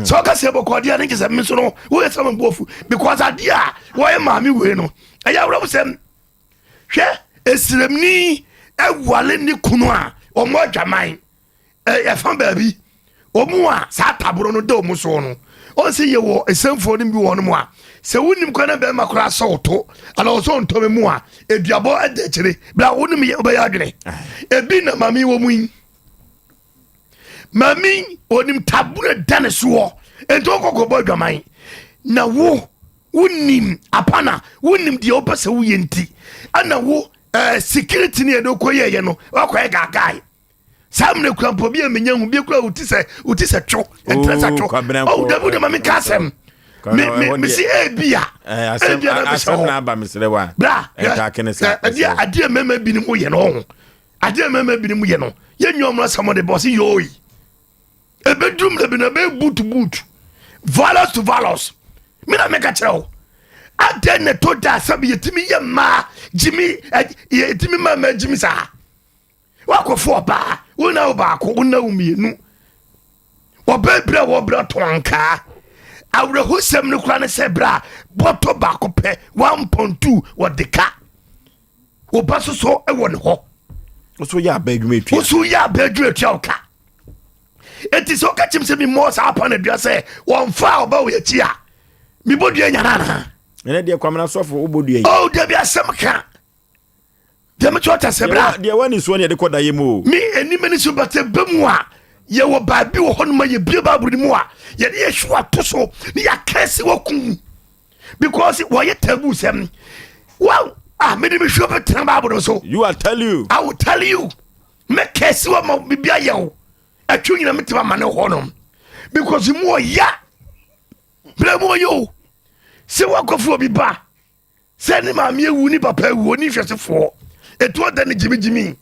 so ka se boko die na ngese me so no wo ye sam bofu because adia wo ye maami we no aya wura busem hwe esremni ewale ni kunu a omo adwaman e fa baabi omo a sa taboro no de omo so no on se ye wo esemfo ni bi wo no mo a se wonim kwana be makora sawto ala so ntome mu a eduabo adekire bla wonim ye oba ya adwene ebi na mami wo mu mami onim tabure dane so ento kokobo adwaman na wo wonim apana wonim de opese wo yenti ana wo security ni edo koye ye no wakoye gagai samne krampo bi amenya hu bi kura utise two entresa two oh dabu de mami kasem me si ebia asem na ba misrewa bra kenesa ade mema bi ni mu ye no ade mema bi ni mu ye no ye nwom samo de boss yoyi ebedum le bi na be boot violence to violence me na meka kire ade ne to da sabi yetimi ye ma jimi yetimi ma jimi sa wakofo ba wona oba ko wona umienu obebra wo bra tonka awre hosem ne kura ne se bra boto ba ko pe 1.2 wodeka obaso so e won ho so ya badwumetua oka eti so ka chim se mi mo sa apa na dua se won fa oba wo yachi a mi bodua nyana na ene de kwamna sofo obodua yi oh de bia sem ka de me chota se bra de wani so ne de koda ye mo mi eni meni so bate bemu a ye wo ba bi wo hono ma ye bie ba buru mu a ye de ye hwa to so ni ya kese wo kun because wo ye tabu sem wow me de me hwa betra ba buru so I will tell you me kese wo ma bibia ye wo atwu nyina metima ma ne hono because mu ya bra mu yo se wakofu obi ba se ni ma me ewu ni papa ewu ni hwesefo etu oda ni jimi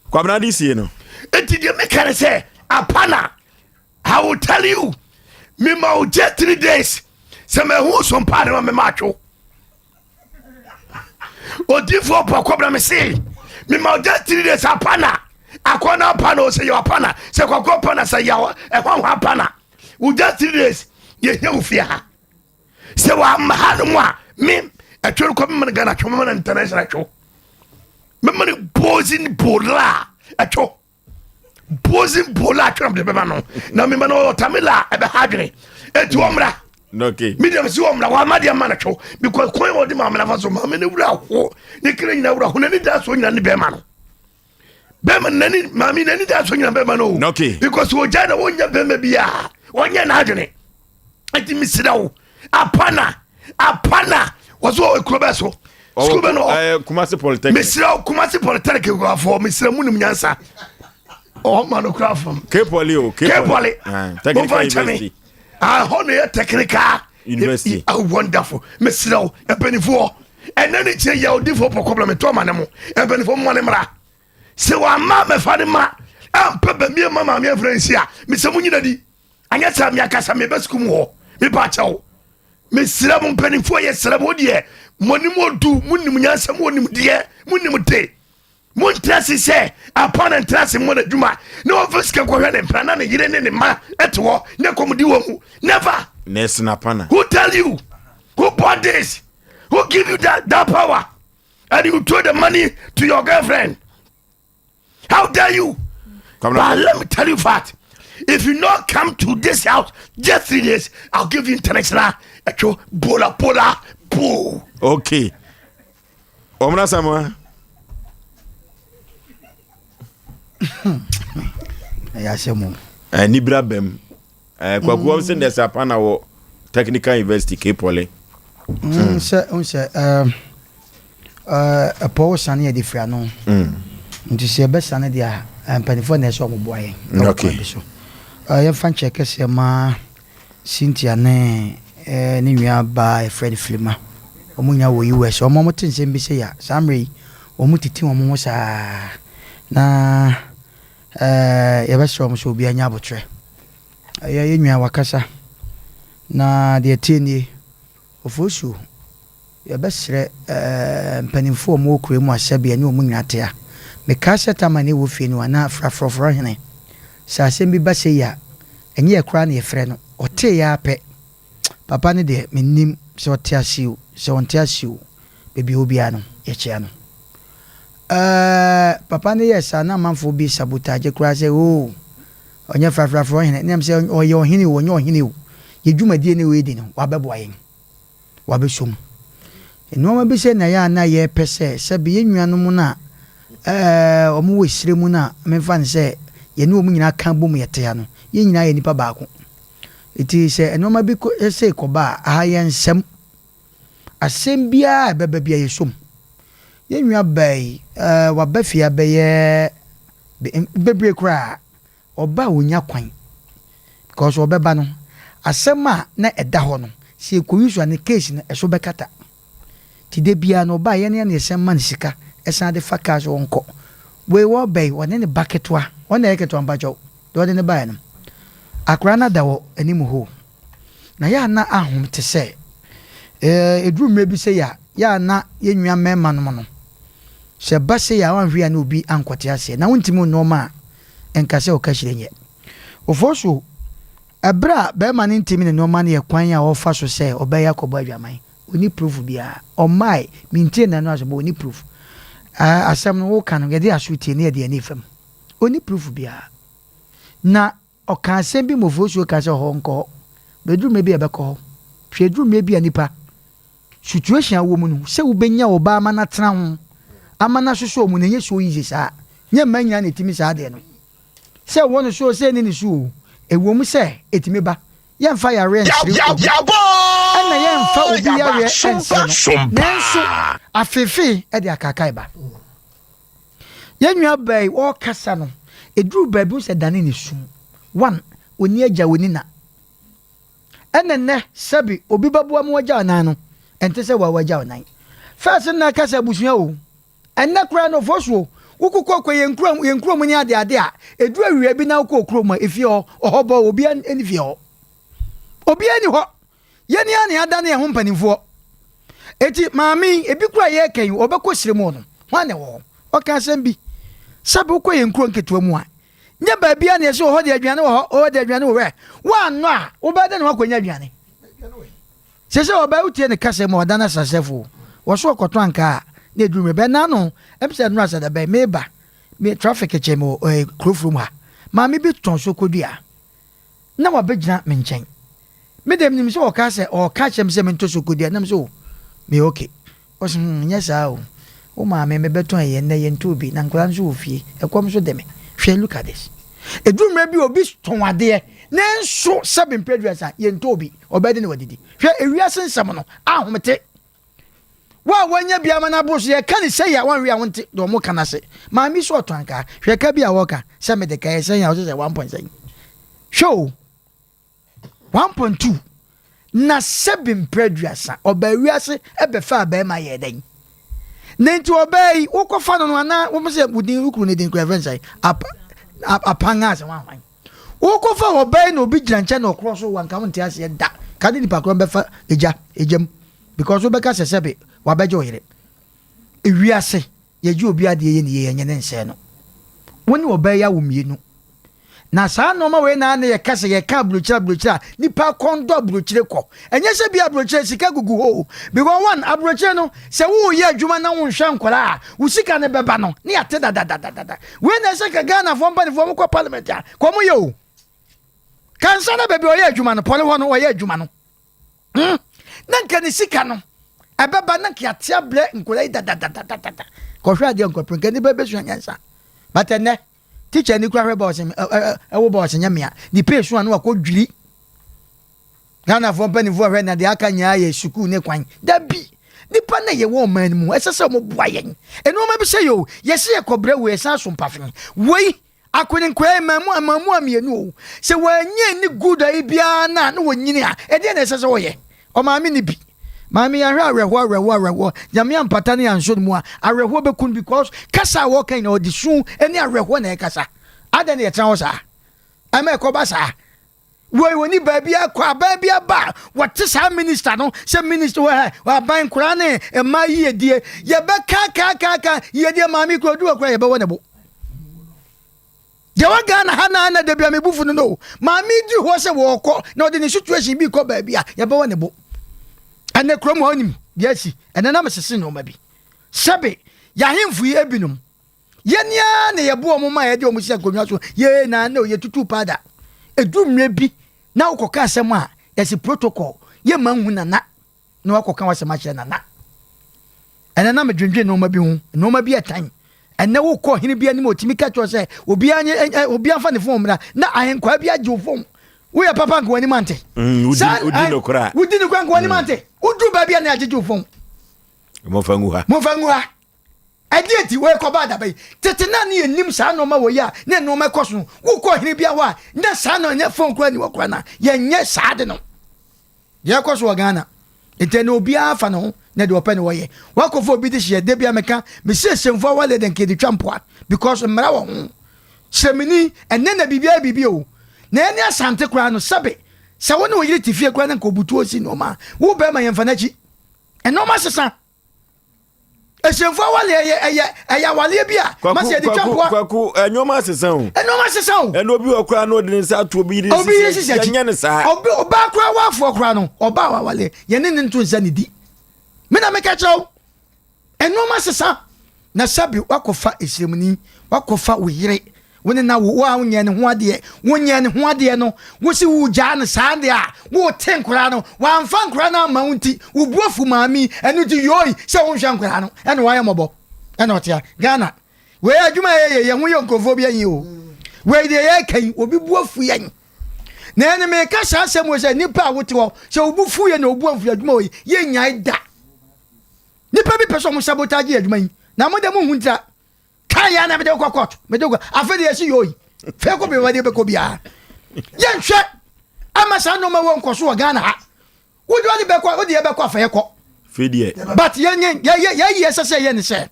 kwabna di sie no eti de me kare say apana I will tell you me ma just 3 days se me hu so mpare ma me matwo odi fo pa kwabna me say me ma just 3 days apana akona apana o say you apana se kwakwa apana say yawo e kwa apana we just 3 days ye hu fia se wa mahanu mwa me atwere ko me Ghana twa me international twa me bozin bola atwo bozin bola twa me beba no na me no tamila ebe hadwene etu omra okay medium si omra wa madia man twa because koy wodi ma amna faso ma me ne wura ho ne kire nyina wura ho ne da so nyina ne bema no bema nani mami nani da so nyina bema no okay because wo jana wonya bema bia wonya na hadwene ati misirawo apana wazo ekrobeso school be no Kumasi Polytechnic misira Kumasi Polytechnic go for misira munum nyansa o manu crafam Kepoli technical university hono ya technical university wonderful misira ebenifo enani che ya odifo for compliment to manemo ebenifo mwanimra se wa ma me fane ma ampa ba mi mama mi friends ya misira munyina di anya sa mi akasa me beskum ho me pa chawo mesira mo mpanifo ye sira mo de monim odu munim nyansa mo nim de munim de mon trase se apana trase mo na djuma na ofiska ko hwe ne plana na yire ne ma etwo ne komdi wo mu never nesna pana who tell you who bought this who give you that power and you throw the money to your girlfriend how dare you but let me tell you fact if you not come to this house just 3 days I'll give you international bola boo. Okay. Omna Samoa. Yasemo. Nibra bem. Kwa kuwa msende sapana wo Technical University Kepoli. Paul Sani ya difra no. Nti se be Sani dia mpanifo na so omoboaye. Okay. Ya fan check se ma Cynthia ne ni nwa ba Fred Flima. Omunya wo US omo tinsem bi se ya Samri omutiti omo sa na ya ba so omo so bi anya abotre. Ya nwa wakasa na de tieni Oforisuo ya besre mpanimfo omo okure mu asabe ani omo nwate a me ka seta mane wo fie ni wana frafrofro hene sa asem bi ba se ya enye ekra na efre no ote ya pe papa ne de menim se ote asiu se onte asiu bebi obia no ye chia no papa ne yes na manfo bi sabotage kura say oh onye frafrafro hene nem say oye ohene wo onye ohene wo ye dwumadie ne we di no wabebo ayen wabesom enoma bi say na ya na ye pese se bi yenuanom na omo wo sire mu na memfa ne say ye ne omu nyina kan bom yete ya no ye nyina ye nipa baako iti say enoma bi ko say ko ba aha ye nsem asem bia beba bia yesom yenua bai wabafia beye bebre kra oba wonya kwan because obeba no asema na eda ho no se koyusu an case na eso bekata ti de bia no ba ye ne esema ne sika esa de faka so onko we wo bai wone ne bucketwa wona yeketo ambajo do de ne ba no akra na dawo animu ho na ya na ahom te se edru mebi se ya na yenua mema no no se base ya wan hwia na obi ankwate ase na wontimi no ma enkase o kashirenye ofoso abra be ma ne ntimi ne no ma ne yakwan ya ofa so se obeya kobo adwaman oni proof bia o mai mintie na no aso oni proof asem no wo kan ye de asutie ne ye de ani fam oni proof bia na o kan asem bi mofoso ka se ho nko bedru me bi ebekọ hwedru me bi anipa situation wo mu no se wo benya oba ma na tena ho amana soso mu nenye so yi sa nye manya na etimi sa de no se wonu so se ni so ewo mu se etimi ba ye mfa ya rent ana ye mfa obi ya re nenso afefe e de akakai ba ye nwa bai wo kasa no edru ba bi se dane ni su one oni agya woni na enenne sabi obi babua mu agya na no ente se wa agya onan first na kasa busua o enne kura no fosuo ukukọ kwe yenkrom ni ade a edu awie bi na ukọ krom efi ohobo obi ani fi ho obi ani ho yeni ani ada na ho mpanimfo eti maami ebi kura ye kan obekọ siremu no hwane wo oka asem bi sabe ukọ yenkrom ketua mu a nya ba bia na ese ho de aduane wo ho de aduane wo we wa no a obede na wakonya aduane sese oba utie ne kase mo dana sasefo wo so okoto anka na edrume be na no episode no asada be meba me traffic chemo krofrum ha ma me bi ton so kodua na wa begina me nchen me dem nim so o ka se o ka chem se me to so kodua na me so me okay o so nya sa o ma me beton ye na ye nto bi na nkura nso ofie ekom so de me hwe look at this edrume bi obi ton ade na nso 7 pedresa ye nto bi obede ne wadidi hwe ewiase nsam no ahomete wa wanya bia mana boso ye kan se ya wan wi awonte do mo kana se ma mi so to anka hwe ka bia wo ka se me de ka ye se ya wo se 1.7 show 1.2 na 7 preduasa oba wiase ebe fa ba ma ye den nenti obei wo ko fa no na wo mo se budin ukru ne den reference apanga se wan wan wo ko fa obei no bi giranche na okro so wan ka wonte ase da ka ni pa kro be fa ejem because we beka sesebe wabejo yire ewiase ye ji obi ade ye ne ye nye ne nse no woni obey ya wo mienu na saa no ma we na ye kase ye ka brochira nipa kondo brochire ko enye se bia brochire sika gugu ho because one abrochire no se wo ye adwuma na wo hwe nkola wo sika ne beba no ne ate da we na se ka Ghana fo mpa ne fo ko parliament a ko mo ye o kansa na bebe o ye adwuma no pole ho no o ye adwuma no nanka ne sika no ababa nanka atia ble nkola da ko hwa de nko prenka ni bebe so nyansa but ene teacher ni kwa hwe boss wo boss nyamia ni pay so anu akodwiri Ghana fo pani fo hwe na de aka nya ye suku ne kwan da bi nipa na ye wo man mu esese mo bua yen eno ma bi se yo ye se ye kobre we san so mpafin wei akoni nkwa mamu amienu o se wanye ni good ai bia na wonyini a e de na esese wo ye o maami ni bi maami ya reho nyame ampata ne anso mu a areho bekun because kasa wo kan na odisu eni areho na e kasa ada na ye tran wo sa ama e ko ba sa wo woni ba bia kwa ba bia ba what sa minister no se minister wa ban kura ne e ma ye die ye be ka ye die maami ko du kura ye be wona bo de wa Ghana hana na de bia me bufu no maami di ho se wo ko na odi ni situation bi ko ba bia ye be wona bo ane krom honim biasi ene na mesese no ma bi sabe ya hemfu yi ebinom yenia na yebo omuma ye de omusi akonwa so ye na ye tutu pada edumre bi na ukoka asem a yesi protocol ye manhu nana na wakoka wasema che nana ene na medwendwe no ma bi hu no ma bi etan ene wo ko hene bi anim otimi ka cho se obi anye obi afa ne fom na ahenkwa bi agye ofom wo ya papa nko anim ante udi no kra udi no kwa nko anim ante udu ba bi na agye ofom mo fangu ha Adieti we ko ba da bai tete na ne enim sa no ma wo ya ne no ma koso wo ko hene bia wa na sa no ne fon kura ni wo kura na ye nye sa de no ye koso wa Ghana ente no bia fa no na de open wo ye wa ko fo bi de hye de bia meka me semfo wa le den ke de twampoa because mra wo ho semini enne na bibia o na ene asante kura no sabe se wo ne wo yiri tifie kura na ko butu osi no ma wo be ma ye mfa na chi eno ma sesa esemfo wale eya wale bia ma se de twampoa kwaku enyoma sesan o eno obi okura no de nsa to obi de sisi nya ne sa obi oba kura wa afo kura no oba wa wale ye ne nto nsa ne di me na me ka chaw enoma sesan na sabi wakofa esemni wakofa uyire woni na wo anya ne ho ade no wo si wo gya ne sa de a wo tenkura no wa mfa nkura na maunti wo buafu maami enu ti yoyi se wo hwa nkura no ene wa yemobo ene otia Ghana we adwuma ye ho yonkofo bia yi o we de ye kan obi buafu yen na ene me ka sha asem wo se nipa wo te wo se obufu ye na obuafu adwuma ye nyai da nipa bi person mo sabotage adwuma yi na mo de mo hunta kaya na bede ko court bede ko afede yesi yoyi fe ko be wade be ko bia ye nhwe amasa no ma won koso Ghana ha wodi wade be ko wodi ye be ko afa ye ko fedie but ye sese ye ne se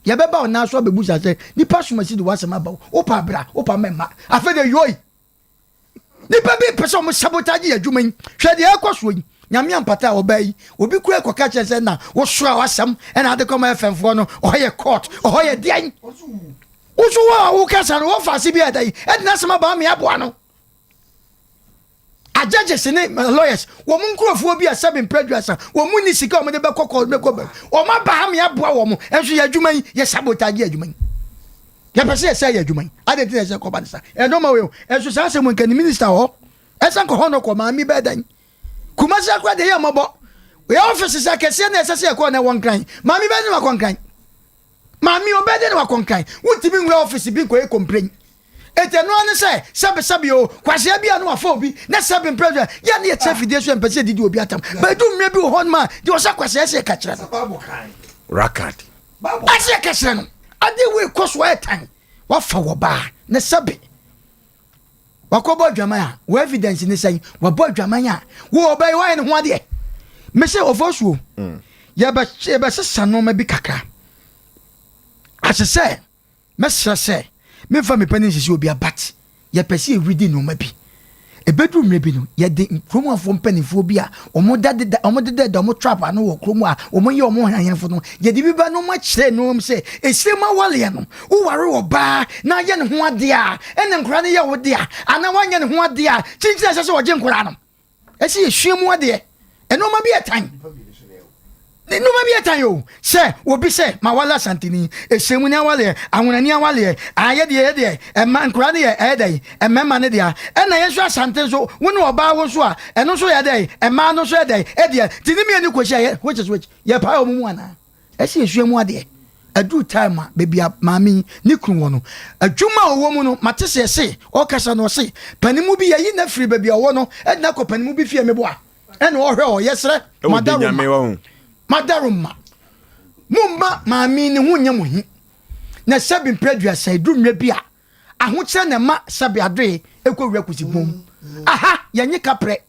ye be ba o na so be busa se ni pasuma si do wasema ba o pa bra o pa mema afede yoyi ni pa bi person mo sabotage adwuma yi hwe de e ko so yi nyame ampata obai obi kura koka chese na wo so a wasam ena ade koma FMFo no oye court oye dian usu wa wo kasa no wo fase bi adai edna sema ba me aboa no ajaje sene lawyers wo mun kurofo bi asabin prejudice wo mun ni sika o me de be kokko me ko be o ma ba me aboa wo mo enso ya dwuman ye sabotage adwuman ya pese ye say adwuman ade tin ye ko ba nsa e no ma we enso sa se mun kan minister ho esan ko hono ko ma mi be dan Kumasi akwa de yamabo we office sa kese na esese ko na won kan mami be ni wa kon kan mami obede ni wa kon kan wutimi ngwe office bi ko e complain eteno ne sabe o kwase bia no afa obi na sabe president ya na ye chefide so empese didi obi atam ba du mme bi hon ma de o sa kwase ese ka kire no record babu ase ka kire no ade we koso etan wa fa wo ba na sabe wakobo adwaman a wo evidence ni say wo bo adwaman a wo obey wa ne ho ade me say Oforisuo ya ba sesa no ma bi kakra ase say me sese me fa me panin sisi obi abat ya pese reading no ma bi ebedu mre bi no ya de kromo afo mpanifo bi a omo de omo trap anu wo kromo a omo ye omo hanyanfo no ya de bi ba no ma kire no se esema wale no wo ware oba na ye ne ho ade a ene nkura ne ye wo de a ana wanye ne ho ade a chinchira sese wo je nkura no esi ehwemu ade eno ma bi etan no ma bi etan yo se obi se ma wala santini esemu ne wale awonani wale aye de emma nkura ne ye edai emma ne dia ena yesu asante so wonu oba wo so a eno so ye dai emma no so ye dai edia tinimi ani ko hye which ye pa omumu ana esi ehwemu ade adu time a bebia mami ni kru wono adwuma owo mu no matese se o kasa no se panimu bi yi na firi bebia wo no edna ko panimu bi fie mebo a ena o hwe o yesre madaruma mumma mami ni hu nyam hi na sabin prejudice du nwa bi a ahoche na ma sabi adoe ekowura kusibom aha yenye kapre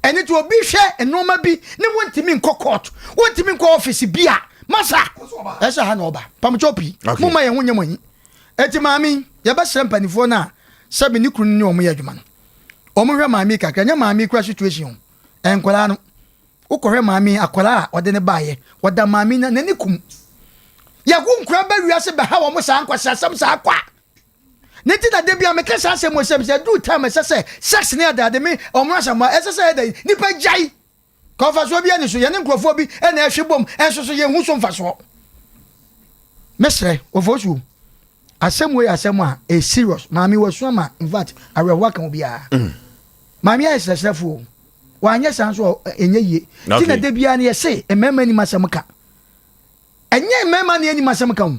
eni to obi hwe enoma bi ne wontimi nko court wontimi nko office bi a masa esa ha na oba pamchopi mumma ye hu nyam hi eti mami ye ba srempa nifo na sabi ni kunu ni omo ye adwuma no omo hwe mami kakra nya mami kura situation enkola no ukohwe mami akola ode ne baye wada mami na nani kum ya ku nkura ba wiase be ha wo mo sa nkwasa sam sa akwa neti na debia me kesa asem mo sem se do time se sex ne ada de me omo asama se de nipa jai ko fa so bia ni so ye ne nkrofo bi e na ehwe bom enso so ye hu so mfa so mesre Oforisuo asem we asem a serious maami wasu ma in fact arewa kan obi a maami a sesefo wanye sanso enye ye ti na de bia na ye se emema ni masem ka enye emema ni ani masem ka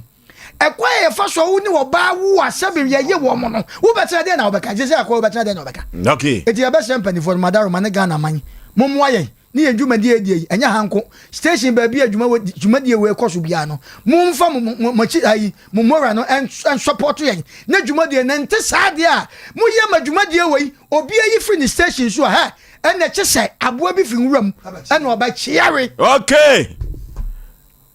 ekwa ye fa so wu ni oba wu asem ye ye wo mo no wo betra de na obeka je se akwa wo betra de na obeka okay eti ya be sempani for madaro man Ghana man momwa ye ni adwumadi edi enya hanko station ba bi adwumadi we koso bia no momfa mochi ayi momora no en support ye na adwumadi na nte saade a moye madwumadi we obi ayi free ni station so ha ena chese aboa bi fi nwuram ena oba chiare okay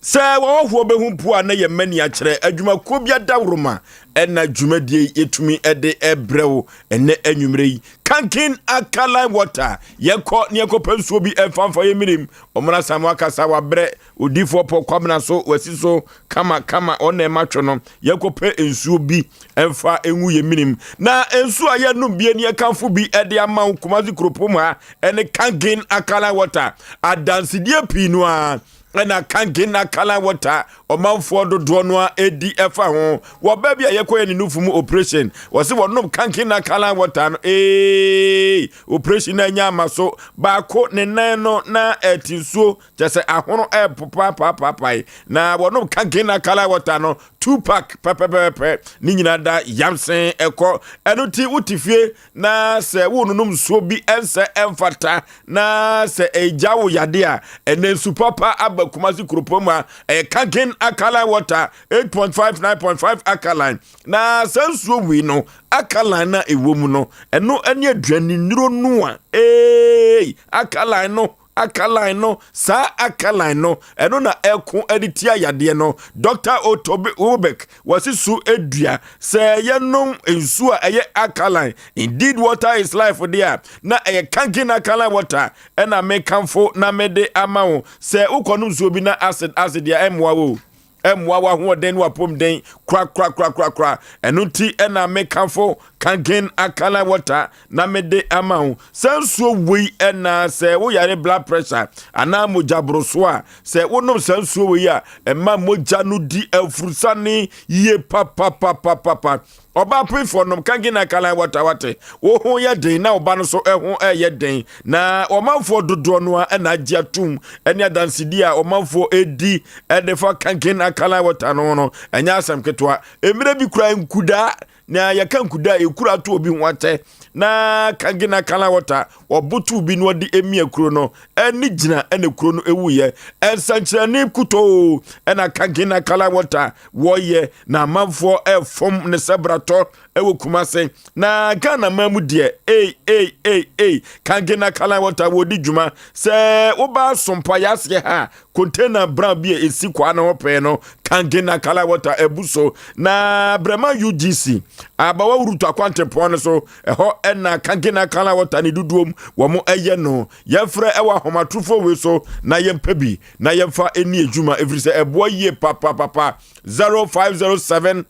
sɛ wɔwɔ bɛhu po a na yɛ mani akyerɛ adwumako bia dawroma ɛna dwumadie yɛtumi ɛde ɛbrɛw ɛnɛ anwummerɛ yi kankin alkaline water yɛkɔ ne yɛkɔpɛ nsuo bi ɛmfamfa yɛ mirim ɔmona samo akasa wabrɛ odifoɔ pɔ kwamena so wasi so kama ɔna ɛmatwe no yɛkɔpɛ nsuo bi ɛmfa ɛngu yɛ mirim na nsuo a yɛnom bie ne yɛkamfo bi ɛde ama wo Kumasi kuropɔn mu ha ɛne kankin alkaline water adansedie pii no a na kankin alkaline water omanfo dodo no a edi efa ho wo ba bia yekoye ni nufumu operation wo se wonom kankin alkaline water no operation na nya maso ba ko ne nan no na etinsuo jese ahono papa na wonom kankin alkaline water no 2-pack pepepepe ni nyina da yamsen eko eno ti utifie na se wo nunum so bi ense emfata na se ejawo yade a enensu papa aba Kumasi kuropɔn mu a kankin alkaline water 8.5 9.5 alkaline na sansuo wi no alkaline na ewo mu no eno ane aduani niro no a alkaline no sa alkaline no eno na eko editia yade no Dr. Otobe Ubek wasi su edua se yenom ensu a eye alkaline indeed water is life there na eye kankin alkaline water ena me kamfo na mede amawo se ukonum su obi na acid ya emwa wo ho den wa pom den kra enu ti ena me kamfo kankin alkaline water na mede amawo sansuo wei ena se wo yare blood pressure ana moja broso a se wonom sansuo wei a emma moja no di afurusane ye papa oba pray for nom kankin alkaline water wate wo ho ye den na oba no so ho ye den na omanfo dodo no a na agiatum ene adansidi a omanfo edi edefa kankin alkaline water no enya asem ketwa emire bi kura nkuda na yaka nkuda ekura to obi hwate na kankin alkaline water obutu bi no di emi ekuro no eni gina ene kuro no ewuye ensankyerani kuto ena kankin alkaline water wo ye na manfo efom ne sebrato ewo Kumasi na Ghana mamu de kankin alkaline water wo di djuma se oba Sompa yase ha container brand bi esi kwa na hope no kankin alkaline water ebuso na brema UGC abawa urutu akwante pon so eho ena kankin alkaline water ni duduom wo mo eye no yefre ewa homatrufo we so na yempebi na yemfa eni ejuma every ebo ye papa 0507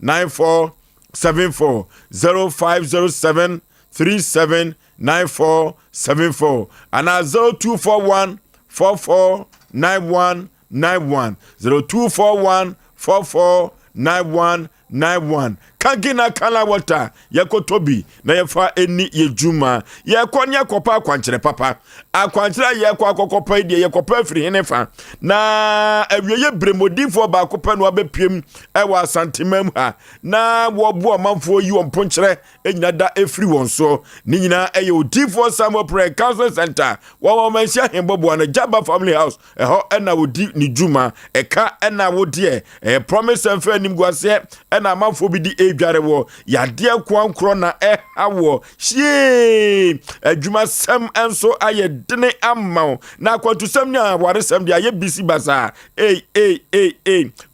379474 0507 379474 and 0241 449191 0241 449191 kankin alkaline water yakotobi na yefa eni yejuma yekonya kopa akwankyere papa akwankyere yekwa kokopa die yekopa firi henefa na awieye bremodifo ba kopa no abepiem ewa santimam ha na wobo amanfo yi omponkyere enyina da efiri wonso ni nyina eye odifo Samuel Prayer Council Center wo mansia hembobo na Jaba Family House eho ena wodi ni juma eka ena wodi promise and fair nimguase ena amanfo bi di edware wo yade kwankro na hawo hie adwuma sam enso aye dene amma na kwantusam nya waresam dia ye bisi basa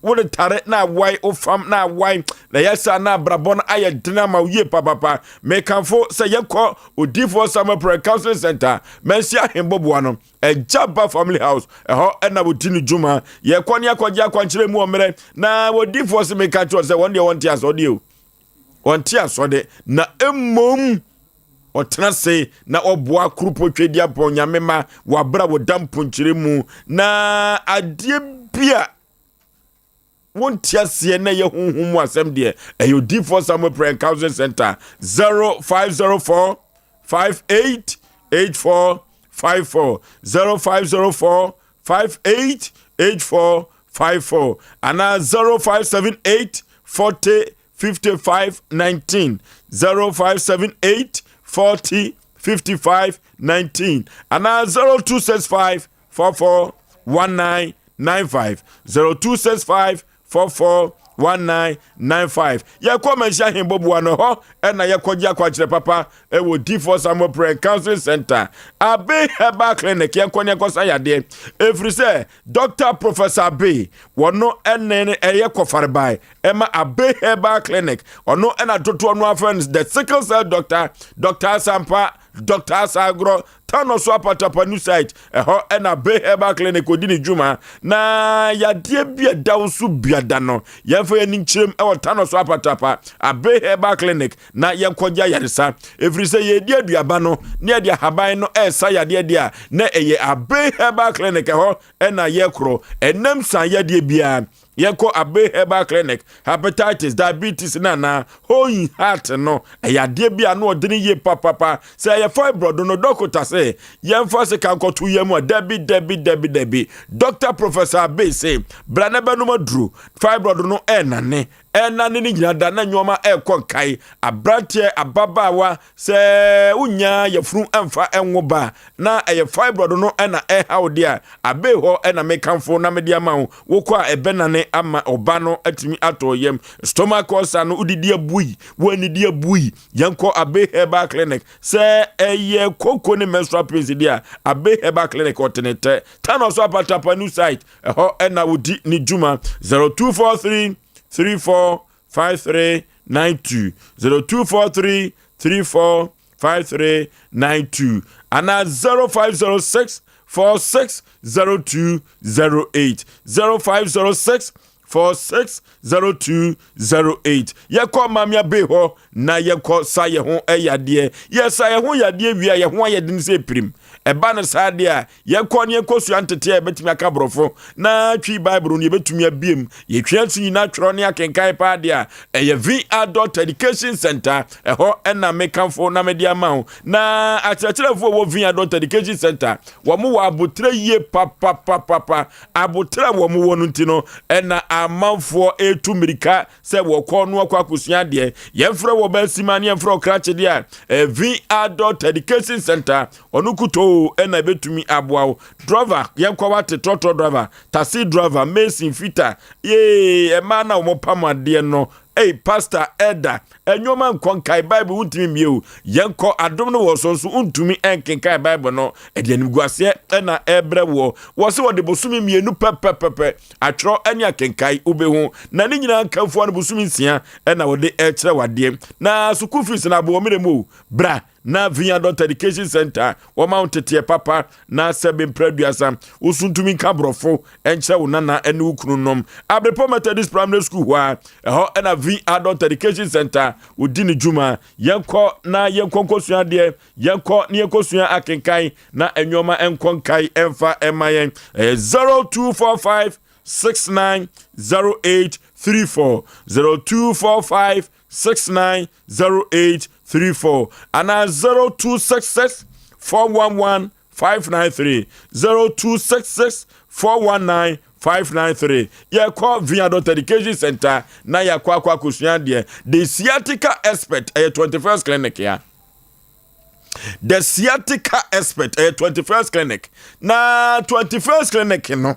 wo tare na wai ofam na wai na yesa na brabon aye dene ama ye papa mekanfo se yekọ odifo Sompa Prayer Council Center mensia hembobo no Jaba Family House eho ena wotini juma yekọ ne akọgya akwankyere mu omere na wodifo se mekancho se won de won ti asode o onti asode na emmom otenase na oboa krupo twedi aponya mema wabra wodam ponkyere mu na adie bia won tiasie na ye honhom asem de eyo D4 Samuel Prayer Counseling Center 0504 588454 0504 588454 and 0578 40 55 19 0578 40 55 19 and 0265 44 1995 0265 44 1995 ya kwa mention him bobu ano ho na ya kwaji akwachire papa e wo D4 Samuel Prayer Counseling Center Abe Herbal Clinic ya kwanya kosa yade every say Dr. Professor B wono ene eye kofarbai ema Abe Herbal Clinic ono ena toto no friends the sickle cell doctor Dr. Sompa Dr. Sagro Tano so apatapa new site ho ena Abe Herbal Clinic odini juma na ya die bia dawsu biada no yemfa yani nchirem e wo Tano so apatapa Abe Herbal Clinic na yenkogya yaresa every say ye die aduaba no ne dia haban no esa yade dia na eye Abe Herbal Clinic ho ena yekro enam san yade bia yeko Abe Herbal Clinic hepatitis diabetes na hoyi heart no yade bia no odini ye papa say ye fibroid no doctor say yemfa se kan kotu yemu debi Dr. Professor B say branebe no madru fibroid no enane ni nyina da na nyoma konkai abrante ababawa se unya yefru emfa enwoba na fibroid no ena haudia abe ho ena mekanfo na media ma wo kwa ebenane ama oba no atimi ato yem stomach ulcer no udidi abui wani di abui yanko Abe Herbal Clinic se koko ne menstrual pains dia Abe Herbal Clinic otenete Tano so apatapa new site ho ena wudi ni juma 0243 34 5392 0243 34 5392 and 0506 460208 0506 460208 yeko mamia beho na yeko saye ho eyade yesaye ho yade wia ye ho ayedin se prim eba no sade a yeko ne ekosu antete e betimi aka brofo na twi bible no betumi abiem ye twa tuni na twro ne akenkai pa de a eye V Adult Education Center eho na mekanfo na media ma ho na akyerɛkyerɛfo wo V Adult Education Center wo mo wa abotre ye papa abotre wo mo wonu ntino na amanfo etumirika se wo kɔ no akwa kusua de yemfrɛ wo basima ne yemfrɛ krache de a V Adult Education Center onukuto ena betumi aboa driver yenkɔ wate trotro driver taxi driver mason fita ye ema na wo pamade no pastor Eda enyoma nkonkai bible untimi mieu yenko adom no wosonso untumi enkenkai bible no edianim guase na ebre wo se wode bosumi mienu pepepepe atro anya kenkai ubehu na ni nyina kanfo no bosumi nsia na wode ekire wade na school fees na bo meremu bra na V Adult Education Center wo mountete papa na sebe mpraduasa usuntumi kabrofo enche wo nana ene ukunu nom Abrepo Methodist Primary School wa ho na V Adult Education Center udini juma yenko na yenko nkosua de yenko ne ekosua akenkai na enwoma enkonkai emfa emayen 0245 690834 0245 690834 and 0266 411 593 0266 419 593 ya call V Adult Education Center na ya kwa kusua de the sciatica expert 21st clinic ya the sciatica expert 21st clinic na 21st clinic no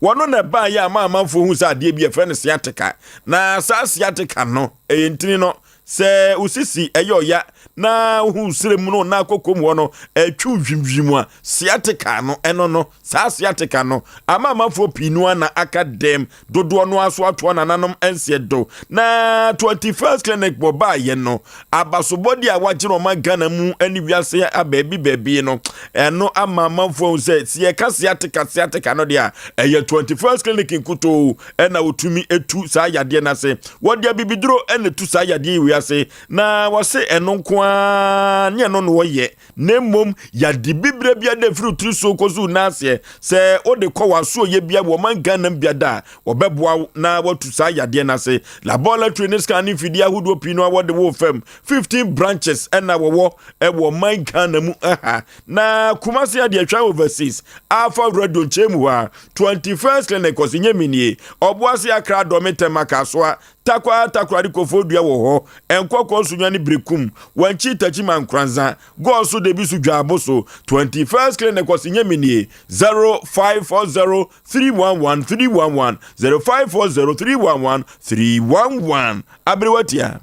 wono na ba ya amanfo hu sa de bia friend sciatica na sa sciatica no entini no se usisi eyoya na hu sirem no na kokom wono atwu dwimdwimu a sciatica no eno no sa sciatica no amanfo pinu na academ dodo no aso ato na nanom ense do na 21st clinic bo ba ye no abasobodi a wagiro magana mu ani wiase ababi no eno amanfo se sie ka sciatica no dia eye 21st clinic nkuto ena otumi etu sa yade na se wodi abibiduro ena tu sa yade wiase na wose eno nko nkoa ne no no ye na mom ya di bibre bia da firi tiri so kozu na ase se o de ko waso ye bia wo man Ghana bia da obeboa na watu sa yade na se laboratory ne scanning fidi ahudo pino awode wo fam 15 branches na wo wo man Ghana mu aha na Kumasi ade atwa overseas alpha radio chemu ha 21st clinic osinyeminie oboase akra dometema kasoa takwa di kofodua wo ho enkoko sunwa ni brekum wanchi tachima nkranza go so de bisu dwaboso 21st clinic osinyeminie 0540311311 0540311311 abrewatia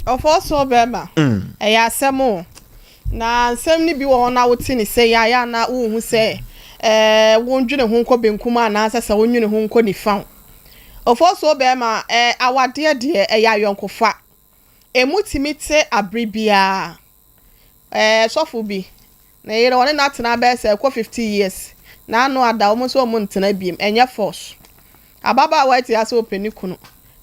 Ofoso bema eya asemo na asem ni bi wo na woti ni se ya na wo se wondwene ho nko benkuma na asesa wondwene ho nko nifa Ofoso bema awade de eya yonkofa emutimite abribia sofu bi na yere woni na tena be se ko 50 years na anu ada omo so omo ntena biem enye force ababa wati ase openi kunu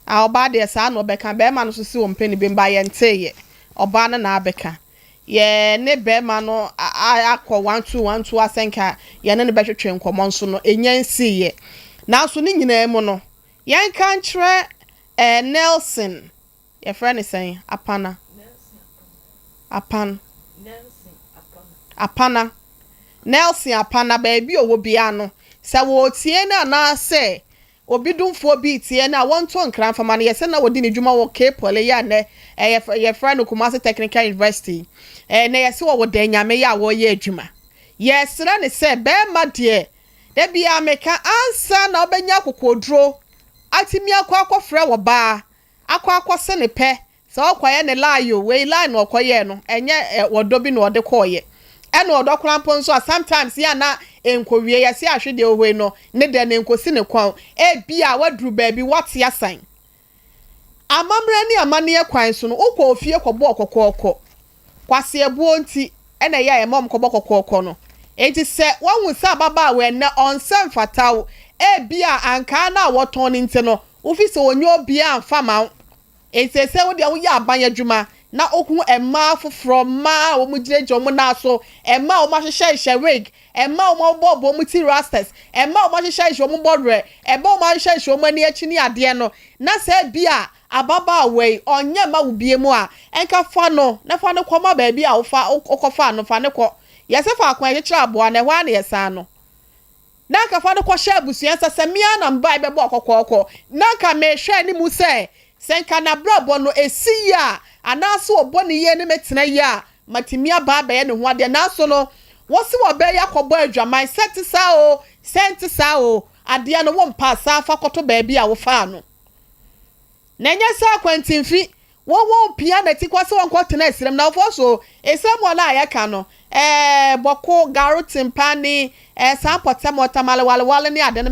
a oba de sa na obeka be ma no so si ompeni biem ba ye nteye oba na abeka ye ne be ma no akọ 1212 asenka ye ne be twetwe nkomo nso no enyansi ye na so ni nyina mu no yan kan kire Nelson your friend is saying apana Nelson apana baby owo bia no se wo tie na na se obi dumfo bi tie na wonto nkran fama na yese na wodi ne dwuma wo Kepole ya ne your friend Kumasi Technical University na yese wo de nyame ya wo ye adwuma yes na ne se be ma de bia meka ansa na obenya kokodro atimi akwa wo ba akwa se ne pe se okwaye ne layo we line okwaye no enye wodobi no ode koye ene odokrampo nso sometimes ya na enkowie ya si ahwede ohwe no ne de ne nkosi ne kwan bia wadru baabi wate asan amamre ni amane kwan so no ukọ ofie kọbọ okokoko kwase ebuo nti ene ya emom kọbọ okokoko no enti se wanwu sa baba we na onsem fataw bia anka na woton nti no ofisi onyo bia amfama enti se wo de wo ya abanya dwuma na okun emma from ma wo mu girejo mu na so emma wo ma hwehwe wig emma wo bobo mu ti rastas emma wo ma hwehwe wo mu bodre emma wo ma hwehwe wo mu ani achi ni ade no na se bia ababa we onye ma wo bie mu a enka fa no na fa no koma ba bia wo fa okofa no fa ne ko yese fa akwan hwehwe aboa na hwa na yesa no na ka fa no ko hwe abusuan sasamia na mba be bo okokoko na ka me hwe ni mu se senka na brabo no esi ya anaso oboni ye ne metena ya matimia ba ba ye ne ho ade na so no wosi wo be ya kobo adwaman senti sa o ade no wo mpa sa fa koto ba bia wo fa no na nya sa kwantimfi wo pia na ti kwase won koto na esrem na fo so esem wala ya ka no boko garutin pani sampote motamale wale ni ade no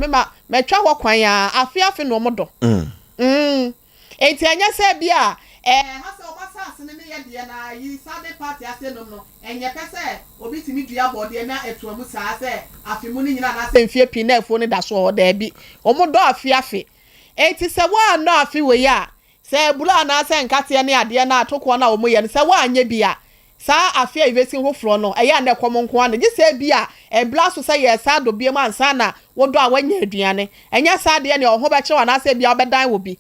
me twa wo kwan ya afi no modo enti anya se bia hasa obasa asene ne ye de na yi sade party ase no enye pese obi timi dua bode na etuamu saa se afimu ni nyina na se mfie pi na efo ne da so da bi omodo afi enti se wa no afi we ya se bula na se nkate ne ade na atoko na omo ye se wa anya bia saa afi evesi hofro no eya na ekomo nko ana gi se bia bla so se ye sa do bia ma ansa na wodo a wanya aduane enya sa de ne oho be kyewa na se bia obedan wo bi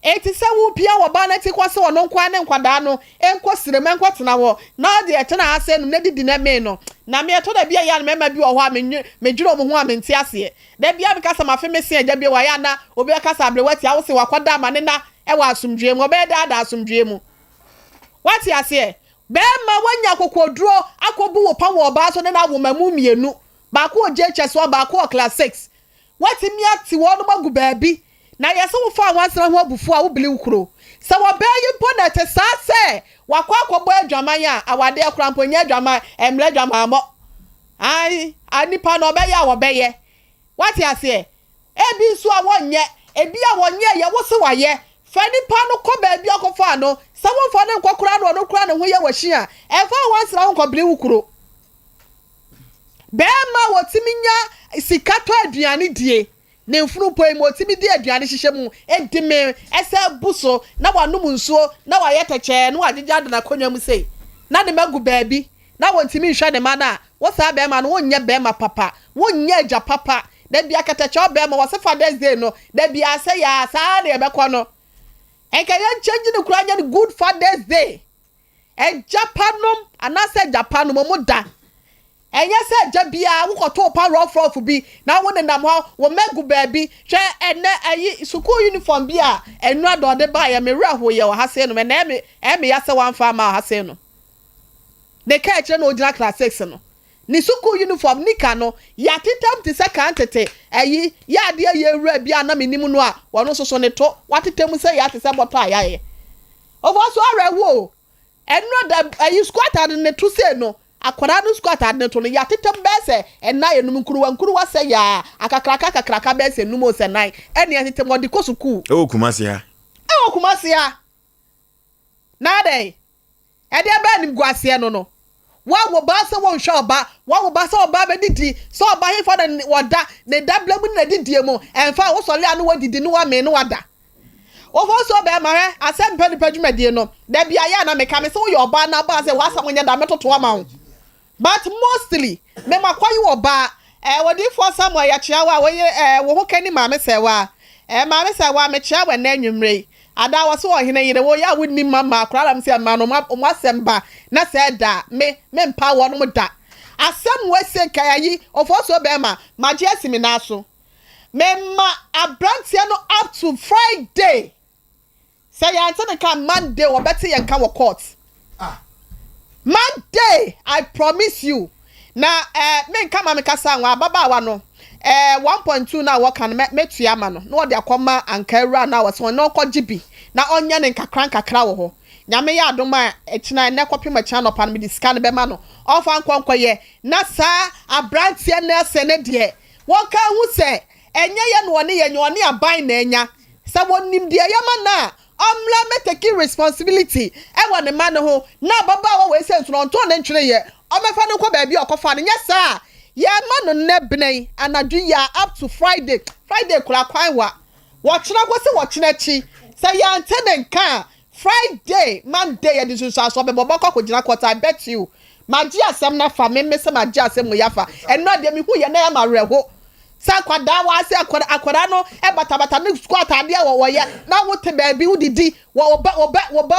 eti se wo pia wo ba na ti kwase wo no nkwa ne nkwada no enko sirem enko tena wo na de etena ase no ne didi na me no na me to da bia ya na mema bi wo ho a medwiro mo ho a menti ase da bia bi kasa mafe mesi agya bia wa ya na obi kasa abre wati a wo se wakwada ma ne na e wa asumdwe mu obe da asumdwe mu wati ase be ma wanya kokoduro akobu wo pa wo ba so ne na wo mamu mienu ba ko jeche so ba ko class 6 wati mi ati wo no magu baabi na yese wo fa wansra ho abufu a wo bili ukro se wo be yi bonnet sa se wakwa akobo adwaman a awade akrampo nya adwaman emle adwaman mo ai anipa no be ya wo be ye wati ase ebi so a wonye ebi a wonye ye wo se waye fa nipa no ko ba bi akofa no se wo fa ne nkokura no kura ne ho ye washi a e fa wansra ho ko bili ukro be ma wo timinya sikato aduane die ne mfunu poi mo timi di aduane hihye mu edime ese buso na wanum nsuo na wayeteche na wagigya na konwa mu sei na de magu baabi na wontimi nhwa de ma na wo sa be ma no wonye be ma papa wonye agya papa da bia katacha be ma wo se Father's Day no da bia se ya sa de be kɔ no enka ye change ne kura nya good Father's Day Japanum anase Japanum mo da enye se jabia wo kɔto pa rough bi na wo ne nam ho wo magu baabi hwɛ ene ayi school uniform bi a enu adode ba ya me wura ho ye wo ha se no me na me ya se wan fa ma ha se no de ka eche no ogina class 6 no ni school uniform nika no ya titam ti se kan tete ayi ya de ye wura bi a na menim no a wono soso ne to watetem se ya te se boto ayaye ovo so arewo enu da ayi squat ad ne to se no akwara no squat ad ne to no ya titam be se ena enum nkuruwa se ya akakraka be se num o se nai ene ya titam odi ko school Kumasi ha Kumasi ha na dey e de ba nim guase no wa wo ba se won hwa oba wa wo ba se oba be didi so oba he fa na woda ne dabla mu na didie mu enfa wo sole anu wadidi no wa me no wada Ovo so be ma he Asem Mpe Nipa dwumadie no da bia ya na meka me se wo yo oba na ba se wa samonya da metoto ama wo but mostly me makwayi oba wodi for Samuel ya chiawa wo ho kani ma me se wa ma me se wa me chiawa na anwumre ada wo so ohene yire wo ya wonni mama akra me se ma no mo asemba na se da me mpa wo no da Asem wese kayi ofo so be ma magye asimi na so me ma abrantia no up to Friday. Say ya ante ka Monday wo beti ye nka wo court. Monday, I promise you. Na me nka ma me kasa nwa baba wa no. 1.2 na wo kan metua ma no. No de akoma ankara na wo so no kogibi. Na onya ne nkakra wo ho. Nyame ya adoma echina ne kopima cha no pan me discan be ma no. Ofa nkonkoye na sa abrantia na se ne de. Wo ka hu se enye ye no ne ye nyone aban na enya. Sa wonim de yama na omla me take responsibility e won man ho na baba wa we sense no nto na ntwere ye o mefa no kwa ba bi okofa no nyesa ye ma no ne benen anadu ya up to Friday kula kwan wa wo kyena go se wo kyena chi say ya ntene nka Friday Monday ya disu so be bobo ko gina kwota I bet you maji asem na fa me se maji asem mo yafa eno de mi hu ye na ya mareho sa kwada wa se akwada no e bata ne squat ade a wo ye na wo te baabi wo didi wo ba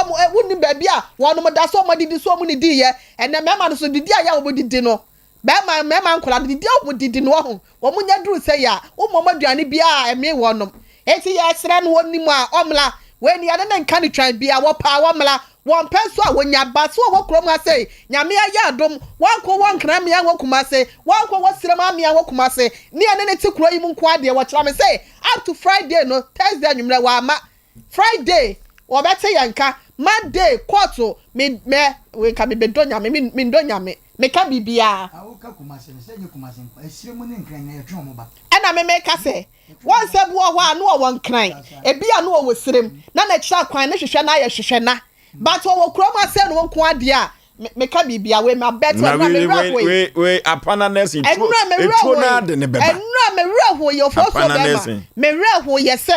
mo woni baabi a wo no mo da so mo didi so mo ni di ye ene mema no so didi a ya wo didi no mema nkola didi a wo didi no ho wo mo nya duru se ya wo mo maduane bia a eme wo nom enti ya sra no woni mu a omla we ni ade ne nka ni twan bia wo pa wo mla won penso a wonya ba so wo krom ha sei nyame ya adom wanko wankra me ya wokumase wanko wasira ma me ya wokumase ni ane ne tikuro yi mu nko ade wo kira me sei up to Friday no Thursday anwumre wa ma Friday wo bete yanka Monday court me we ka me bedonya me ndonya me ka bibia awoka kumase se nye kumase esire mu ne nkran na yetwe mo ba ena me ka se won se bu ho anu wo nkran ebia no wo sirem na na kira kwan na hwehwe na ya hwehwe na but wo kroma se no nko ade a me ka bibia we ma bet na me we apana nursing etro na de ne beba enra me reho ye ofo so bema me reho ye se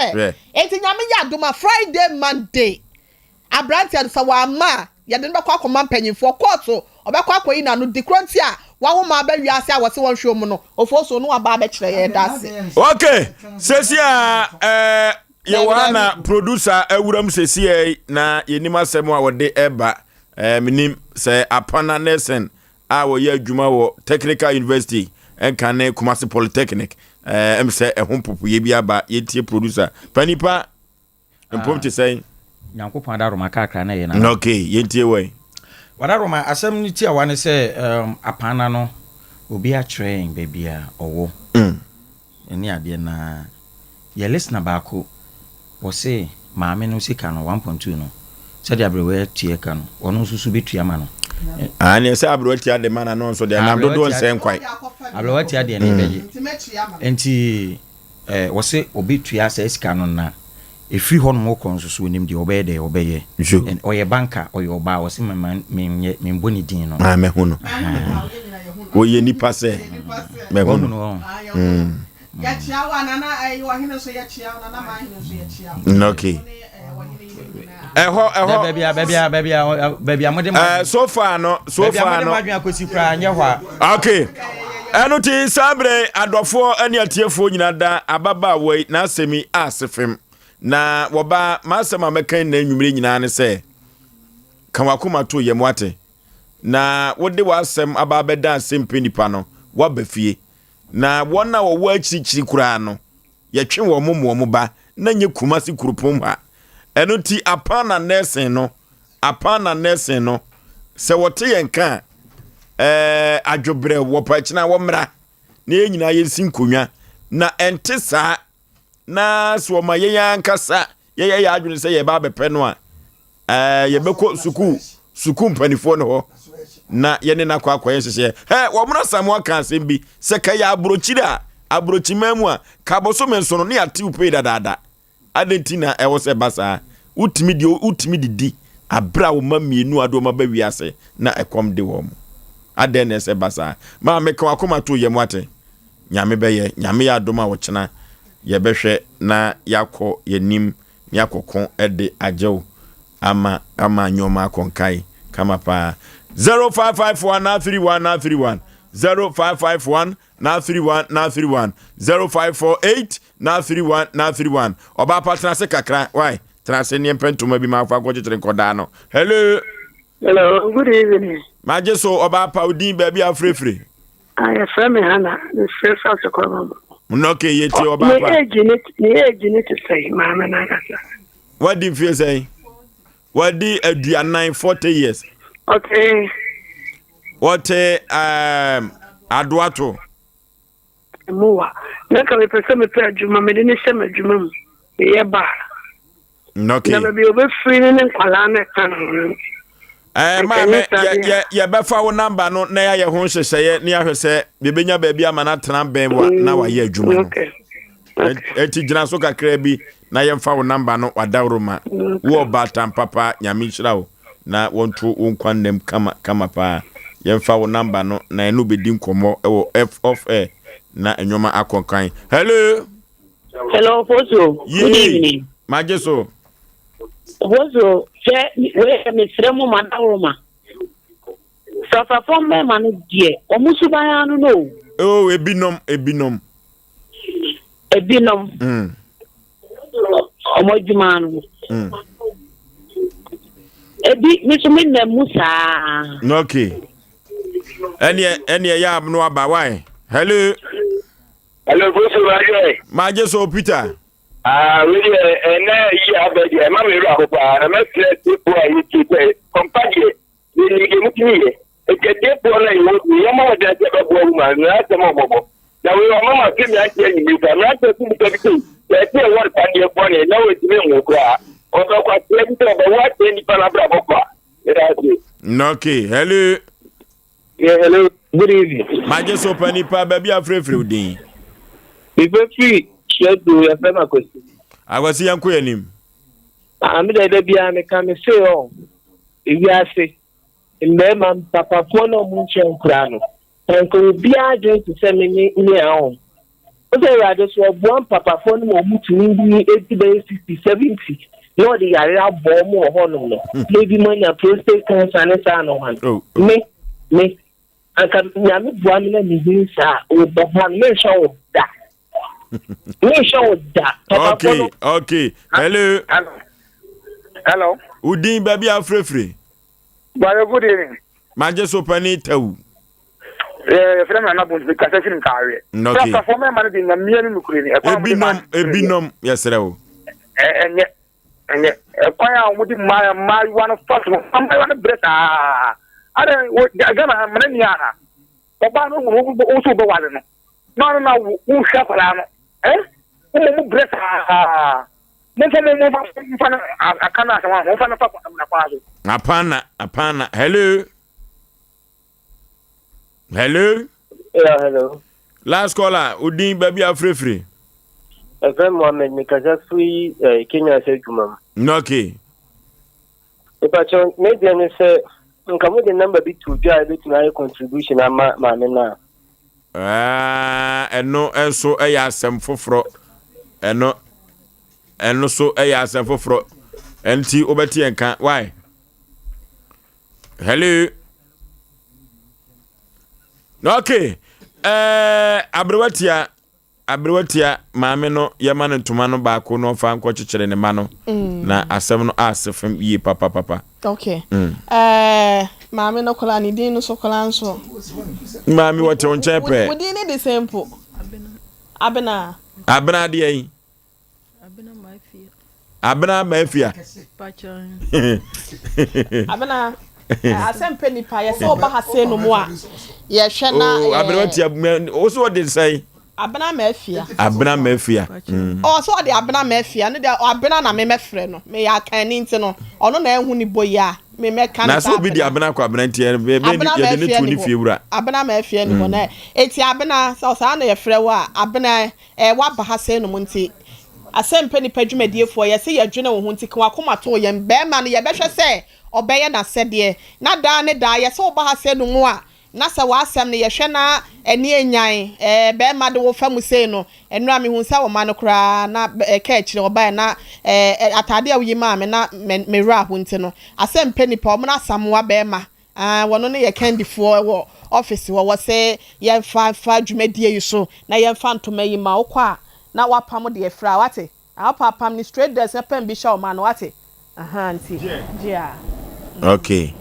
enti nyame ya doma Friday Monday abranti adu sa wa ma ye de bekwa akoma mpanyimfo court obekwa akoyi na no dikronti a wa wo ma ba wiase a wose won hwe mu no ofo so no aba ba kire ye dase okay sesi a Yewana producer ewuram sesi na yenima asem a wode eba minim se apana nesen a wo ye adwuma wo Technical University enkane Kumasi Polytechnic em se ehon popo ye bia ba yetie producer panipa empom te say Nyankopon adaroma kakra na ye na okay yentie we wadaroma asem ni ti awane se apana no obi a train bebia owo eni ade na ye listener baako wose maame no sika no 1.2 no said abrewe tie ka no ono susu betua ma no ani se abrewe tie de mana no so de na dodo nse nkwai abrewe tie de na beje enti wose obetua se sika no na efri ho no mo kon susu nim de obeye en oye banka oye oba wose me mboni din no me hu no oye nipa se me hu no Okay. So far no. Okay. Enuti sabre adofo ene atiefo nyina da ababa wei na asemi asefem na woba masema mekan na nwumire nyina ne se kan wakoma to yemwate na wode wasem ababeda Asem Mpe Nipa no wabafie na wona wo akyirikyiri kura no yetwe wo mo ba na nye kumasi kurupom ha enuti apana nursing no se wote yenka adwobre wo pachina wo mra na enyina yesin konwa na ente saa na so ma yeyan kasa ye adwene se ye ba bepe no a ye beko suku mpanifo no ho na ye ne na kwa hye wo mra samwa kan Asem bi se ka ya abrochimamu a kaboso menso no ne ate upe dada adentina ewo se basa utimi didi abra wo mamienu ado ma ba wiase na ekom de wo aden se basa ma me kan akoma to yemwate nyame beye nyame ya adoma wo chena ye behwe na yakọ yenim yakọkọ ede ajew ama nyoma akonkai kama pa 0551 0551 931 0548 oba partner se kakra why transe ne mpentoma bi ma fa gwojetere koda no hello good evening maje so oba pa udin ba bi afrefre I from Hana the first house to come Mnoke yeti oba pa age ni to say mama na kasa what do you feel say what di aduanan 40 years okay what aduato muwa na ka me pese me pe adwuma me ni se me adwuma mu ye ba okay na be obe free ni nkwala na kan ma me ye be fa wo number no na ya ho hyehyeye ne ahwese bebenya ba bi ama na tena ben wa na wa ye adwuma no eti gina so kakra bi na ye fa wo number no wadawroma wo batam papa nyame hira wo na wonto wonkwannem kama pa ye fa wo number no na enu bedi nkomo ewo f of air na enyoma akonkan hello Foso good evening majeso Foso we me fremu madawroma so fa from me man die omusuban anu no oh ebinom omojuma anu ebi misumi na musa okay ene ya abno aba why hello Foso radio majeso Peter we na yi abedi ma me ru akopa na me fle tipo ayi ti compagnie ni ge mutini e ke depo na yo ma wada je ba bo ma na se mo bobo na we mama ke mi ake ni mi fa na se tu bi ya ti e wor pa ni e bo ni na we ti me ngo kra o do kwa ti e bi to ba wa ti ni pa na bra bobo okay hello hello good evening majeso panipa baby afrefre udin ife free shedo ya fe ma kwesi agwasi yanko yanim ami da bia me ka me se o ewi ase mbema papa fo no mu chen kura no enko bia de to se me ni ahun o se ra de so bo papa fo no mu tuni bi 80 60 70 no de yare abo mu ho no no maybe mania prostate cancer ne sa no han me aka nyame bua me na ni bi sa o bo han me show da Okay. Hello. Udin baby afrefre. Good evening. Majeso pani tawu. Frema na bon ka se film kawe. Okay. Papa for me man bi na mienu nukuri. Ebinom yesrewo. Enye kwa ya omudi ma one first one breta. Are gana man ni ana. Papa no wo so be wale no. No na wo hwafala no. Mo bresa mo fa akana sama mo fa na papa na kwazo apana hello yeah hello last caller udin baby afrefre FM Mohammed Mikaza free Kenya se juma okay Epacho media ne se nka mo de number bi to dwa bi to na contribution ama ma me na eno enso eya asem foforo eno so eya asem foforo enti obeti enka why hello okay abrewatia maame no yema no ntoma no baako no fa nko kyekere ne ma no na asem no asefem yi papa okay maame no kola ni din no so kola nso maame wote on chepe we din the simple abena de yi abena mafia abena Asem Mpe Nipa ye so ba ha se no mo a ye hwe na abrewatia oso what did say abena mafia so de abena mafia no de abena na me mefre no me ya kan ni nti no ono na ehu ni boya me kan na so bi di abena kwa abena nti ye de ne tu ni fiewura abena mafia ni mo na eti abena so na ye frɛ wa abena wa ba ha se no mo nti Asem Mpe Nipa dwumadie ye se ye dwene wo ho nti kwa koma to ye be ma no ye behwe se obeye na sede na da ne da ye se oba ha se no mo a na se wa asem ne ye hwe na eni enyan be ma de wo famu se no enu a me hu sa wo ma no kra na ka kire oba na atade a wo yima me na me ra ho nti no Asem Mpe Nipa o mo na samwa be ma wono ne ye candifo wo office wo se ye fa dwumadie yi so na ye fa ntoma yi ma wo kwa na wapam de efra wate apapam ni straight dress na pem bi sha o ma no wate nti dia okay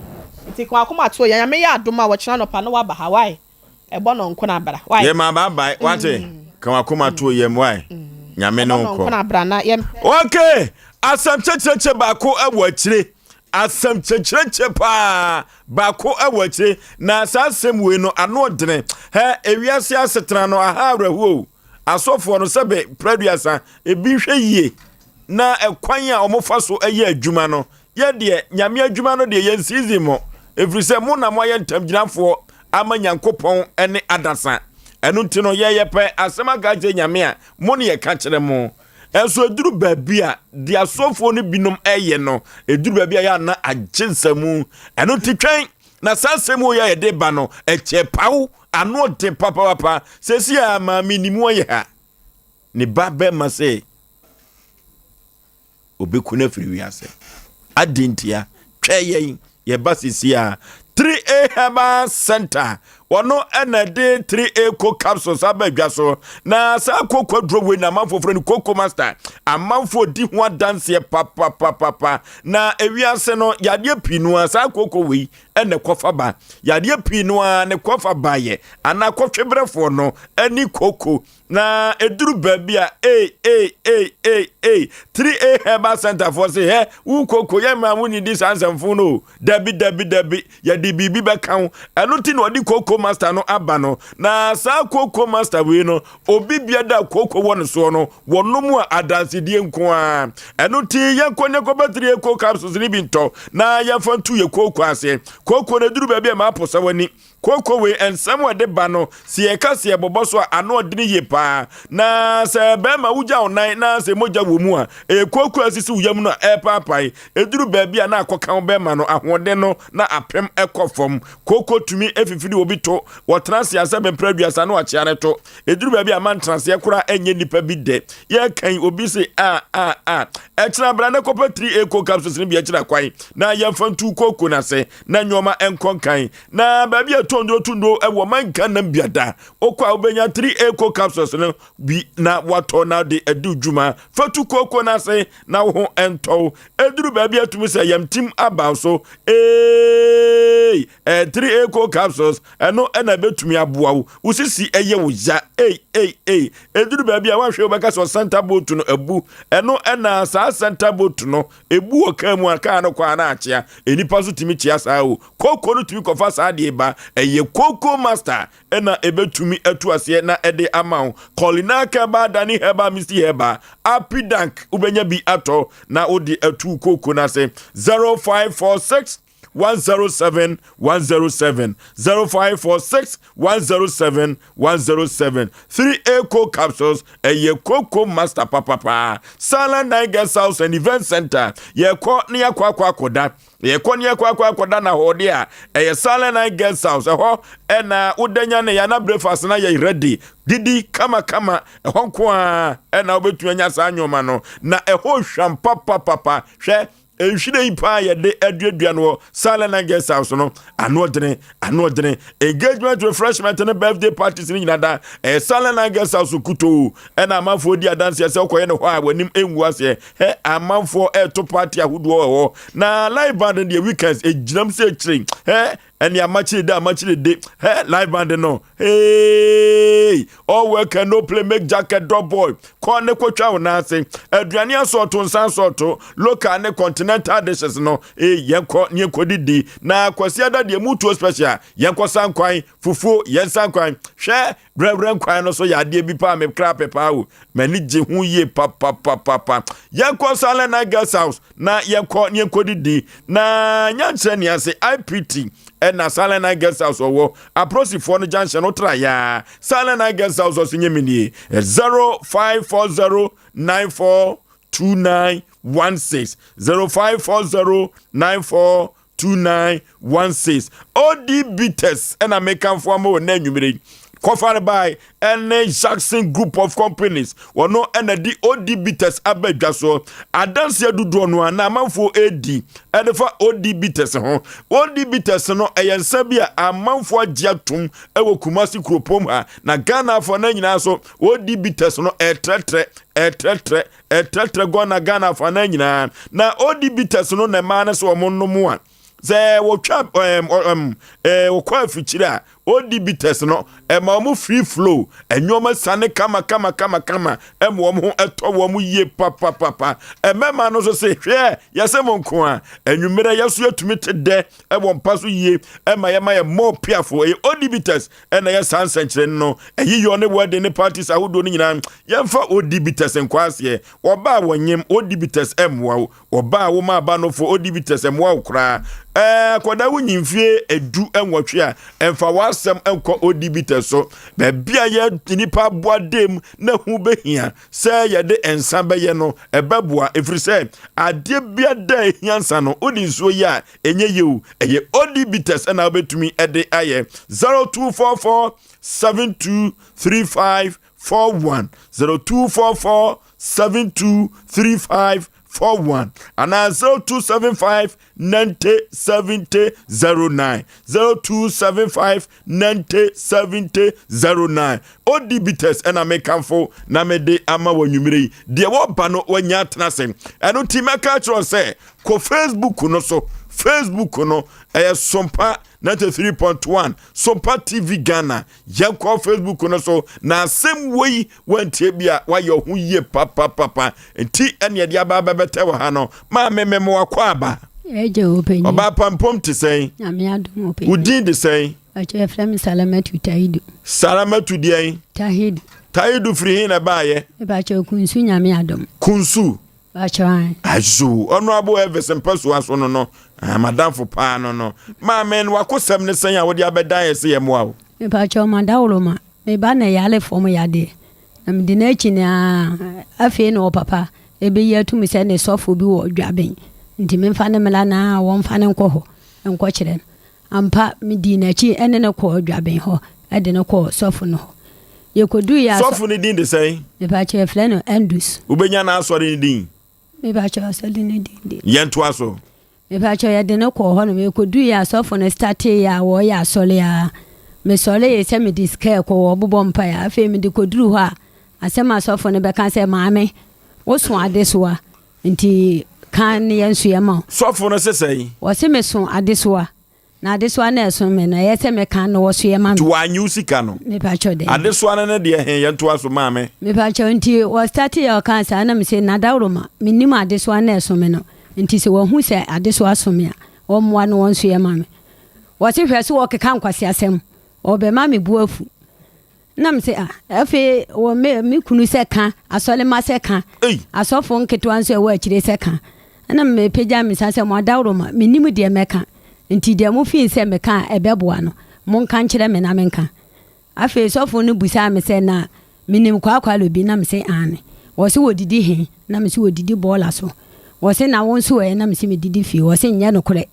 nti kwa akoma to ya me ya adoma wo kira no pa no wa ba Hawaii ebo no nko na bra why ye ma ba wate kwa akoma to ye why nyame no nko na bra na ye okay asam checheche baako awo akire asam checheche pa baako awo akire na asem we no ano dene ewiase asetena no ahawrahu asofo no sebe producer ebi hwe yie na ekwan a omofa so eye adwuma no ye de nyame adwuma no de ye season mo efrise mo na mo ye ntamgyinafo ama nyankopon ene adasa enu nti no ye pe asema gaje nyame a mo ne ye ka kire mo enso eduru baabi a de asofo no binom eye no eduru baabi a ya na agensamu enu nti twen na sansemu ye de ba no eche pawo ano de papa sesi a ma minimu ye ha ne ba be ma se obekuna firi wiase adintia twaye ye basisi a 3A Herbal Center wono enede 3A co capsules abadwa so na sa kokko drowe na manfo frɛ ni Coco Master amanfo di ho dance papa na ewiase no yade pinu a sa kokko we ene kofa ba yade pinu a ne kofa ba ye ana kotwebrefo no ani Coco na eduru baabi a 3A Herbal Center for say he wo Coco ye ma mu ni dis ansamfo no dabi yade bibi be kan eno ti no di Coco Master no abano na sa Coco Master we no obi biada Coco won so no wono mu adansedie nko a eno ti yankonye ko battery Coco capsules ni binto na yanfantu ye Coco ase Coco na duru baabi ma aposa wani Coco we ensam wade ba no si e ka se boboso ano odini ye pa na se be ma wuja onan na se moja wo mu a Coco asisi uyam no papai eduru baabi na akokan be ma no ahode no na apem ekofom Coco tumi efifidi obi to wo transi Asem Mpe Nipa no achiare to eduru baabi a man transi ekura enye nipa bi de ye kan obi se ekira bra na kopa 3A co capsules ni bi ekira kwan na yemfantu Coco na se na nyoma enkonkan na baabi tundo ewo manka na biada okwa obenya 3A co capsules no bi na wato na de edu djuma fatu Coco na se na ho ento eduru baabi atumi se yamtim aba so 3A co capsules eno ena betumi aboawo usisi eye wo ja eduru baabi a wahwe obeka so center boat no ebu eno ena sa center boat no ebu okamu aka no kwa na achia enipa so timi chia saa o Coco no tumi kofa saa de ba eye Coco Master ena ebetumi atu ase na ede amount Colina Kaba Dani Heba Mr. Heba Happy Dank ubenya bi ato na odi atu Coco na se 0546 107 107 0546 107 107 3A co capsules eye Coco Master Papa Silent Night Guest House and Event Center ye ko ne yakwa koda ye ko ne yakwa koda na hode a eye Silent Night Guest House ho na udanya ne ya na breakfast na ye ready didi kama ho ko a na obetu anya sa anyoma no na ho hwam papa hwe enhwide ipa ye de aduadua no Silent Night Guest House no anodene engagement refreshment and birthday parties ni nyada Silent Night Guest House kuto na amanfo di adanse se okoye ne ho a wanim enwu ase amanfo to party ahodo ho na live band the weekends ejinam se chiri and ya match de live band no hey all work and no play make jacket drop boy ko ne kwatwa wona ase aduane asorto nsan sorto local ne continental dishes no yenko ne kodidi na kwasi ada de mutuo special yenko sankwan fufuo yen sankwan hwe brabran kwan no so ya de bi pa me kra pepa wo mani je hu ye papa yenko Silent Night Guest House na yenko ne kodidi na nyanche ne ase IPT na Silent Night Guest House owo aprosi for no junction no try ya Silent Night Guest House so nyemini 0540942916 0540942916 ODB test and American form na nwumire covered by any Jackson group of companies or no the ODB test abedwa so adanse adudo no na amanfo edi edefa ODB test ho ODB test no eyensa bia amanfo agiatum ewo Kumasi kropom ha na Ghana for na nyina so ODB test no etre go na Ghana for na nyina na ODB test no na ma na so omonno a ze wo twa wo kwa fichira ODB test no ma mu free flow enwoma sane kama mo ho eto wo mu ye papa mema no so se hwe yasemo nko a enwumere yaso atumi tede wo mpaso ye ma ye more piafo ODB test na ya sansenkyere no eyiyo ne wode ne parties ahodo ni nyina yemfa ODB test nkwase oba wonyem ODB test emwa oba wo ma ba no fo ODB test emwa kura kwada wunyimfie edu enwotwe a emfa wasem enko ODB test so be bia ye nipa boadem na hu behia se ye de ensa be ye no ebeboa efrise ade bia da hiansa no odi so ya enye yewu eye ODB test na obetumi ede aye 0244 723541 0244 723541 and 0275 907009 0275 907009 ODB test and American for Namede ama wanyumire de wo ba no wanya tenase eno timeka tro say ko Facebook no Sompa 93.1 Sompa TV Ghana yanko Facebook no so na same way wantie bia wa yo hu ye papa enti ene de aba bete wa ha no ma mememo akwa aba eje openyi oba pampom te sei na me adom openyi udi de sei ache frame Salamatu diai tahidu free na baye e ba che kunsu nyame adom kunsu ba che an azu ono abo evesen paso aso no madam for pa no ma men wakosem ne sen ya wodi abedan ese ye moa o e ba che ma dawroma me ba na yale fom yade na me de na chi na afi no papa e be yatu se ne sofo bi wo dwaben nti me mfa ne mela na wo mfa ne nkɔ ho nkɔ kyerɛ ampa me di na chi ene ne kɔ dwaben ho e de ne kɔ sofo no ye kodu ya sofo ne din de sei me ba che fle no endus ubenya na asɔre ne din me ba che asɔre ne din yento aso me ba che ye de ne kɔ ho no me kodu ya sofo ne start ya wo ya asɔre ya me sɔre ye se me diska kɔ wo bobɔ mpa ya afi me de koduru ho a asɛm asɔfo ne bɛka sɛ maame wo so ade so a nti kan ne yensu yema sɔfo no sesɛi wo se me so ade so a na ade so na eso me na ye se me kan no wo so yema to anyu sika no me pa cho de ade so na de he ye to aso maame me pa cho nti wo start ya kan sa na me se na dawroma me nim ade so na eso me no nti se wo hu se ade so aso me a wo moa no won so yema me wo se hwɛ so wo keka nkwase asɛm wo be ma me bu afu na me se afi wo me kunu se kan asɔle ma se kan asɔfo nketo anso e wo akire se kan na me peja me sa se mo dawroma me nim de meka nti de mo fi se me kan ebeboa no mo kan kire me na me kan afi sofo no busa me se na minim kwa lobi na me se ane wo se wodidi he na me se wodidi bola so wo se na won so na me se me didi fi wo se nya no kure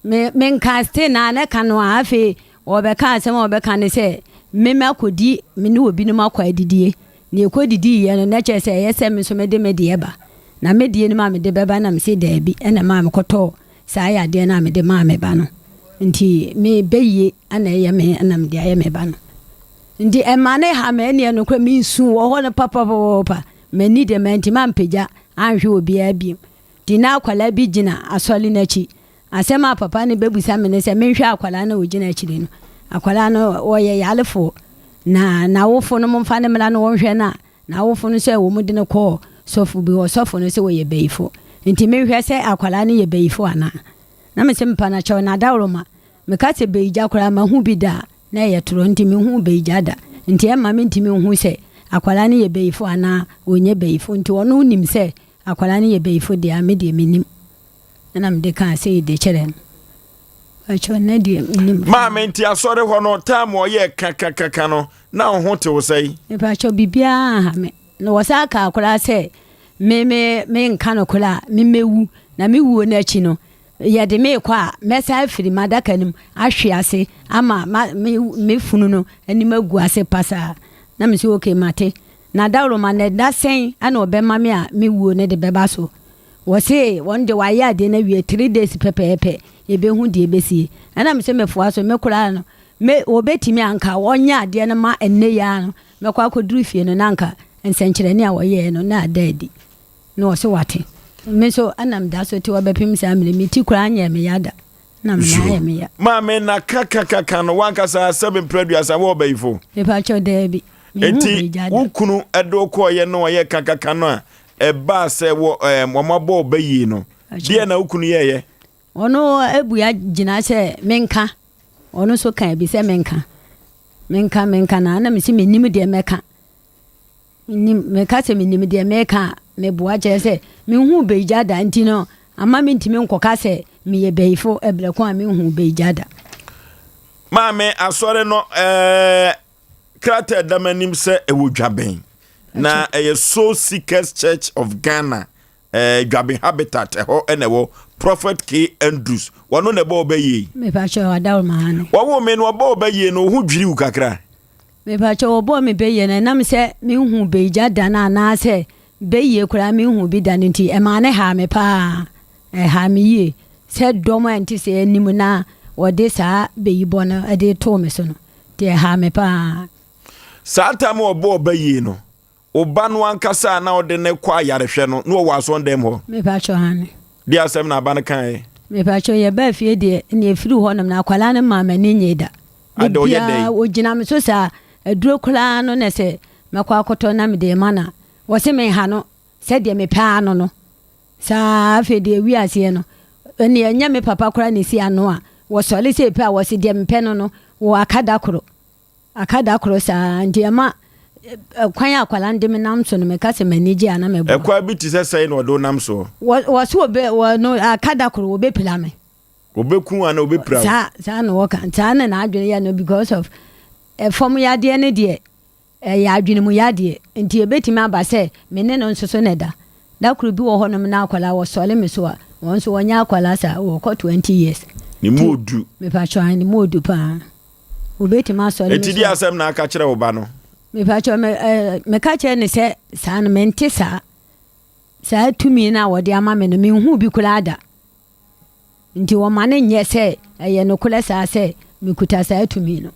me nka ste na na kan no afi wo be kan asem wo be kan ne se me makodi me ne obi no makwa didie na ekodidi ye no na che se ye se me so me de me de eba na me die no ma me de beba na me se da bi na ma me koto sa ya de na me de ma me ba no nti me beye ana ye me na me de ye me ba no nti e ma ne ha me ne no kwa me nsu wo ho ne papa me ni de me nti ma mpagya anhwe obi abi di na akwala bi gina asoli na chi asema papa ne bebusa me ne se me hwe akwala na ogina chi no akwala no wo ye yalefo na wofo no mfa ne mla no wonhwe na wofo no se wo mu de ne ko sofu bi wo sofu no se wo ye beifo nti me hwe se akwala ne ye beifo ana na me se mpa na chaw na dawroma me ka se beija kora ma hu bi da na ye toro nti me hu beija da nti e ma me nti me hu se akwala ne ye beifo ana onye beifo nti wono unim se akwala ne ye beifo de a me de menim na me de kan se de chere acho na de menim ma me nti asore ho no time o ye kakakaka no na ho te wo sei e pa cho bibia ha me no wasa ka akwala se me nka no kola me mewu na me wuo na chi no ye de me kwa mesa afiri madaka nim ahwe ase ama me funu no ani magu ase pasa na me se okay mate na dawro ma na da sen ana obema me a me wuo ne de beba so wo se won de wa ya de na wie 3 days pepepe ye be hu de besi ana me se me fo aso me kura no me obetimi anka wonya de na ma enne ya no me kwa koduru fie no nanka ensenkyere ne a wo ye no na adadi no so wate me so anam da so ti wa bepim sa amire mi ti kura anya me yada na me na me ya ma me na kakakaka no wanka sa 7 produce wo bayifo e pa cho debi enti wukunu edo ko ye no ye kakaka no a e ba se wo momabo bayi no die na wukunu ye ono ebuya gina se menka ono so kan bi se menka na me si menim de meka me ka se menim de meka me boa je se me hu beija da nti no ama me ntimi nkoka se me ye beifo ebleko a me hu beija da ma me asore no krata da manim se ewodwaben na so Seekers Church of Ghana dwaben habitat ho enewo Prophet K Andrews wano ne bo bayi me pa cho adaw maane wo me no bo bayi no hu dwiri u kakra me pa cho bo me bayi na nam se me hu beija da na se beye kura me hu bi da nti e ma ne ha me pa ha me ye se domo anti se anim na wode sa beyi bono e de to me so no de ha me pa sa ta mo bo bayi no oba no ankasa na ode ne kwa yarehwe no no wo aso ndem ho me pa cho hane di asem na ban kan me pa cho ye ba fie de ne efiri ho nam na akwala ne mama ne nyeda ade o ye dey o gina me so sa aduro kula no ne se me kwa akoto na me de mana wo se me ha no se de me pa no sa fe de wi ase no ne anya me papa kura ne si ano a wo sole se pa wo se de me pe no wo akada kro sa ndiama kwan akwala ndem nam so no me ka se maniji ana me bo ekwa bi ti se no do nam so wo so be wo no akada kro wo be pila me obeku ana obepira sa no wo kan sa na adwene ya no because of form ya de ne de ya adwene mu ya de nti ebetimi aba se me ne no nsoso ne da kro bi wo ho no na akwala wo sole me so a won so wonya akwala sa wo ko 20 years ni modu me pa cho ni modu pa obetimi asole eti di asem na aka kire wo ba no me pa cho me ka kire ne se sa no mente sa tumi na wo de ama me no me hu bi kula da nti wo mane nye se ye no kula sa se me kuta sa tumi no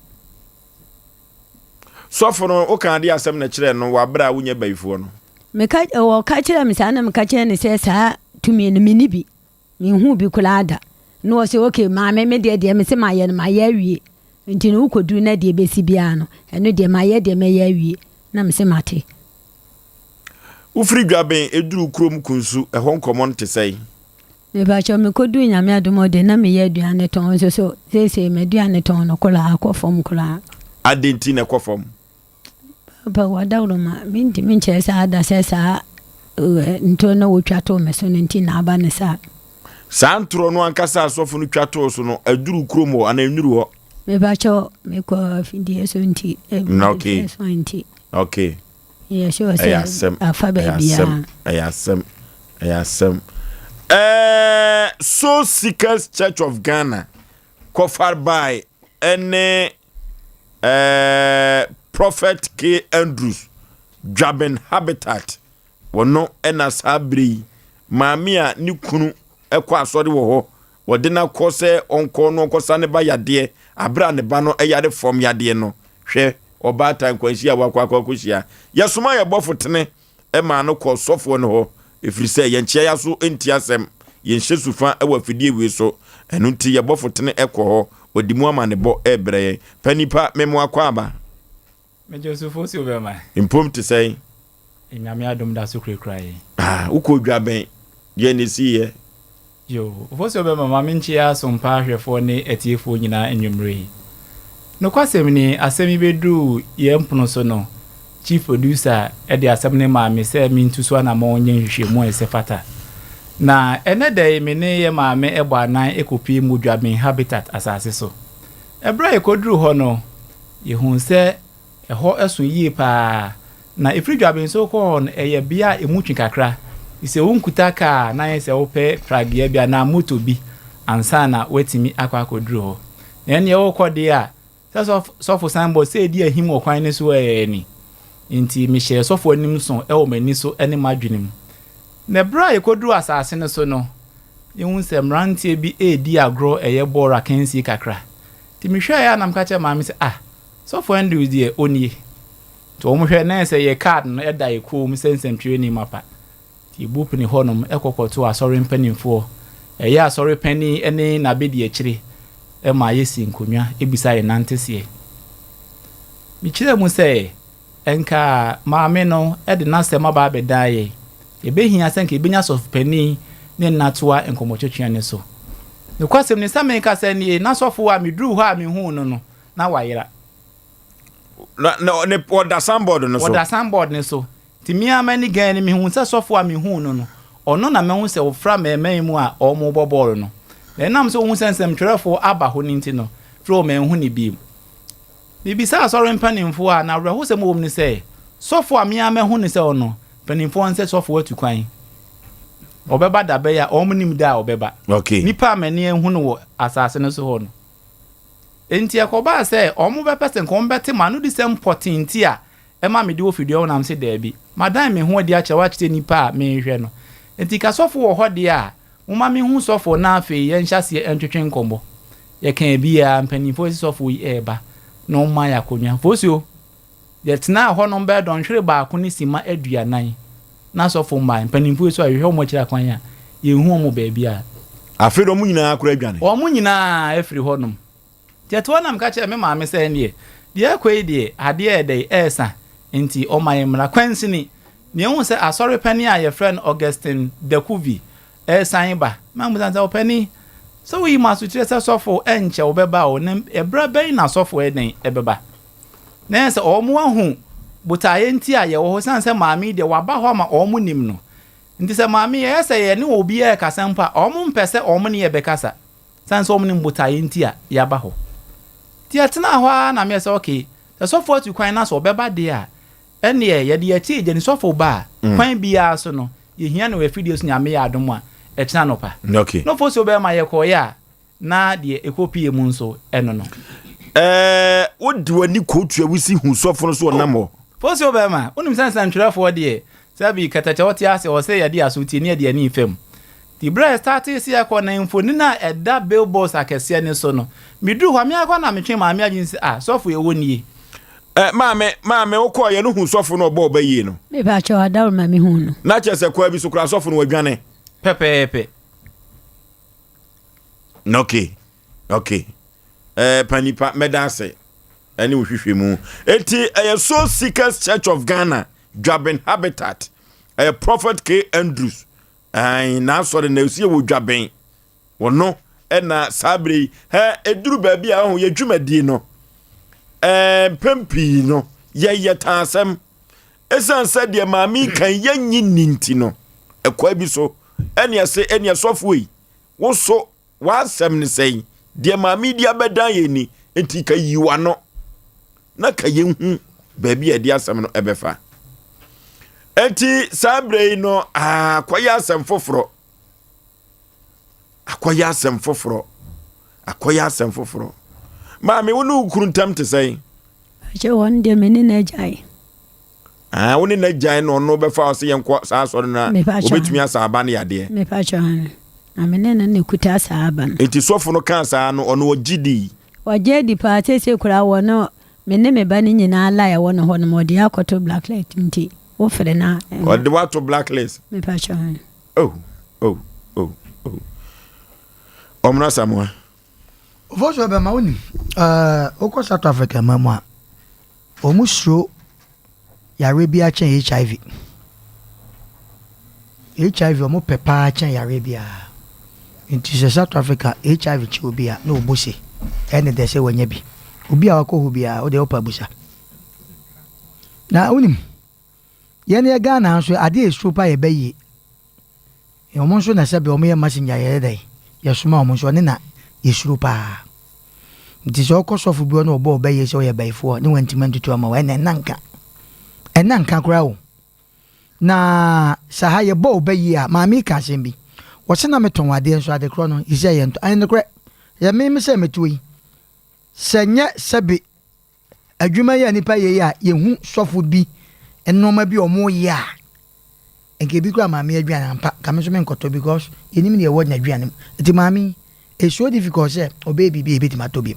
sofo no o kan di asem na kire no wa bra wunye baifo no me ka wo ka kire me sa na me ka kire ne se sa tumi no me ni bi me hu bi kula da no se okay ma me de me se ma ye no ma ye awie nti no ukodu na de besi bia no eno de ma ye de me ye awie na me se mate ufri dwaben eduru krom kunsu e hon common te sei me ba cho me kodu nyame adomo de na me ye aduane ton so se me aduane ton no kola akofom kola adenti na akofom ba wadawro ma minti minche sa ada se sa nto na wotwa to me so nti na aba ne sa Santro no ankasa asofo no twato so no aduru kromo ana enuru ho. Me ba cho me ko findie so nti. Okay. Yeah, sure. Afa bia. Ayasem. So Seekers Church of Ghana covered by any Prophet K. Andrews Jaben Habitat wono ena sabri mamia ni kunu ekwa asori wo ho wode na kose onko no kosa ne ba yade abra ne ba no eyade form yade no hwe obata nkwansi awakwa kwakosia yesoma ye bofotene ma no ko sofo no ho efrise ye nchia ya so enti asem ye nhye sufa ewa fidie we so enu nti ye bofotene ekọ ho odimu ama ne bo ebre panipa memo akwa aba me Joseph si obema impom te say nyame adom da so krekrai uko dwaben ye ne si ye yo vosi obema ma minchia Sompa hwefo ne etiefo nyina enwumre no kwasem ni asemi bedu ye mpono so no chief producer edi asem ne ma me se mintu so na ma onye hwehwemu esefata na ene dey me ne ye ma me ebo anan ekopi mu dwaben habitat asase so ebra ekoduru ho no ye hu se eho esun yi pa na ifri dwaben so ko on eye bia emutwi kakra ise wonkuta ka na ye se ope pragia bia na moto bi ansa na wetimi akwakoduru ho ene ye wokode a sofo sambo se di ahim okwan ne so ni nti mi hye sofo anim so e o mani so ene madwenem na bra yekoduru asase ne so no yehun se mrantie bi edi agro eye bora kensi kakra ti mi hwe ya na mkache ma mi se sofo ndu die oni to mo hwe na se ye card no eda ye ko mu sensentwe ni mapa ti bupni honom ekokoto asori mpanimfo eye asori pani ene na bedi akire ma yesi nkonwa ebisa ye nantesie mi kire mu se enka maame no e de na sema ba bedaye ebehia senka ebenya sof pani ne natoa enkomotwetwe ne so ne kwasem ne same ka se ne na sofo a medru ho a me hu no na wayera na ne oda sandboard no so oda sandboard ne so ti mi amani gan ne me hu se sofo a me hu no ono na me hu se ofra me mu a omo bobol no enam so hu sensem twerefo aba ho ninti no fro me hu ni bi bibisa asori mpanimfo a na wreho se mo ni se sofo amia me hu ni se ono mpanimfo nse sofo atu kwan obeba dabe ya omnim da obeba okay nipa amani hu no wo asase no so ho no enti akoba se omo be person ko mbete manu di sem potinti a ema me di ofidio na mse da bi madan me hu adi a chewa chite nipa me hwe no enti ka sofo wo ho de a uma me hu sofo na afi ye nhyase entwetwe nkombo ye kan bia mpanimfo sofo yi eba no ma ya konwa fosio ye tena ho no be don hwere ba ko ni sima aduanan na sofo ma mpanimfo so ahwe mo kira kwan ya ye hu mo ba bia afi do mu nyina akora adwane o mu nyina afri ho no tieto na mka kire me ma me se ne de kwai de ade e de esa enti o ma yemra kwansi ni ne hu se asori pani a ye friend Augustine Dakuvi san ba mamu zanza opani so we masu tire se sofo enche obeba o ne ebra ben na sofo eden ebeba na se omo ahu butaye nti a ye wo san se maami de waba ho ma omo nim no nti se maami ye se ye ne obi e kasampa omo mpese omo ne ye bekasa san se omo nim butaye nti a ya ba ho ti atena ho na me se okay se sofo atu kwan na so obeba de a ene ye de ye ti je ni sofo ba kwan bia so no ye hia no we videos nyame ya adom a echina no pa okay no fosi obema ye ko ya na de ekopie mu nso eno no wodi wani kotu awisi hu sofo no so namo fosi obema unim sansan twrafo de sabi katacha woti ase o se ya de asuti ne de ani fem the breast started see akọ na infoni na eda billboards akese ne so no midu hwa me akọ na metwe ma me agin se sofo ye woni maame wokọ ye no hu sofo no obo bayi no me ba cho adaw ma me hu no na chese kwa bi so kura sofo no wadwane pepe okay panipa medase ani wohwehwemu eti so Seekers Church of Ghana Dwaben Habitat Prophet K Andrews na so de na usie wo dwaben wono na sabre eduru ba bia ho ye dwumadi no pempi no ye tansem esan se de maami kan yanyi ninti no ekwa bi so enia sofo yi wo so wasɛm ne sɛn de maame di abedan ye ni enti ka yiwa no na ka yehu baabi a de asɛm no ɛbɛfa enti sabre no akoya asɛm foforo maame wo no kuruntam te sɛn je won de meni na jai wo ne na jai no no bɛfa ɔse yɛnkɔ saa sɔre na obetumi asaba ne yade me pa chan amene na ne kuta asaba enti sɔfo no kan saa no ɔno ogidi wajedi pa tese kura wono mene me ba ni nyina ala ya wono hono modi akoto blacklist nti wo fere na ɔde wato blacklist me pa chan oh omna samwa voso be ma woni oko South Africa mamwa omusro yare bia chen HIV omo pepa chen yare bia into South Africa HIV chi obi a na obosi ene de se wanya bi obi a wakohu bia o de opa busa na unim yene ya Ghana so ade esuro pa ye bayi e omo so na sebe omo ye masinya ye dai ye suma omo so ne na esuro pa nti so kosofu bi no obo bayi se o ye bayifo ne wantima ntutu ama wa ene nanka kura wo na sahaye bo bayi a maami ka sembi wo se na meton ade so ade kro no ise ye nto ane kro ya me se metuyi senye sebe adwuma ya nipa ye ya yehu sofu bi enoma bi omo ya enke bi kura maami adwana ampa kame so me nkoto because enim ne ye wod na adwana enti maami e so difficult say obebi bi ebeti matobi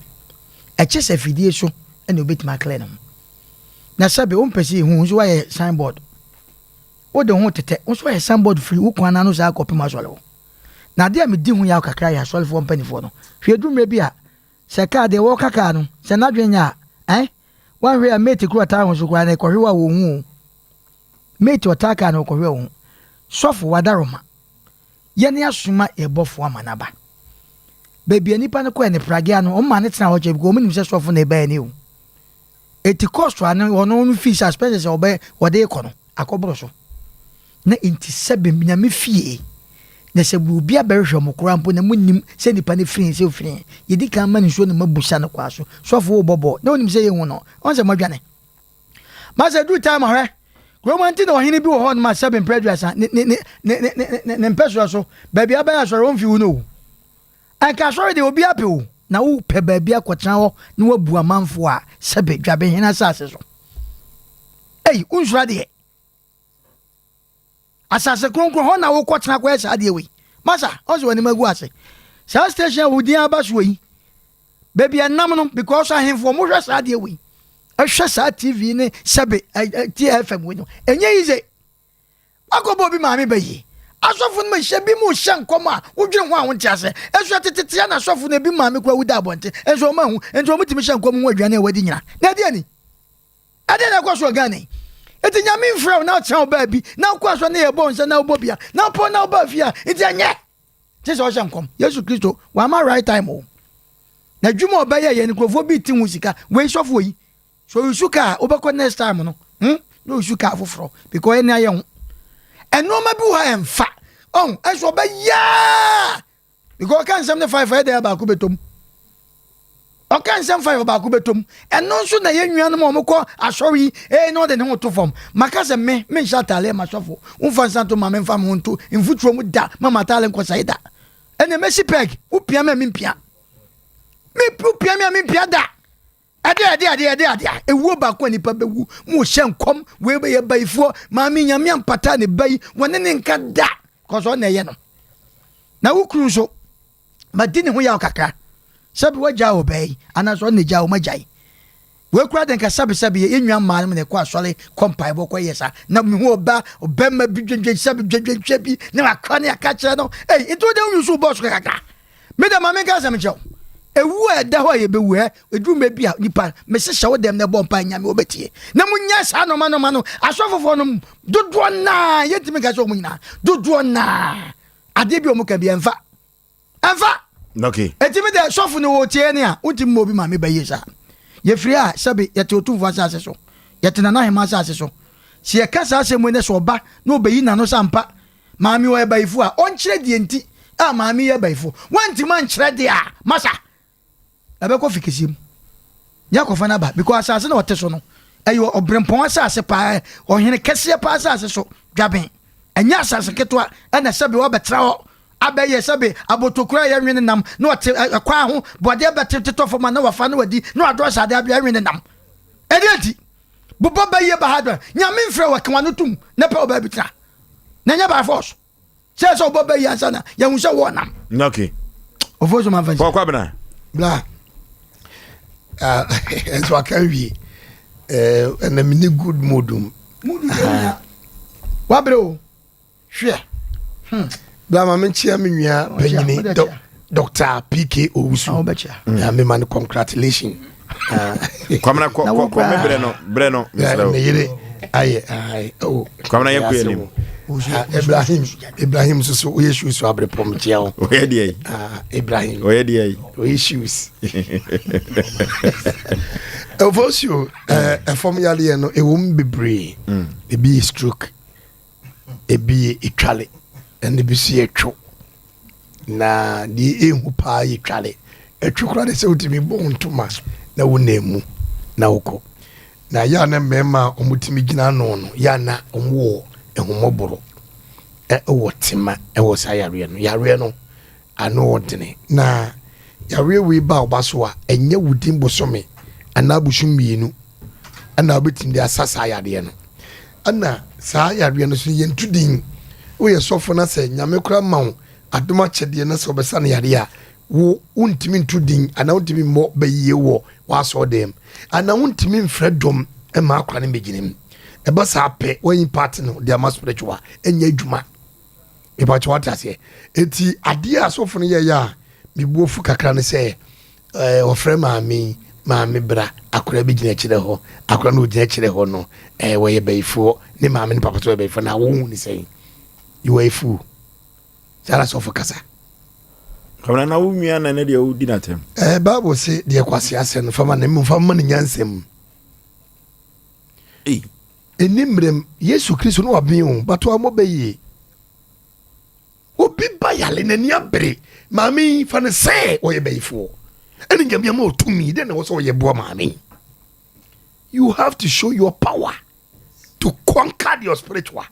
e chese fidie so ene obeti makle no na sabe o mpesi hu so wa signboard o de hu tete o so wa signboard free wo kwana no sa kopi masole na de me di hu ya kakra ya sole fo mpanifo no hwe dumre bi a se ka de wo kaka no se na dwenya wan hwe a mate kura ta hu so kwa na ko hwe wo hu mate otaka na ko hwe wo sofo wadaroma yene asuma ebofo amanaba baby nipa ne ko ene pragia no o ma ne tena ho che bi ko munim se sofo na eba ni o eti cost wan ono fi suspense se obe wode ko no akobro so na inti sebe nyame fie na se bu bia berhwe mo krampo na munim se nipa ne fie se ofie yedi kan ma ne so na mabusa ne kwa so sofo wo bobo na onim se ye hu no on se madwane ma se du time hwe romanti na ohini bi wo ho no ma sebe prejudice ne mpeso so baby abaya so ron fi wu no anka sorry de obi apeo na wo pe baby akwotran ho na wabu amanfo a sebe dwabe hena sase so unsura de asase kronkron ho na wo kwotran kwa esa de we masa ozo wani magu ase sa station wo dia abaso yi baby anam no because ahemfo mo hwe sa de we ahwe sa TV ne sebe TFM we no enye ize akobo bi maame bayi asofo no mahye bi mu hye nkoma wodwen ho a wonte ase eso tetete na asofo no bi maame kwa wuda abonte eso ma hu ento mutimi hye nkoma ho adwane wadi nyina na de ani ade na kwaso gane eti nyame mfrɛ na ɔkyerɛ ɔbaa bi na kwaso na yɛ bɔ nsa na ɔbɔ bia na pɔ na ɔbaa fia eti anye tese ɔhyɛ nkom Yesu Kristo wa ma right time o na dwuma ɔbɛyɛ yɛ nkrofo bi ti hu sika wei sɔfo yi so yusuka obɛkɔ next time no no yusuka afoforo because ene ayɛ ho enoma bi wa emfa eso ba ya because kan sem ne 5 dey ba ku betom o kan sem 5 ba ku betom eno nso na ye nwan no mo ko asori no de ne ho to fom maka se me shatale masofo unfa santo ma me mfa mo nto mfuturo mu da mama tale nko saida ene mesi peg upia me mpia me mpia da ade ewu ba ko nipa bewu mu hye nkom we be ye bayifo ma mi nyame ampata ne bayi wone ne nka da koso na ye no na wukuru so madini ho ya kakra sabi waja obey anaso ne ja o majai we kura den ka sabi enwa ma ne ko asole kompai bo ko yesa na mi ho ba obema bi dwedwe sabi dwedwe bi na akane aka kire no ito de wusu boss kakra me da ma me ka sam chew ewu eda ho ye bewu edwuma bia nipa me hyehyɛ wo dem na bompa nyame obetie na munya sa no no asofofo no dodo na yetimi ka so mu nyina dodo na ade bi o mu ka bi enfa okay etimi de sofo no wo tie ne a untimi mo bi ma me baye sa ye firi a sabe ye te otumfo asase so ye te na na hema asase so si ye kasa asemu ne so ba na obeyi na no sampa maami wo e bayifo a on kire die nti a maame ye baifo wanti man kyerɛ de a masa abɛkɔ fikisim ya kɔfa na ba because asase na ɔte so no ɛyɛ obrempɔn asase pa ɔhene kɛseɛ pa asase so dwaben ɛnya asase ketewa ɛna sɛbe wɔbɛtra hɔ abɛyɛ sɛbe abotokura yɛ nwene nam na ɔte ɛkwa ho bɔde bɛtetɔ fama na wafa na wadi na wadɔ sade abia nwene nam ɛde ati bobɔ bɛyɛ bahadwa nyame mfrɛ wɔkewa no tum na pɛ ɔba bi tra na nya by force sɛ sɛ ɔbɔ bɛyɛ ansa na yɛhu sɛ wɔ nam okay ɔfo so manfa kwa bena bla enso aka wie na mini good modum wabre o hwɛ bla ma menchia me nua panyini Dr. PK Owusu ya me man congratulations kwamna ko breno me yire aye oh kwamna yakue nim Ibrahim so we shoes abre pom tiao oye dey Ibrahim oye dey we shoes Oforisuo from yale no e wom bebre e bi stroke e bi etwale and bi si etwo na di ehu pa etwale etwukura de se utimi bon ntoma na wonemu na woko na ya na mema omutimi gina no no ya na omwo ehumoboro wotima sa yare no ano odene na yare we ba obaso a enye wudin bosome ana busum mienu ana obetim de asasa yare no ana sa yare no so yentudin wo ye sofo na se nyame kura mawo adoma chede na so besa na yare a wo untimi ntudin ana untimi mo bayiye wo waso dem ana untimi mfredom e ma akwa ne beginem eba sa pe when part no dia ma spiritual enya adwuma e ba chwa tase eti ade asofo no ye ya me buofu kakra ne se ofre maame bra akora bi gina kire ho akora no gina kire ho no we ye baifo ne maame ne papa to baifo na wo ni sei you were fool sara sofo kasa kamna na wo nua na de wo di na tem bible say de kwase ase no fama ne mfama ne nyansem enimrem Yesu Kristo no wabin bato amobaye obi bayale nani abre mami fa ne se oye bayifo eni nyame ma otumi de na wo so oye bo mami you have to show your power to conquer your spiritual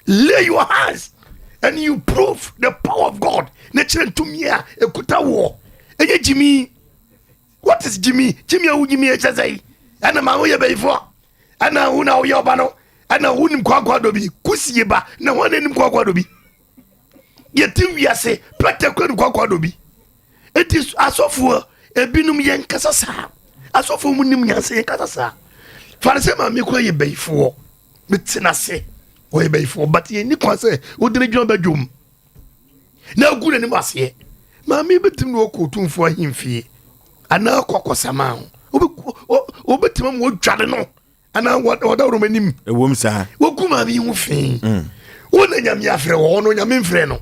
lay your hands and you prove the power of God na chere ntumi a ekuta wo eye Jimmy what is Jimmy awu Jimmy echazai ana ma wo ye bayifo ana una o yoba no ana unim kwakwa dobi kusiye ba na wana nim kwakwa dobi yeti wiase plate kwenu kwakwa dobi eti asofu ebinum yen kasasa asofu munim nyanse yen kasasa farese ma me kwa ye bayfo betina se o ye bayfo but ye ni kwase odire dwon badwom na aguna nim ase ma me betim no okotumfo ahimfie ana kokosama obetim mo dwade no ana wada romanim ewom sa wokuma bi hu fin wona nyame afre wo no nyame mfre no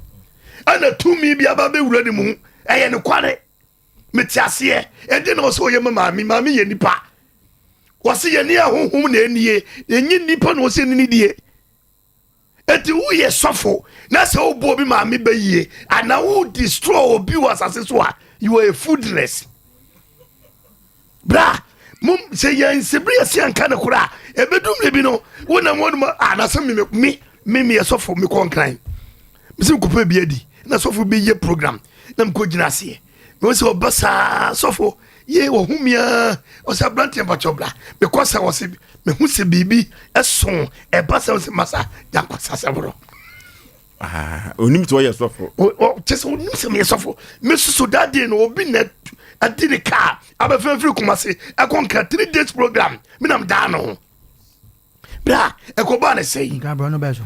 ana tumi bi aba be wura ni mu eye ne kware metiase e de no so ye mama ye nipa wose ye ni ahohom na enie enyi nipa no se ni die eti wo ye sofo na se obo bi mama be yie ana wo destroy obi wasase so a you are a foodless bra mum se yan sebria se anka na kura ebedum le bi no wona wonum na se me sofo me konkran me se ko pa bi adi na sofo bi ye program na me ko gina se me se obasa sofo ye wo humia o sa brante ba chobla because I was me hu se bibi eson e basa se masa ya kwasa sabro onim to ye sofo o just onim se me sofo me so that day no obi na adini ka abafefiri kumase akonka 3 days program me nam da no bra ekoba na sei nka bro no beso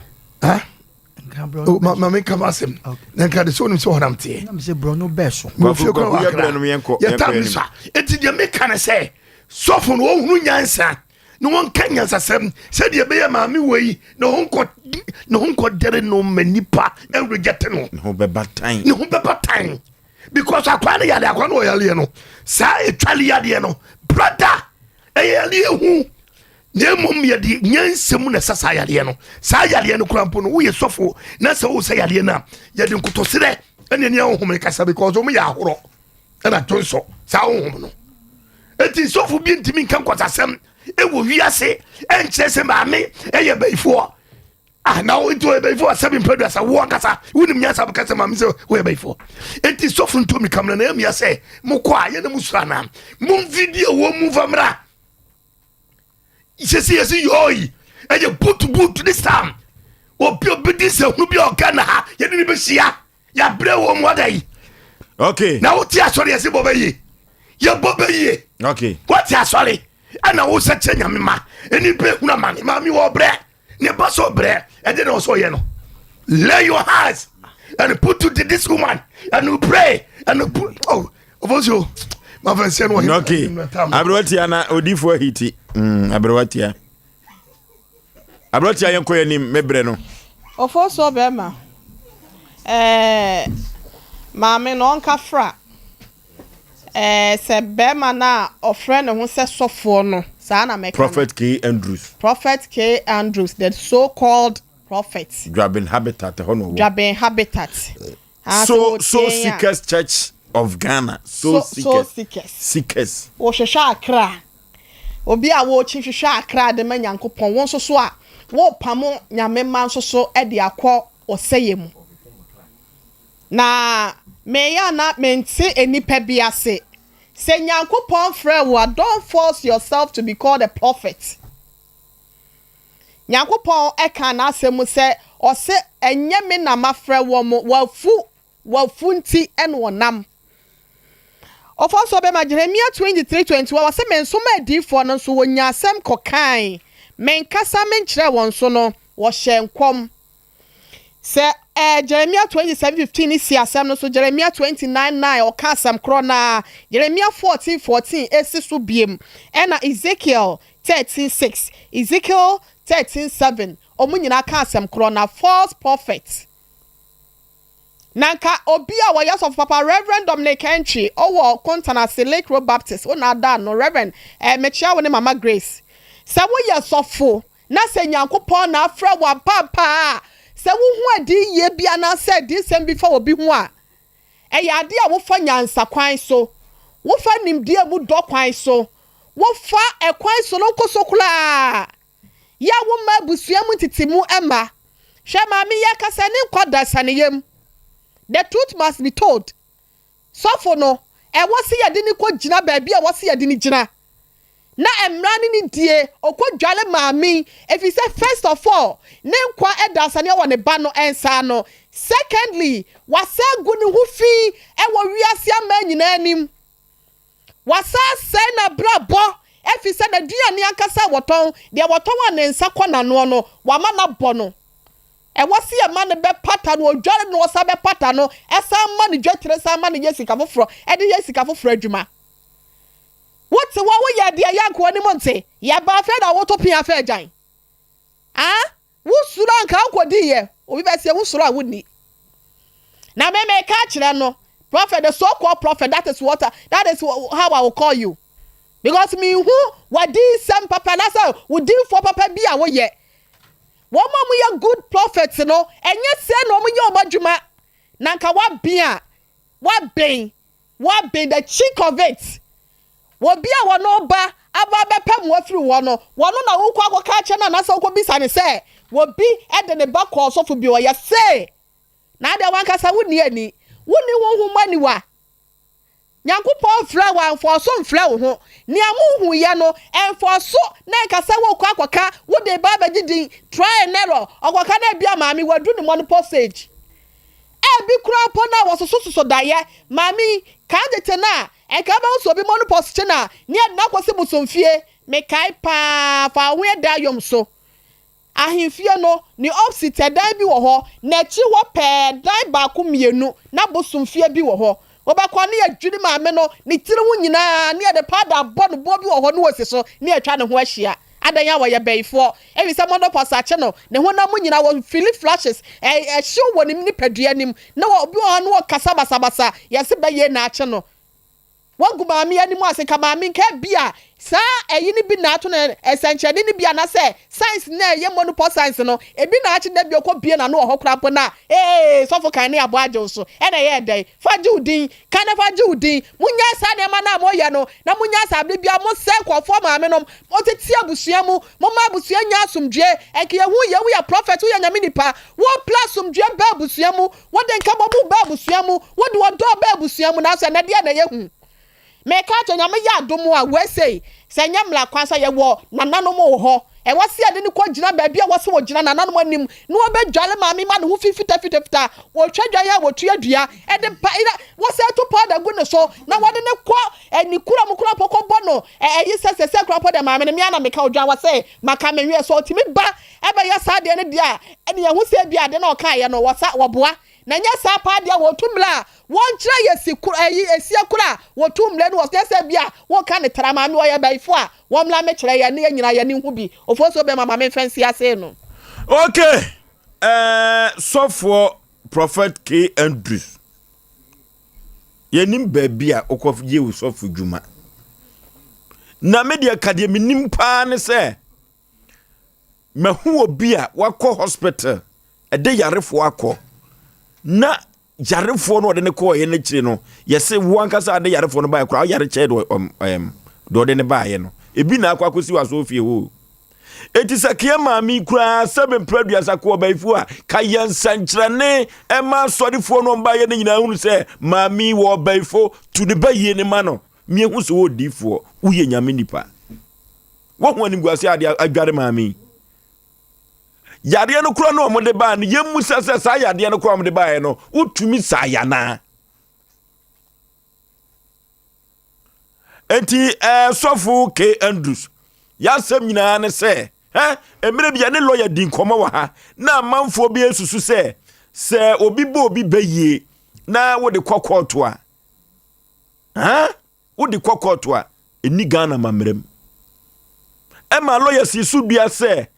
oh ma come asem na nka de so onim so honam te na me say bro no beso mo fi ko wa bra no me yenko ya tam sa eti de me kan say sofo no ohunu nyansa no won kan nyansa sem se de be ya ma me wei no honko dere no manipa en reject no no be batan because akwana yale akwana yale no sa etwale yale no brother eyale hu ne mom ye di nyansem na sasa yade no sa yade no krampo no wo ye sofo na se wo sa yade na ye di nkotosere ene ne honhom kasa because o mo ya ahoro na tonso sa honhom no eti sofo bi ntimi nkan kwatasem e wo wiase en kyese ma me e ye baifo na wo into e baifo asem mpedu asa wo kasa wonim nyasa kasa ma me se wo e baifo eti sofo ntomi kamna na em ya se mo kwa ye na musura na mo video wo mu vamra yesi yoyi e boot this time obi this hu bi ogana ha ye ni be hia ya bre wo mo dai okay na wo ti asori yesi bobayi ye bobayi okay what ya asori ana wo se chenya mema eni be hu na mani ma mi wo bre ne ba so bre e de no so ye no lay your hands and put to this woman and you pray and put Oforisuo my friend say no okay abrotia na odifo hiti abrotia yenko yanim mebre no Oforisuo bema maame no onka fra se bema na ofre ne ho se sofo no sa na meka Prophet K Andrews the so called prophet Draben Habitat hono Draben Habitat so seekers church of Ghana so seekers wo hwehwe akra obi a wo hwehwe akra de manyankopon won so a wo pamo nyamema so e de akọ oseyem na meya na mente enipa biase se nyankopon frɛ wo don't force yourself to be called a prophet nyankopon e kan na asem se ose enye me na mafrɛ wo mo wafu nti en wonam Oforisuo be ma Jeremia 23:21 wa se mensoma adifo no so wonya asem kokan menkasa menkyerɛ won so no wo hyenkom se Jeremia 27:15 isi asem no so Jeremia 29:9 o ka asem kro na Jeremia 14:14 esi so biem ena Ezekiel 13:6 Ezekiel 13:7 omunyina ka asem kro na false prophet Nanka obi a wa yes of Papa Reverend Dominic Entry owo Kontana Lake Road Baptist ona da no Reverend mechia woni Mama Grace se wo yes of na se nyankopon na afra wa papa se wo hu adi ye bia na se di sem bi fa obi hu a e ya ade a wo fa nyansa kwan so wo fa nimdie mu do kwan so wo fa e kwan so no nkoso kula ya wo ma busua mu titimu ema hwe ma me ya kasa ne nkoda saneyem. The truth must be told. So for no, e wasi ya dini ko jina baby, e wasi ya dini jina. Na emrani ni die, okwo dwale maami. If he say first of all, ne nkwa edasani wa ne ba no ensa no. Secondly, wasa guni hufi e wo wiase ama nyina anim. Wasa se na brabo. If he say na duane ankasa woton, de woton wa ne nsa kona no no, wa ma na bo no. E wasi ya man be pata no odware no wasa be pata no esa man dwatere sa man yesika foforo e de yesika foforo adwuma what wo ya de yanko ni monte ya ba fe da woto pia fe agyan wo sura nka akodi ye obi be se wo sura woni na me ka kire no prophet the so called prophet that is how I will call you because me who wadi some papa na say wodi for papa bi a wo ye One more ya good prophets, no, and yet say no more your majuma. Nanka what be the cheek of it. What be our no ba, about pem what through one na who quack catch and answer what be sunny say. What be at the back course of be what you say. Now the one cast I wouldn't hear any. Wouldn't you want money wa? Nyankopon flower for some flower ho ni amu ya no en for so na kasa wo kwakwaka wo de baba gidi try and error okwaka na bia maami wadu ni money postage e bi kura po na wo so daye maami ka de tena e ka ba so bi money postage na ni na kwose busomfie me kai pa fa we da yom so ahimfie no ni opposite dan bi wo ho na chi wo pe dan ba ku mienu na busomfie bi wo ho Obakwa ni adwiri maame no ni tiri hu nyina ni de pada bɔ no bɔ bi wɔ hɔ no wɔ so ni atwa ne ho ahyia adan ya wɔ yɛ bɛyifo ebi sɛ mondo posache no ne ho na mu nyina wɔ fili flashes hyew wɔ ni nipadua nim na wɔ bi wɔ hɔ no wɔ kasa basabasa yɛse bɛyɛ na akye no wagu maami animu ase ka maami nke bia sa eyi ni bi na ato na essential ni bia na say science na ye monopol science no ebi na achi da bi okọ bie na no ho krampo na so for kan ni Aboagye so e na ye dai faje udin kan na faje udin munya sa na ma na mo ye no na munya sa bia bia mo se kwofo maami no mo tete abusua mu mo ma abusua nya asomdwe enke ye hu ye prophet hu ye nyame nipa wo plus asomdwe ba abusua mu wo de nka mo ba abusua mu wo de wo do ba abusua mu na so na de na ye hu me ka to nyame ya adomo a we say se nyamla kwansa ye wo nananom wo ho e wose ade ni ko gina ba bia wose wo gina nananom anim no obedwale maami ma no hu fifita wo twadwa ya wo tuadua e de pa wose to powder gu ne so na wode ne ko ni kura mu kura poko bono yi se kura po de maami ne me ana me ka odwa wose maka me hwe so timi ba e ba ya sa de ne dia e ne hu se bia de na o ka ye no wo boa na nya sa pa dia wo tumla won kire yesi kura esi kura wo tumle no wo se bia wo ka ne tra maami wo ya baifo a wo mla me kire ya ne nyina ya ne hu bi ofoso be mama me fancy ase no. Okay, so for Prophet K Andrews yenim baby a okof ye wo so fu djuma na media academy nim pa ne se mahu obi a wakọ hospital ede yarefo akọ na yarefo no de ne ko ye ne kire no yese wo ankasa ade yarefo no ba kra yare che do de ne ba ye no ebi na akwa kosi wa so fie wo etisa kia maami kura sebe produce akọ ba ifu a kayan sankrane e ma sorifo no mba ye ne nyina hunu se maami wo ba ifo to the ba ye ne ma no mi ehu so wo difo uye nyame nipa wo ho ani guase ade adware maami yade no kura no omode ba no yemu sese sa yade no kura omode ba no utumi sa ya na enti sofu K Andrews yasem nyina ne se emire bia ne lawyer din komo wa ha na manfo bi esusu se obi bo obi baye na wo de kokoto a wo de kokoto a eni Ghana mamrem ma lawyer si su bia se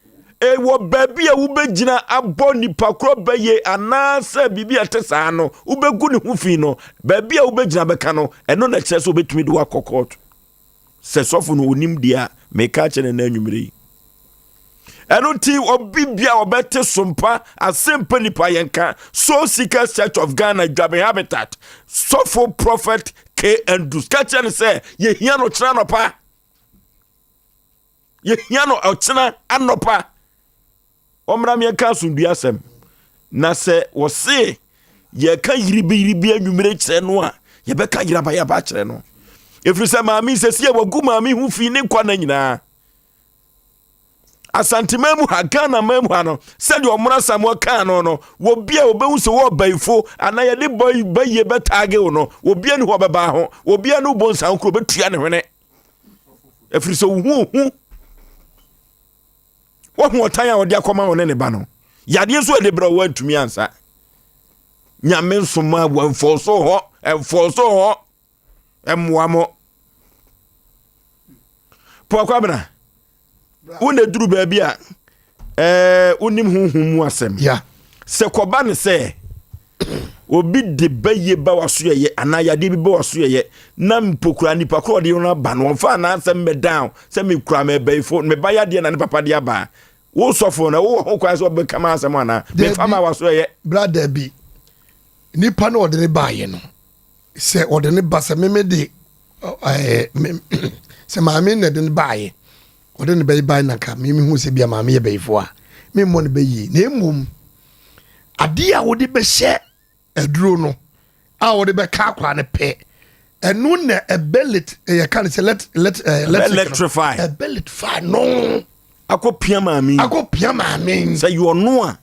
wo baby a wo begina abo nipa kro baye ana se bibia tesa no wo begu ne hu fi no baby a wo begina beka no eno na kire so betumi de wa kokoto se sofu no onim dia me ka chene na anwumre eno ti obi bia obete Sompa Asem Mpe Nipa yenka so seeker Church of Ghana Dwabe Habitat sofu Prophet K Andrews ka chene se ye hia no kira no pa ye hia no ochina anopa omra me ka sundua asem na se wo se ye ka yiribi anwumre kire no a ye be ka yiraba ya ba kire no efiri se maami se sie wagu maami hu fi ne kwa na nyina asantememu ha Ghana memu ha no se de omra samo ka no wo bia obehu se wo baifo ana ye de boy baye betage wo no wo bia ne ho beba ho wo bia no bonsan kro betua ne hwene efiri se hu wo hu otan a wo de akoma wo ne ba no yade so de bra wo antumi ansa nyame nsoma wo enforso ho emwamo pokwa bra une duru baby a unim hunhum asem se koba ne se obi de baye ba waso ye anayade bi ba waso ye na mpokura nipa kro de no ba no fa na asem me down se me kura me bayfo me baya de na ne papa de aba wo sofo na wo ho kwa so be kama asem ana me fama waso ye brother bi nipa no de ne ba ye no se odene basa memede se maami na den baaye odene be baaye naka mimi hu se bia maami ye beifo a me mo ne beyi na emum ade a wode be hye aduro no a wode be ka akwa ne pe enu na ability ye kan se let electrify ability no akopia maami say you ono a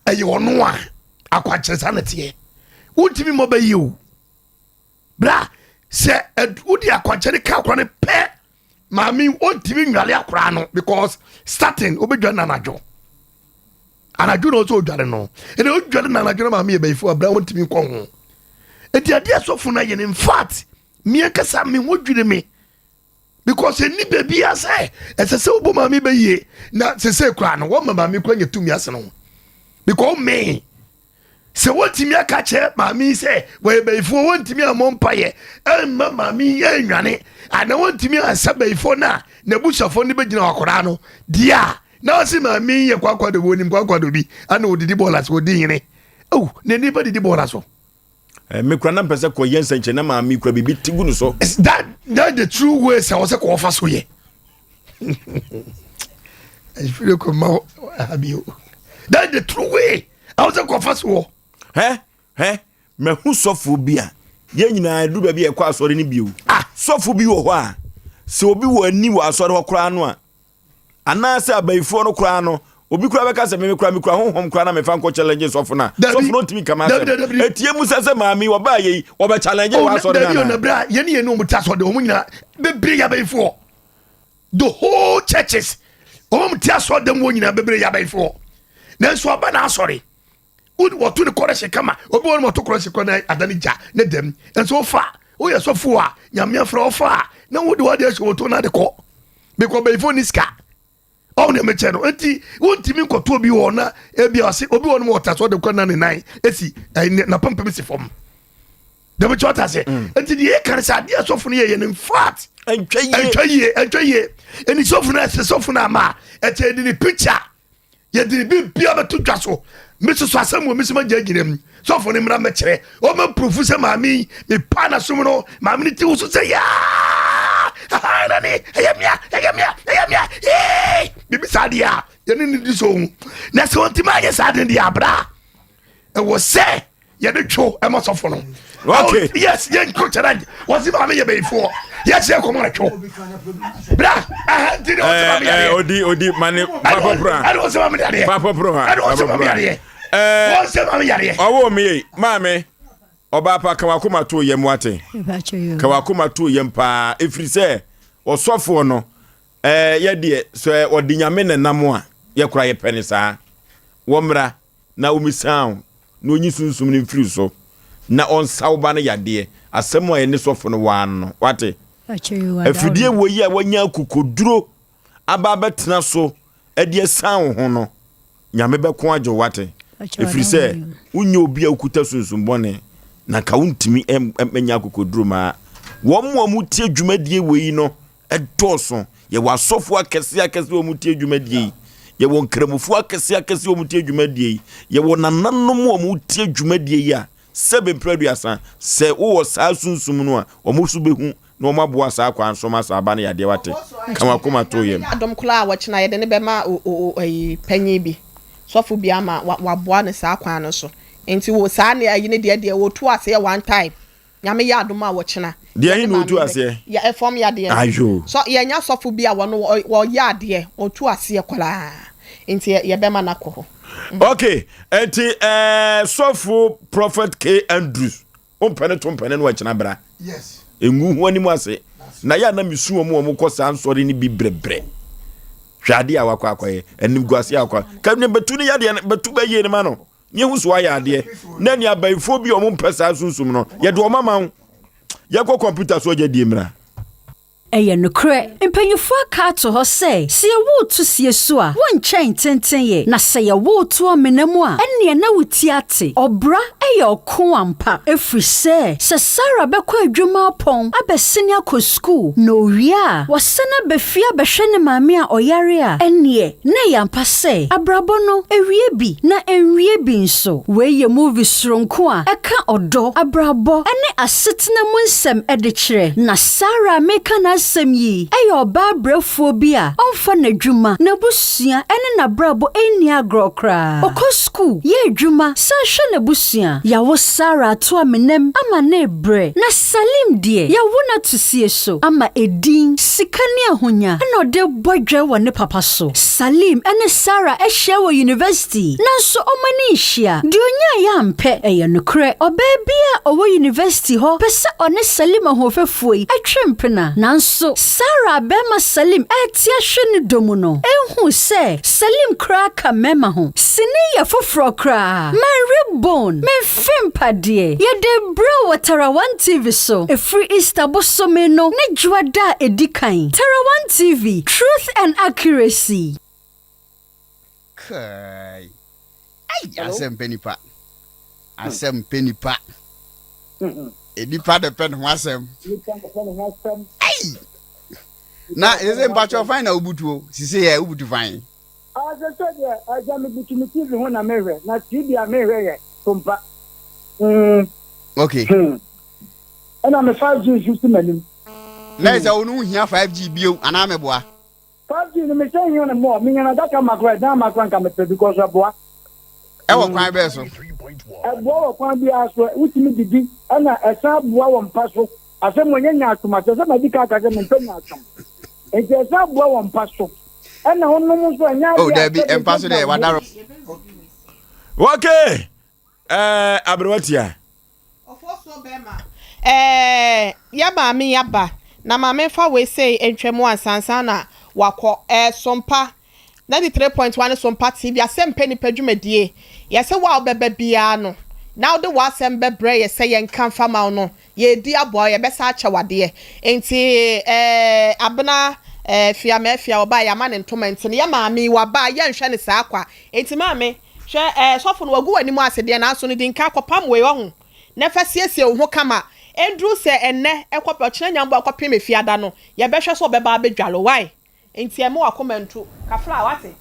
akwa kyesa na tie ultimi mo beyi o bra se udi akwanchere ka akwa ne pe maami ontimi nwale akora no because starting obedwa na anajo no so odware no ene odware na anajo na maami e baifo abra ontimi ko ho edi ade asofo na ye in fact me kasa me wodwire me because eni baby ase esese obo maami baye na sese kura no wo maami kwa nyetumi ase no because me se wontimi aka che mami se we beifo wontimi amompa ye emma mami ye nwane ana wontimi ansa beifo na busafo ne begina wakora no dia na wasi mami ye kwakwa do wonim kwakwa do bi ana odidi bolas odi hene oh ne ni ba didi bolas so me kura na pese ko yensa nche na mami kura bibi tigu no so that the true way se wose ko fa so ye I feel ko ma abio that the true way I was ko fa so me hu sofo bi a ye nyina du ba bi e kwa asore ni bio sofo bi wo ho a se obi wo ani wo asore ho kura no a anase abaifo no kura no obi kura beka se me kura honhom kura na me fa nko challenge sofo na sofo no timi kama se etie mu se maami wo ba ye wo be challenge wo asore na bra ye ne no mu taso de wo nyina bebre ya abaifo the whole churches mu taso de wo nyina bebre ya abaifo na so aba na asore would what to the correction kama obi won mo to correction kona adani ja ne dem enso fa o ye sofo a nyamia fra ofa na wo de wo de so to na de ko because abaifo ni ska on the mechano enti wontimi nkoto obi wo na ebi ase obi wo no water so de kwana ne nan esi na pampa bi si fom de be chota se enti de karisa de sofo no ye in fact entwaye eni sofo na se sofo na ma eti de ni picture ye de bi bia be to twa so miso so asem wo miso ma jagirem sofo ne mra mekere o ma proof se maami me pa na som no maami ni ti wo so se ya nani ayamia bibi sadia yene ni di so na se wonti ma ye sadin di abra e wo se ye de two e mo sofo no okay yes ye ko challenge was ma me ye beifo yes ye ko mo na two bra di no ma me ye odi mane papa pro I don't say ma me ye papa pro I don't say ma me ye won say ma me ye owo me maame oba pa kan wakoma to yem wate kan wakoma to yem pa efri se osofo no ye de so odi nyame ne nam a ye kura ye pene saa wo mra na umisan na onyi sunsum ne mfiri so na onsaw ba na yade asem a ye ne sofo no wan no wate efidie wo yi a wanya kokoduro aba betena so ade san ho no nyame be ko ajo wate efri se unye obi akuta sunsum bone na ka untimi enya kokoduro ma wo mu tie dwumadie we no edoso ye wasofo akese wo mu tie dwumadie ye won kramufu akese wo mu tie dwumadie ye won nananom wo mu tie dwumadie ya sebe producer se wo sa sunsum no a wo mu so behu na wo maboa sa kwa nsoma sa aba na yade wate kama koma to yem adom kula wa china ye de ne be ma panyi bi sofo bi ama waboa ne sa kwa no so enti wo sa ne ayi ne de wo to ase one time nyame ya adom a wo china de ayi no to ase ya efom ya de ayo so ye nya sofo bi a wo ya de o to ase kwala enti ye be ma na ko okay enti sofo prophet K Andrews ompene to mpene no achina bra yes engu ho animu ase na ya na misu omo ko sa ansori ni bibrebre hwade a wakwa akwaye anim guase akwa ka ne betu ne ya de betu ba ye ne ma no nye hu so aya de na ni abaifo bi omo mpesa sunsum no ye de omama ho ye ko computer so je die mra Eye no kre empanyufo aka to ho say se ye wo to sie so a won chen tenten ye na se ye wo to amenamu a ene na wuti ate obra eye oko ampa efri se Sarah bekọ adwuma pon abesene akọ school no wia wasena befia behwe ne maame a oyare a ene na yampa se abrabo no ewie bi na enwie bi nso we ye movie sronko a eka odo abrabo ene asetena mu nsem ede kire na Sarah meka na asem yi ayo ba brefo bi a onfa na dwuma na busua ene na brabo eni agrokra okọ school ye dwuma sa hwe na busua ya wo Sarah to amenem ama na ebre na Salim die ya wo na tusie so ama edin sikani ahonya na ode bodwe wo ne papa so Salim ene Sarah ehye wo university na so omani hia de onya ya mpe eye no kre obabia owo university ho pese one Salim ahofefuoi atwempena na so Sarah bema Salim etia hwe ne domu no enhu se Salim kra ka mema ho sini ya foforo kra my ribbon me fimpade ye de bro watara one TV so efree Easter bosome no ne dwada edikan Tara 1 TV truth and accuracy kai ai Asem Mpe Nipa Asem Mpe Nipa. Nipa depend ho asem. Hey. Na eze mpacho fine na ubutu. Sisi ye ubutu fine. Ase so de aja me butu mi TV ho na mehwe. Na TV a mehwe ye Sompa. Okay. Ena me 5G justi manim. Na eza onu hia 5G bio ana meboa. 5G ni me say you na more. Me na data makwa da makwa nka me pe because aboa. E wo kwan be so. Aboa wo kwan bi aso utimi didi ana esa aboa wo mpa so. Ase mo nyanya atuma se ma dika ka se me mpenya atam. Enti esa aboa wo mpa so. Ana onu mu so anya oh there be mpa so there wadaro. Okay. Abrowatia. Ofoso bema. Yaba mi yaba. Na mame fa we say entwemu ansansa na wakọ Sompa 93.1 Sompa TV Asem Mpe Nipa dwumadie. Yese wa obebe bia no. Now the wasem bebre ye say yen kan fama no. Ye di aboa ye besa ache wade. Enti abna fia oba ya ma ne ntoma enti ya maami wa ba ye nhwe ne saa kwa. Enti maami hwe sofo no wagu wani mu asede na aso no din ka kopam we ho. Na fa siesie wo ho kama. Endru se enne ekwope ochina nyambo akwope mefiada no ye behwe so obeba abedwalo why enti emo akomentu kafra wate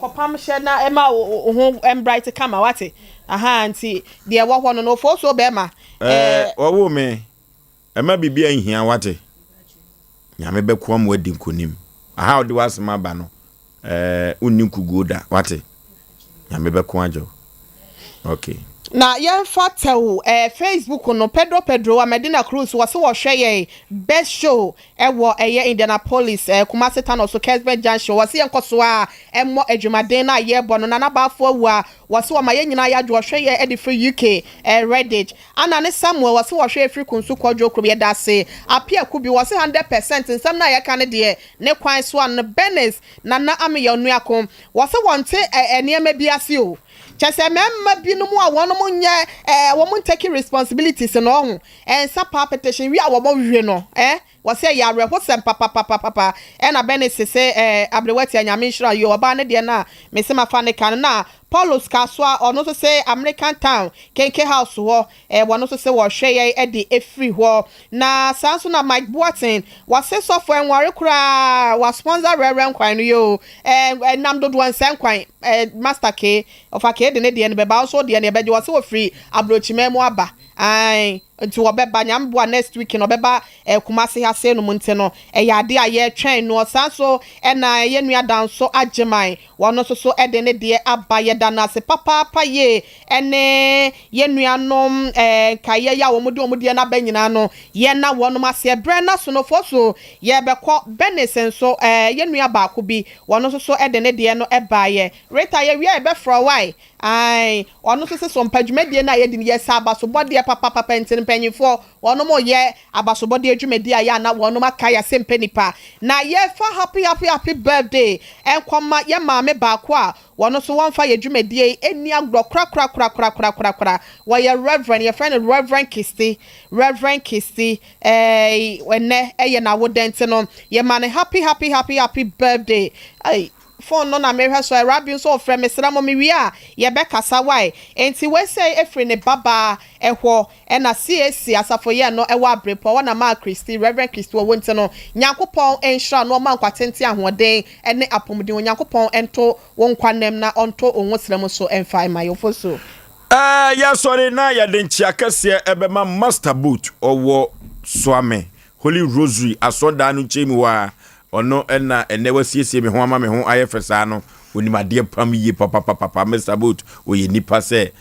kopam hye na ema ho embright kama wate aha anti de wo ho no fo so be ma wo me ema bibia nhia wate nyame bekwam wadi nkonim aha odi wasema ba no unni kugoda wate nyame bekwajo okay na yemfa tew Facebook no Pedro wa Medina Cruz wase wo hwe best show ewo Indianapolis Kumasi Town so Kesbe Junction wase yenkoso a emmo adwumaden na ye bo no na nabafo awu wase wo maye nyina ya dwo hwe edi free UK Redditch ana ne Samuel wase wo hwe free kunsu kwadwo kro ye dase apia kubi wase 100% nsam na ye kan de ne kwan so an Benes na ame ye onu akom wase wonte eniema biase o chese memma binumu a wono nye wo mun take responsibilities no ho sapa petition wi a wo hwe no wase ya reho sem papa na benese abrewati anyame nhira yo oba ne de na mesema fa ne kan na Paulos Kaswa ono so say American Town Kenke House ho wono so say wo hwe e de efri ho na sanso na Mike Boatin wase software nware kura wa sponsor reren kwan no yo nam dodo ansan kwan master K of ake de ne de ne beba so de ne be wase wo free abrochimemu aba ai nti obeba nyamboa next week no beba Kumasi hase no munte no yade a ye twen no sanso na ye nua danso ageman wono so de ne de aba ye dana se papa ye ene ye nua nom kaye ya wo mode na ba nyina no ye na wono ase bre na so no foso ye bekọ benesen so ye nua ba ko bi wono so de ne de no eba ye reta ye wi e be fro why ai wono so Sompa dwumadie na ye de ye sa aba so bode papa pentin panyifo wono mo ye abasobode adwumadi aya na wono maka ya Asem Mpe Nipa na ye fa happy birthday enkoma ye maame ba ko a wono so won fa ye adwumadi eni agro kra wo ye reverend ye friend Reverend Kisti wenne ye na wodente no ye mane happy birthday ai phone no na mehwe so Arabian so frɛ me sra mo me wi a ye be kasa why enti we say efri ne baba ehwo na CAC asafo ye no ewa abrepo wana ma Christy Reverend Christy wo nti no Nyankopɔn enhra no ma nkwatente ahoden ne apomden Nyankopɔn ento wo nkwanem na onto onwosrem so emfa ma yofo so ya sorry na ya de nchiakase ebema master boot owo swame Holy Rosary asoda no chemi wa ono na enewa siesie me ho ama me ho ayefesa no onimade pam yi papa Mr. Boot oye nipa se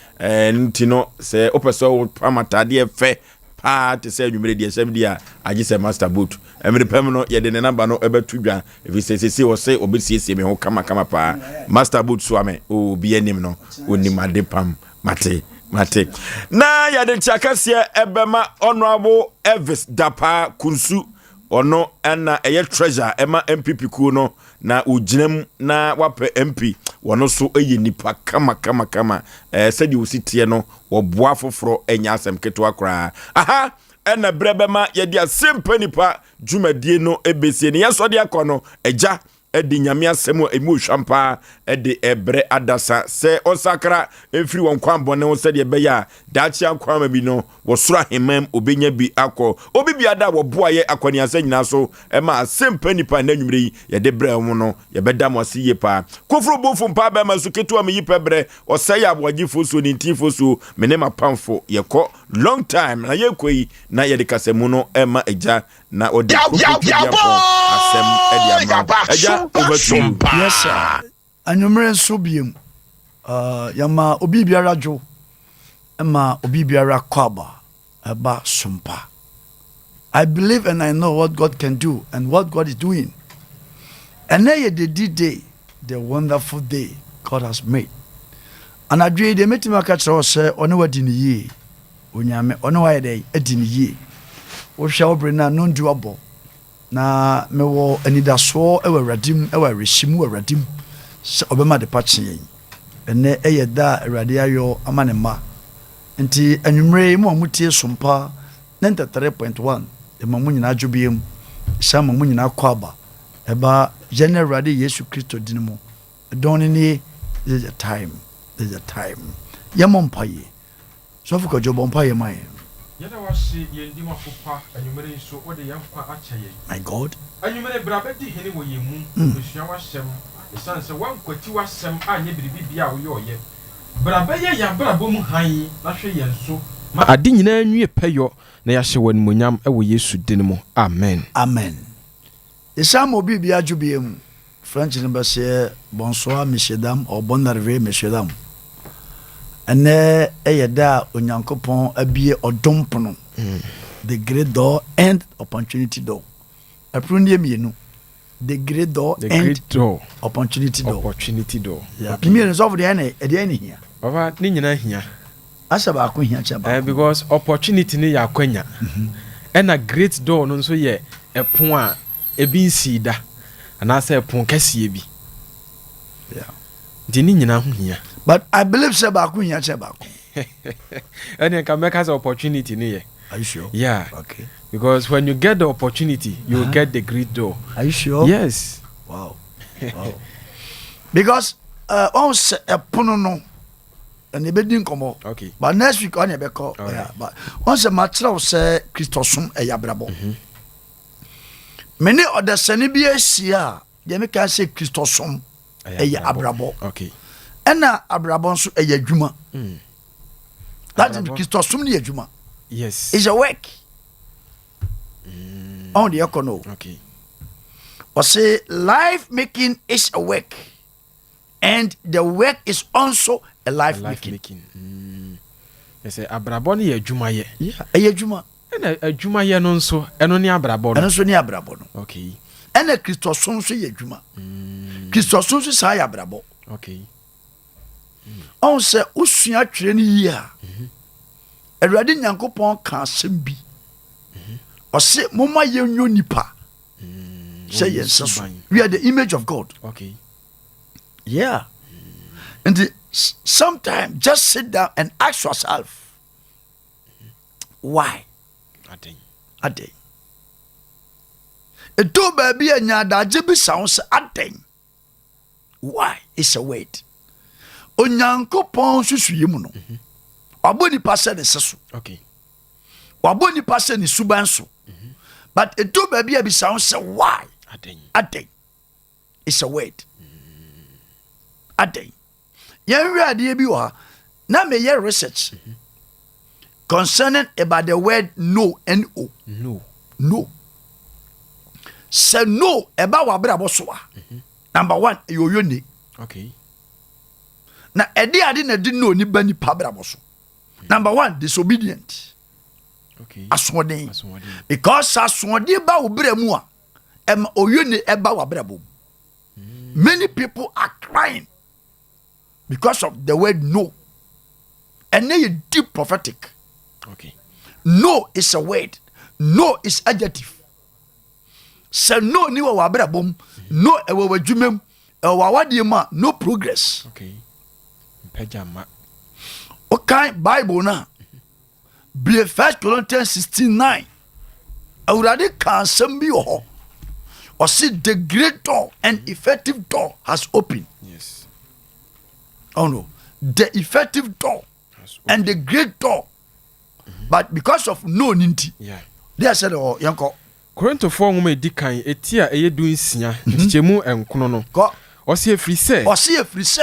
ntino se opeso pamatade fe pa te se nwumere de sem dia agi se Master Boot emre pam no ye de ne number no ebetu dwan efi se wo se obesiesie me ho kama pa Master Boot so ame o bi anim no onimade pam mate na ya de chakase ebema honorable Elvis Dapa Kunsu ono na eye treasure ema MPP ku no na uginem na wape MP wono so eye nipa kama sedi usitie no woboa foforo enya asem keto akra aha na brebe ma ye dia Asem Mpe Nipa dwumadie no ebesie ne yeso de akono eja edi nyame asɛm emu hwampa edi ebre adasa se osakra efiri won kwan bone wo sɛ de beya daachi akwan bi no wo soro ahemam obenya bi akɔ obi bi ada wo boaye akwaniasa nyina so ema Asem Mpe Nipa na nwumre yi ye de brɛ mu no ye bɛda mo ase ye pa kofro bofu mpa ba ma so ketu am yi pebre Osei Aboagye Oforisuo ni ntifosuo mene mapamfo ye kɔ long time na ye koi na ye de kasemu no ema eja na odi Asem Ediama eja over to you. Yes sir. Anwumre nso biem yama obi biara dwo ema obi biara kwaba eba Sompa. I believe and I know what God can do and what God is doing. And then the day, the wonderful day God has made. And I dream the meeting catch us say ono wa dini ye. Onyame ono wa dey adini ye. Wo hwa obrena non doable. Na me wo anidaso ewa radim ewa reshimu wa radim. Obema de pachi yen. Ene eye da awrade ayo amanema. Nti anwumre mu amutie Sompa 93.1 emamu nyina adwobiem sama mu nyina kwaba eba general Yesu Kristo dinimo don ni there's a time yamompaye so fuka jobo mpaye mai yada wasi yendi mafupa anwumre so ode yamfa achaye my God anwumre brabedi hene wo yemu osua wasem esanse wankwati wasem anye biribibia wo yoye brabaye ya brabom han na hwe yenso ade nyina nwie peyo na yahye wanimonyam ewo Yesu dinimo amen amen isamo bibia adwobiem French number say bonsoir monsieur dame or bonne arrivée monsieur dame ene eyeda onyankopon abie odompono the great door and opportunity door aprunie mienu the great door opportunity door yeah me resolve the any here baba ni nyina hia asaba akohia chaba because opportunity ni yakwanya and a great door no so ye epon a ebi nsida anase epon kase bi yeah dini nyina ho hia but I believe saba akohia chaba and can make us opportunity ni ye. Are you sure? Yeah. Okay. Because when you get the opportunity, you will get the great door. Are you sure? Yes. Wow. Because on se epono no and ebedin komo. Okay. But next week on ebe call. Yeah. But once a match say Christosum eyabrabo. Many other sani bi asia, dey make us say Christosum eyabrabo. Okay. Ena abrabo nso eyadwuma. That is Christosum ni adwuma. Yes. It's a work. On the econo. Okay. Or say life making is a work. And the work is also a life making. They say abrabo ni adwuma ye. Yeah, adwuma. And adwuma ye no nso eno ni abrabo no. Eno so ni abrabo no. Okay. And a Christosum so ye adwuma. Christosum so sa ya abrabo. Okay. On say usua twere ni yi a. Awurade Nyankopɔn ka asɛm bi. Ɔse momma yenyo nipa. Say yes. We are the image of God. Okay. Yeah. And sometimes just sit down and ask yourself, why? Aden. Eto baby anya daje bi sounds aden. Why? It's a word. Onyankopɔn susuye mu no. Waboni pase ne seso. Okay. Waboni pase ne subanso. But eto baby abi sound say why? Aden. It's a word. Aden. Yen ready bi wa na me ye research concerning about the word no, N-O. No. Say no about wabrabo so a. Number 1 yoyo ni. Okay. Na edi ade na di no ni bani pa brabo so. Number 1 disobedient. Okay. Aswodin. Because aswodin ba obrɛ mu a oyo ni eba wabrabo. Many people are crying because of the word no. And then you deep prophetic. Okay. No is a word. No is adjective. Say no ni wa brabom. No e wa dwumem. E wa wadi ma no progress. Okay. Pejama. Okay, Bible na. Be 1 Corinthians 16:9. Awurade kan asɛm bi ho. or see the great door and effective door has opened. Yes. Oh no, the effective door and the great door, but because of no ninti, they said, "Oh, yanko." Korinto 4 nwoma edi kan etia eye du nsia ntichemu enkono no. Osei efrise.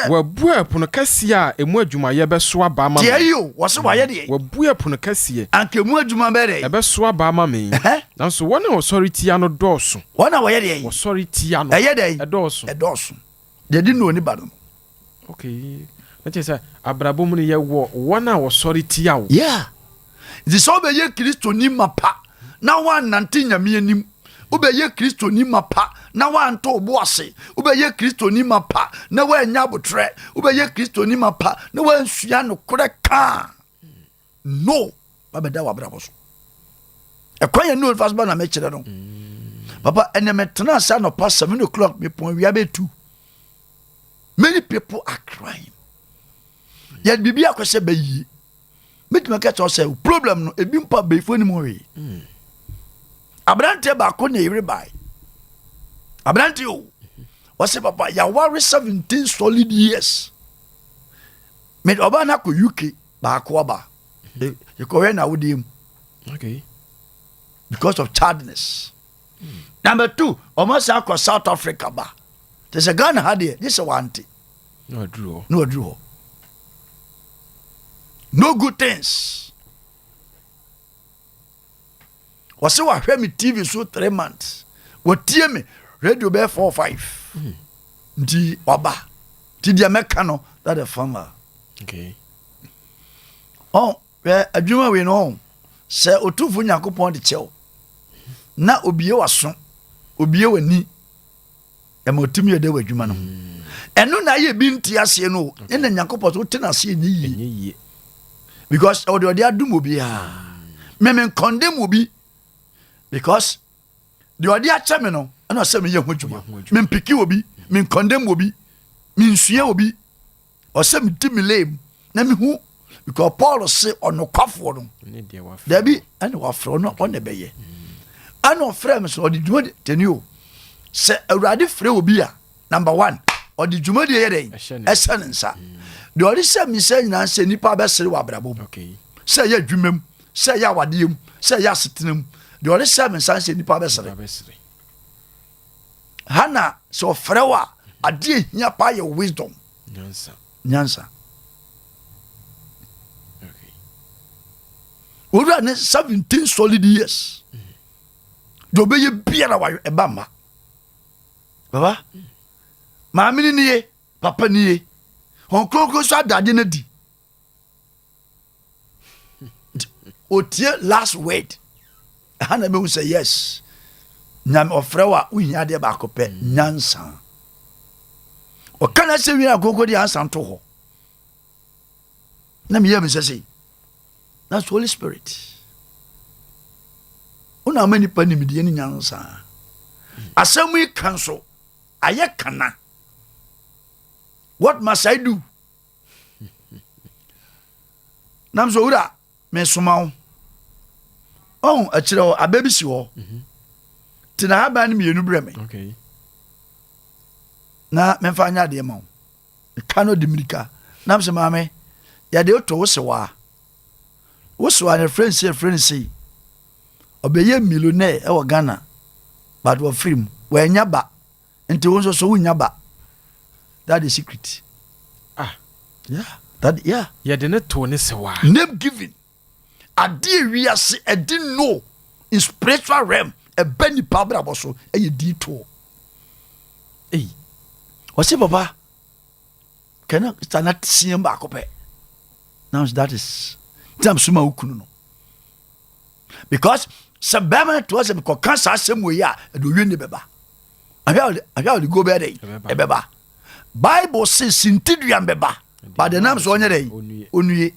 Wabu epono kase a emu adwumaye beso aba ma. Tie yo, wo se waye de. Wabu epono kase. Anka emu adwuma bere. E beso aba ma me. Nanso wona authority ano dɔɔso. Wona waye de. Authority ano. Eye de. E dɔɔso. E dɔɔso. De di no ni ba no. Okay. Nache say abrabo mu ne ye wo wona authority awo. Yeah. It is all be ye Kristo ni mapa. Na wan nante nyame anim. Ubeye Kristo ni mapa na wanto oboase. Ubeye Kristo ni mapa na wanya botre. Ubeye Kristo ni mapa na wansua no kore ka. No, babeda wa brabo so. E kwanya no fast ba na me kire no. Papa ene metena sa no past 7 o'clock me pon wi abetu. Many people are crying. Yet bibi akwese bayi. Metuma ka cho say problem no ebi mpa beifo ni mo we. Abrante ba ko na everybody. Abrante o. Wase papa ya worry 17 solid years. Me oba na ko UK ba ko oba. You ko na wodim. Okay. Because of childness. Number 2, almost akọ South Africa ba. There's a Ghana had here. This is one thing. No draw. No draw. No good things. Wase wa hwɛ me TV so 3 months. Wotie me radio be 4 5. Nti oba. Ti dia meka no that the farmer. Okay. Oh, adwuma we no. Sɛ otufo Nyankopɔn de kyɛw. Na obie waso. Obie wani. E ma otimi yede wadwuma no. Ɛno na ye bi nti ase no. Ena Nyankopɔn so tena ase ni yi. Because odi adum obi ha. Me condemn obi. Because the idea chame no, I know say me ye ho dwuma. Me piki obi, me condemn obi, me nsua obi. O say me di me lame. Na me hu because Paul say ono kwafo no. There be and wafro no on the beye. Ano frame so the dwuma teni o. Say awurade frɛ obi a number 1 or the dwuma de ye den. Essence. The only say me say na say nipa be sere wa brabo. Okay. Say ye dwumam, say ya wadeyem, say ya setenam. The only 7 sons in the pabesere. Hana so frewa adi hia pa your wisdom. Nyansa. Okay. Ora ne 17 solid years. Do be ye biara wa ebamba. Baba. Maami ni ye, papa ni ye. Hon krokro so adade na di. Otie last word. Hana me say yes. Nyam ofrewa uhia de ba kope nyansa. O kana se wi akoko de ansa to ho. Na me yam say. That's Holy Spirit. Una mani pani mi de ni nyansa. Asem yi kan so aye kana. What must I do? Nam so ura me suma. Oh, a chiro a baby si wo. Tina ha ba ni mienu bre me. Okay. Na me fa nya de ma. Ka no dimirika. Na me se ma me. Ya de oto wo se wa. Wo se wa ne friend say. Obeye millionaire e wo Ghana. But wo free wo nya ba. Enti wo so wo nya ba. That is secret. Ah. Yeah. That yeah. Ya de ne to ne se wa. Name giving. Adi we are didn't know in spiritual realm a benny pabra boso a detour. Hey, what's it, Papa? Can I stand not see him back up? Now that is Jam Suma Ukuno. Because some Bama to us because cancer some way ya do win the beba. I got to go bed a beba. Bible says Sintidian beba, but the name's on your day. Only.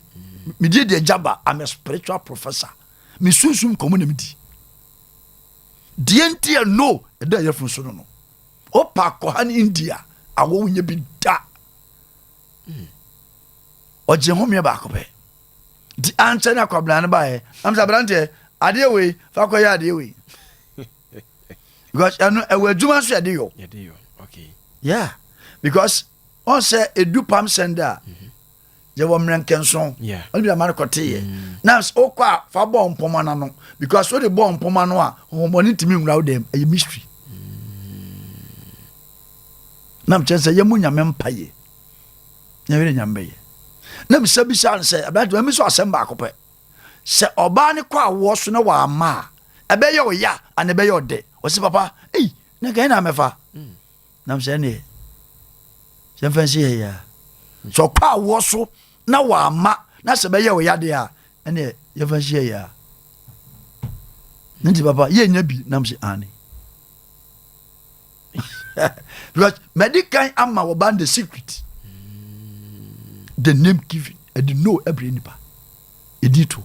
Me did the jabba, I'm a spiritual professor. Me susum community. DNT no, a day from Sono. Opa Kohan India, I won't be da. Or Jehomia Bakope. The answer na Koblan by I'm Sabrante, Adeaway, Fakoya Adeaway. because we adwuma so yade yo okay yeah because on say edu pam sender je wo mrenkenso on bi amane kote ye now so kwa fa bo mpoma na no because so the bo mpoma no a homoni timi nwura dem a mystery nam chense ye munya mempaye nyawere nyambe nam sabisa say about we so asem ba akopɛ se oba ne kwa wo so na wa ma ebe ye oya and ebe ye ode o si papa na ga na mefa nam se ne se fancy ya so kwa wo so na wa ma na se be ye oya de a ene ye fancy ya nti papa ye nya bi nam se ani because medical ama wo band the secret the name given and know every nipa edito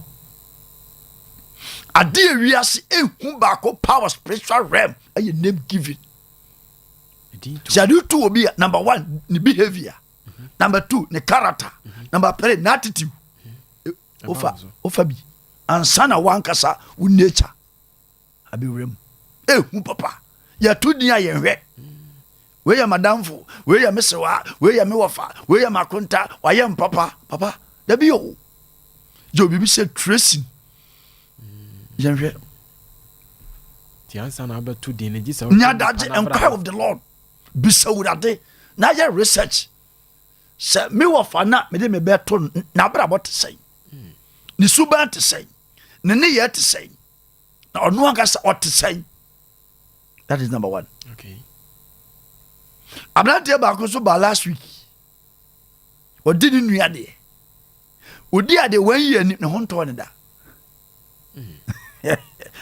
ade wiase ehu ba ko power spiritual realm aye name given edito jadu to obi number 1 ni behavior number 2 ni character number 3 ni attitude ofa bi ansana wankasa wo nature abi rem ehu papa ya tudin aye hwe we ya madamfo we ya mesewa we ya mewofa we ya makonta wa ya papa da bi yo jo bibi se tracing yanhwe ti ansa na ba tudin ne gisa nya daje enquire of the lord bisawurade na ya research se mewofa na me de me beto na brabo te sei ni suba te sei ne ye te sei na onu agasa o te sei. That is number 1. Okay. I'm not here back so by last week. Or didn't we add it? Would you add the 1 year in the Honton that?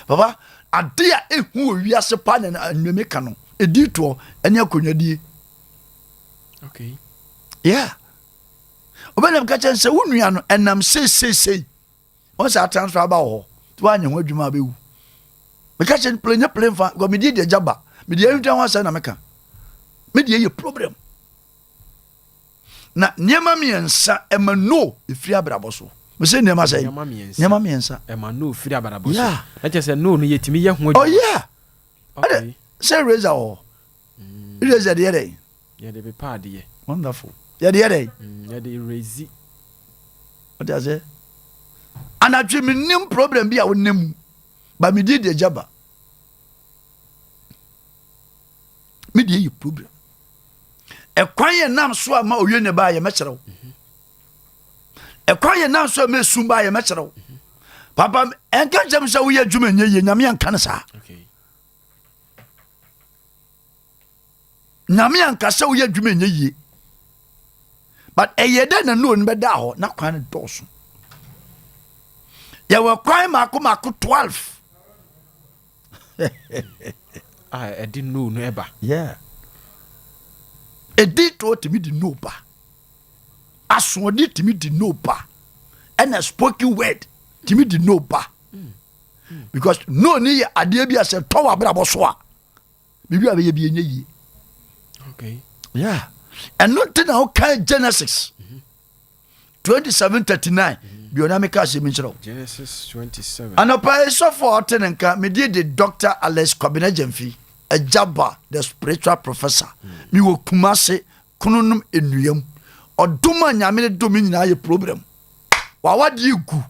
Papa, a dear who we are supplying and you make canon a detour and you could. Okay. Yeah. When I'm catching say, and I'm say. Once I transfer about to one you would you may be. Because you play for go me did the job. Me the every time I say na meka. Me the your problem. Na nyema miensa e ma no e firi abrabo so. Me say nyema say. Nyema miensa e ma no firi abrabo so. Yeah. Na che say no no yetimi ye ho. Oh yeah. Okay. Say razor o. Razor the day. Yeah, they be pad ye. Wonderful. Yeah, the day. Yeah, they raise. What does it? And I dream nim problem be a wonim. But me did the job. Me did your problem. A quiet nam so ma oyene ba ye mechero. A quiet nam so me sumba ye mechero. Papa enka jam so we adwuma nye nyame anka ne sa. Okay. Nyame anka so we adwuma nye. But eyede na no nbe da ho na kwan doso. Ya wa kwan mako 12. I didn't know never. Yeah. A did to me the no ba. As one did to me the no ba. And a spoken word to me the no ba. Because no ni adebia se towa brabo soa. Bibi abe ye ye. Okay. Yeah. And not now kind Genesis 27:39. Bionamika se minchiro. Genesis 27. And a so for tenenka me did the Dr. Alex Kobinejemfi, a jabba, the spiritual professor. Me wo kumase kununum enuyam. Oduma nyame domini na ye problem. Wa wadi gu.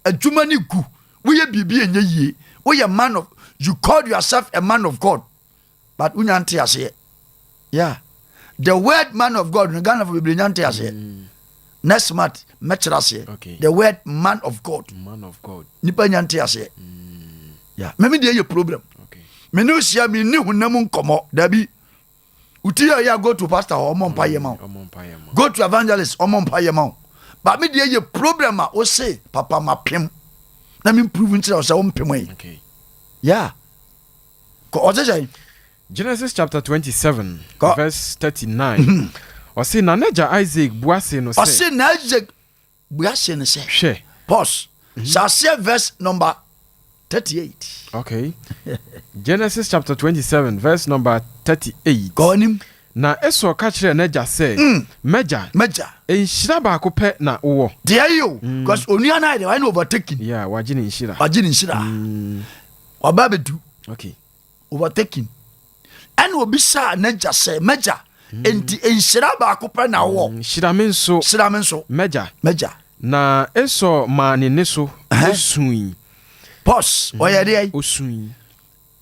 Adwuma ni gu. We ye bibi enye yie. We ye man of you call yourself a man of God. But unyante ase. Yeah. The word man of God, Ghana for bibi nyante ase. Next month, okay. The word man of God. Man of God. Nipa nyante ase. Yeah. Maybe there your problem. Okay. Me no sia me ni hunam nkomo. Dabi. Uti ya go to pastor or mom paye ma. Go to evangelist or mom paye ma. But me there your problem o say papa mapem. Na me prove nti o say o mpem. Okay. Yeah. Ko o say Genesis chapter 27 verse 39. Osei na neja Isaac buase no say. Osei na Isaac buase no say. Hwe. Pause. Shall say verse number 38. Okay. Genesis chapter 27 verse number 38. Go on him. Na Esau ka kire neja say, Meja. Enhira ba ko pe na wo. There you. Because onua na dey why overtaking. Yeah, wajini enhira. Wajini enhira. Wababedu. Okay. Overtaking. ɛna obi sa n'agya sɛ mɛgya enti nhyira baako pɛ na wɔ nhyira me nso mɛgya na Esau maa ne ne so osui pos ɔyɛ deɛ osui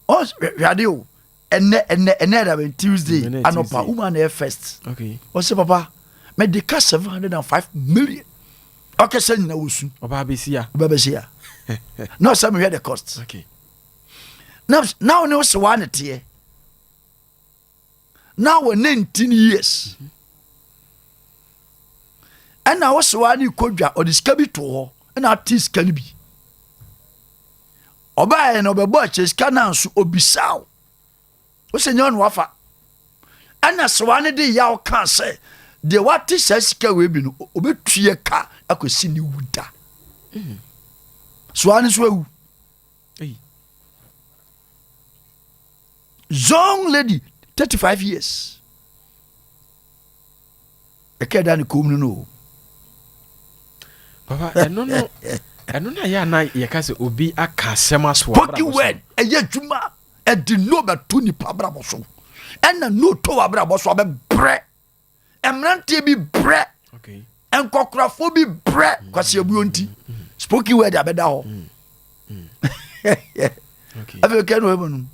hwade o ɛnɛ da Tuesday anɔpa woman na first ɔsɛ papa mɛde ka 705 million ɔkɛ sɛ nyina wɔsu ɔba bɛsia na ɔsɛ mehwɛ the cost now ne wo sɛ waa ne teɛ now we're 19 years ɛna wo sɛ waa ne kodwa ɔde sika bi to hɔ ɛna ate sika no bi ɔbaɛ na ɔbɛbɔ akyɛ sika no nso obisaw wo sɛ nyɛ ɔno wafa ɛna sɛ waa ne de yaw ka sɛ deɛ wate saa sika wei bi no obɛtue ka akɔsi ne wu da so waa ne so awu young lady 35 years ɛkɛ da ne kom no papa ɛno na yɛ na yɛka sɛ obi aka asɛm asoa spoken word ɛyɛ adwuma ɛde no bɛto nipa abrabɔ so ɛna no to abrabɔ so abɛbrɛ mmeranteɛ bi brɛ nkɔkorafoɔ bi brɛ kwasi abuo nti spoken word abɛda hɔ afei kɛ no ɛbɔ no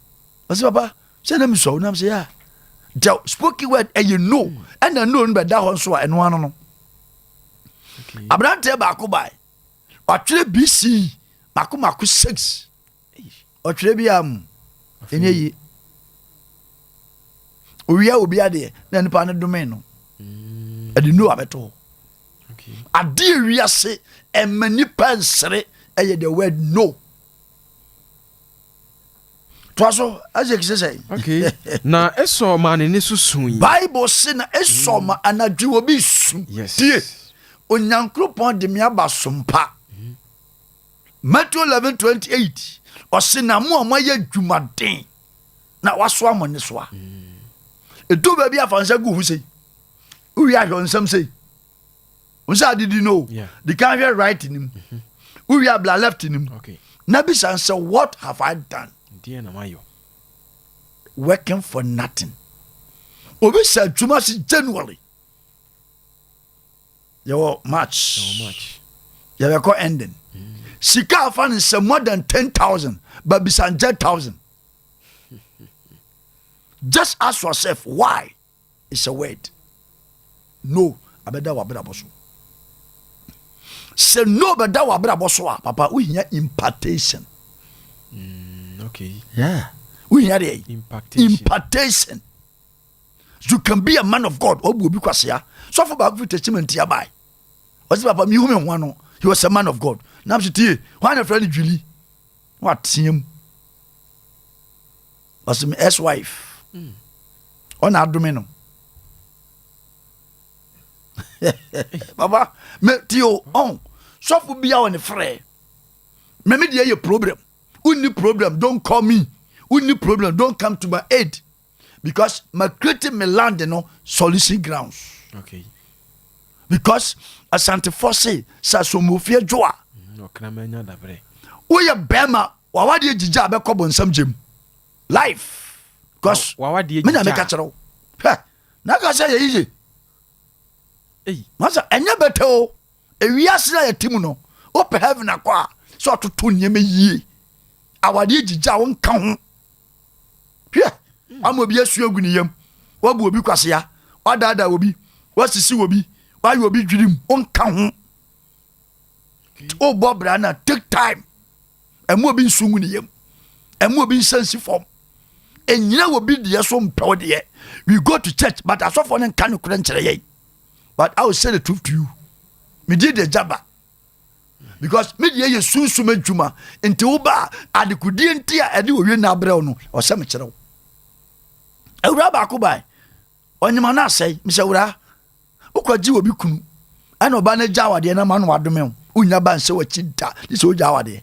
ɔsɛ papa sɛ na mesɔ wo nam sɛ yɛ a spoken word ɛyɛ no ɛna no no bɛda hɔ nso a ɛno ano no aberanteɛ baako bae ɔtwerɛ BC mako 6 ɔtwerɛ bi am ɛnyɛ yi owia obi adeɛ na nipa no dome no ɛde no abɛto adeɛ wiase ɛma nipa nsere ɛyɛ the word no so as you say okay na Esau ma ne so sui Bible say na Esau ma anadwi obi su tie onyankropon de me aba sompa Matthew 11:28 ɔse na mo amayɛ dwumaden na waso amone so a edu ba bi afansa gu hu sei uwi ahwo nsam sei unsa didi no the can hear right in him uwi abla left in him okay na bi san say what have I done dear na mayo working for nothing obi sa dwuma si January your March your record ending sika fan is more than 10,000 but be 100,000 just ask yourself why. It's a word no abeda wa bra boso say no abeda wa bra boso papa we hear impartation okay yeah we hear the impartation you can be a man of God obi kwasia so for back testament ya bai osi papa mi hu me ho no he was a man of God now tie why na friend Julie what him was my ex-wife on adome no baba me tio on so for be on the free me dey your problem only problem don't call me only problem don't come to my aid because my creating me land no solution grounds okay because asante force sa so mo fie joa no kana manya dabre wo ye bema wa wade gija be kobo nsam jem life because wa wade me na me ka chero na ka say ye yije masa enya bete o ewiase na yetimu no open heaven akwa so toto nyeme yie awade gija won ka ho hwe amobi asu agu ni yam wabu obi kwasea wadada obi wasisi obi wayo obi dwirim won ka ho o bobra na take time emu obi nsungu ni yam emu obi nsansi form enyina obi de so mpew de we go to church but asofo ne kan kura nkyere ye but I will say the truth to you me did the jaba because me dey ye sunsu madwuma enti wo ba adekudie enti a ade owie na abrɛw no ɔsɛ me kyerɛw awura ba ko bai onyima na asɛe me sɛ wura ukwaji obi kunu ana oba na jawade na ma no wadome unya ba nse wachi da dis o jawade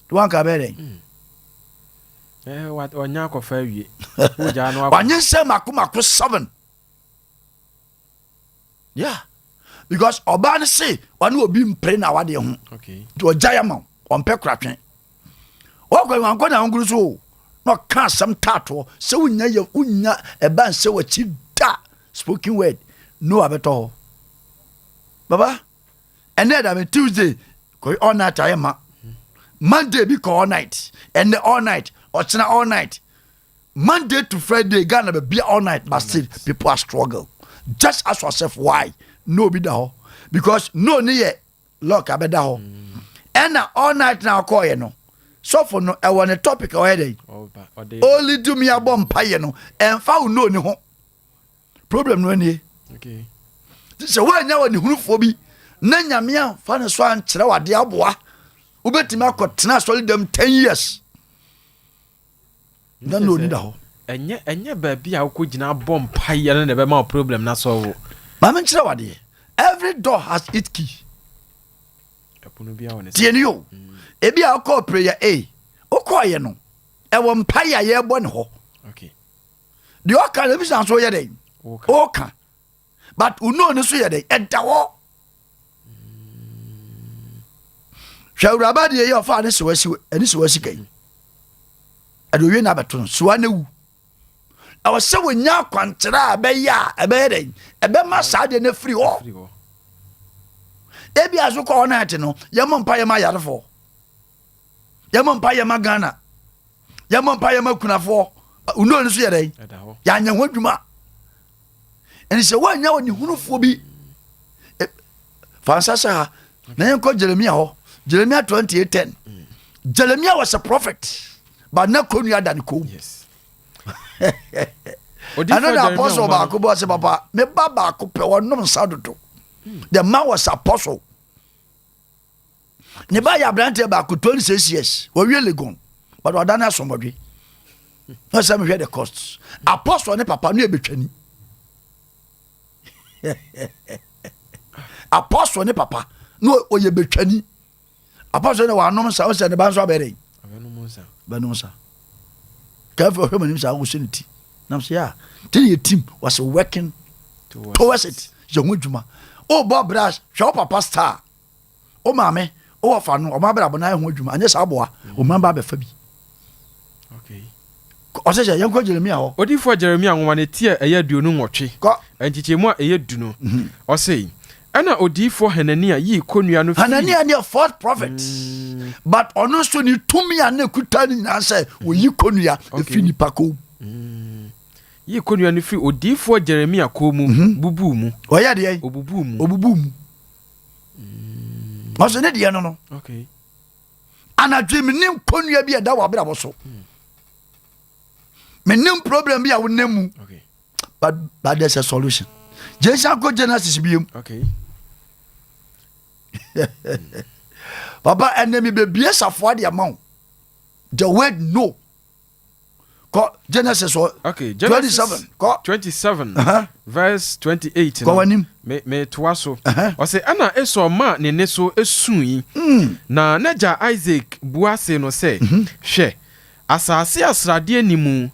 to wan ka bere what onya ko fa wie o ja no wanyin sɛ mako 7 yeah because oba ne say wan obi mpre na wade ho okay to jaya ma on pe kratwen o ko wan ko na nguru so no can some tato so unya a ban so what you da spoken word no abeto baba and then I Tuesday go all night I am Monday be all night and all night or all night Monday to Friday Ghana be all night but still people are struggle just ask yourself why no be that because no near look abeda ho and all night now call you know so for no I want a topic already only do me a bomb pie no and found no ni ho problem no ni okay so why now ni hunu fo bi na nyamia fa ne so an kire wade aboa ubetimi akotena solid them 10 years dan no ni da ho enye ba bia wo gina bomb pie na ne be ma problem na so wo ma men kire wade every door has its key apuno bia woni tieni yo ebi a call prayer o call ye no e wo mpaya ye bo ne ho okay the o kan ebi san so ye den o kan but uno ne so ye den e da wo shawra ba de ye ofa ne so wasi ani so wasi kai ado we na beto so na wu awo se wo nya kwantera abeya ebe den ebe ma sa de na free ho ebi aso ko na ate no ye mo mpa ye ma yarefo ye mo mpa ye ma Ghana ye mo mpa ye ma kunafo uno ne so ye den ya nya ho dwuma eni se wa nya woni hunufo bi fansasa na yen ko Jeremiah ho Jeremiah 28:10 Jeremiah was a prophet but na konu ya dan ko yes another apostle ba ko bo se papa me baba ko pe wonom sadodo the man was apostle ne ba ya brante ba ko 26 years wo wie legon but wadana somodwe no say me hear the costs apostle ne papa no e betwani apostle ne papa no oye betwani apostle ne wa nom sa o se ne ban so abere banu sa ka for him nim sa o se nti nam se ya till your team was working towards it je nwudwuma o bob brass hwe papa star o mame o fa no o ma bra bona ho adwuma anye sa aboa o ma ba be fa bi okay o se je yanko Jeremia ho odifo Jeremia nwoma ne tie eya duonu nwotwe antichemu a eya duno o sei ana odifo Hanania yi konua no Hanania ne fourth prophet but ono so ni tumi a na kuta ni na say wo yi konua e fi nipa ko yi konua no fi odifo Jeremia ko mu bubu mu o ya de obubu mu ma so ne de no okay ana dream ni konua bi e da wa bra bo so menim problem bi a wo nemu okay but there's a solution Jesus go Genesis bi okay papa enemy be bia safo de amount the word no ko Genesis okay Genesis 27 verse 28 ko wanim me toaso o say ana eso ma ne ne so esui na naja Isaac buase no say hwe asase asrade animu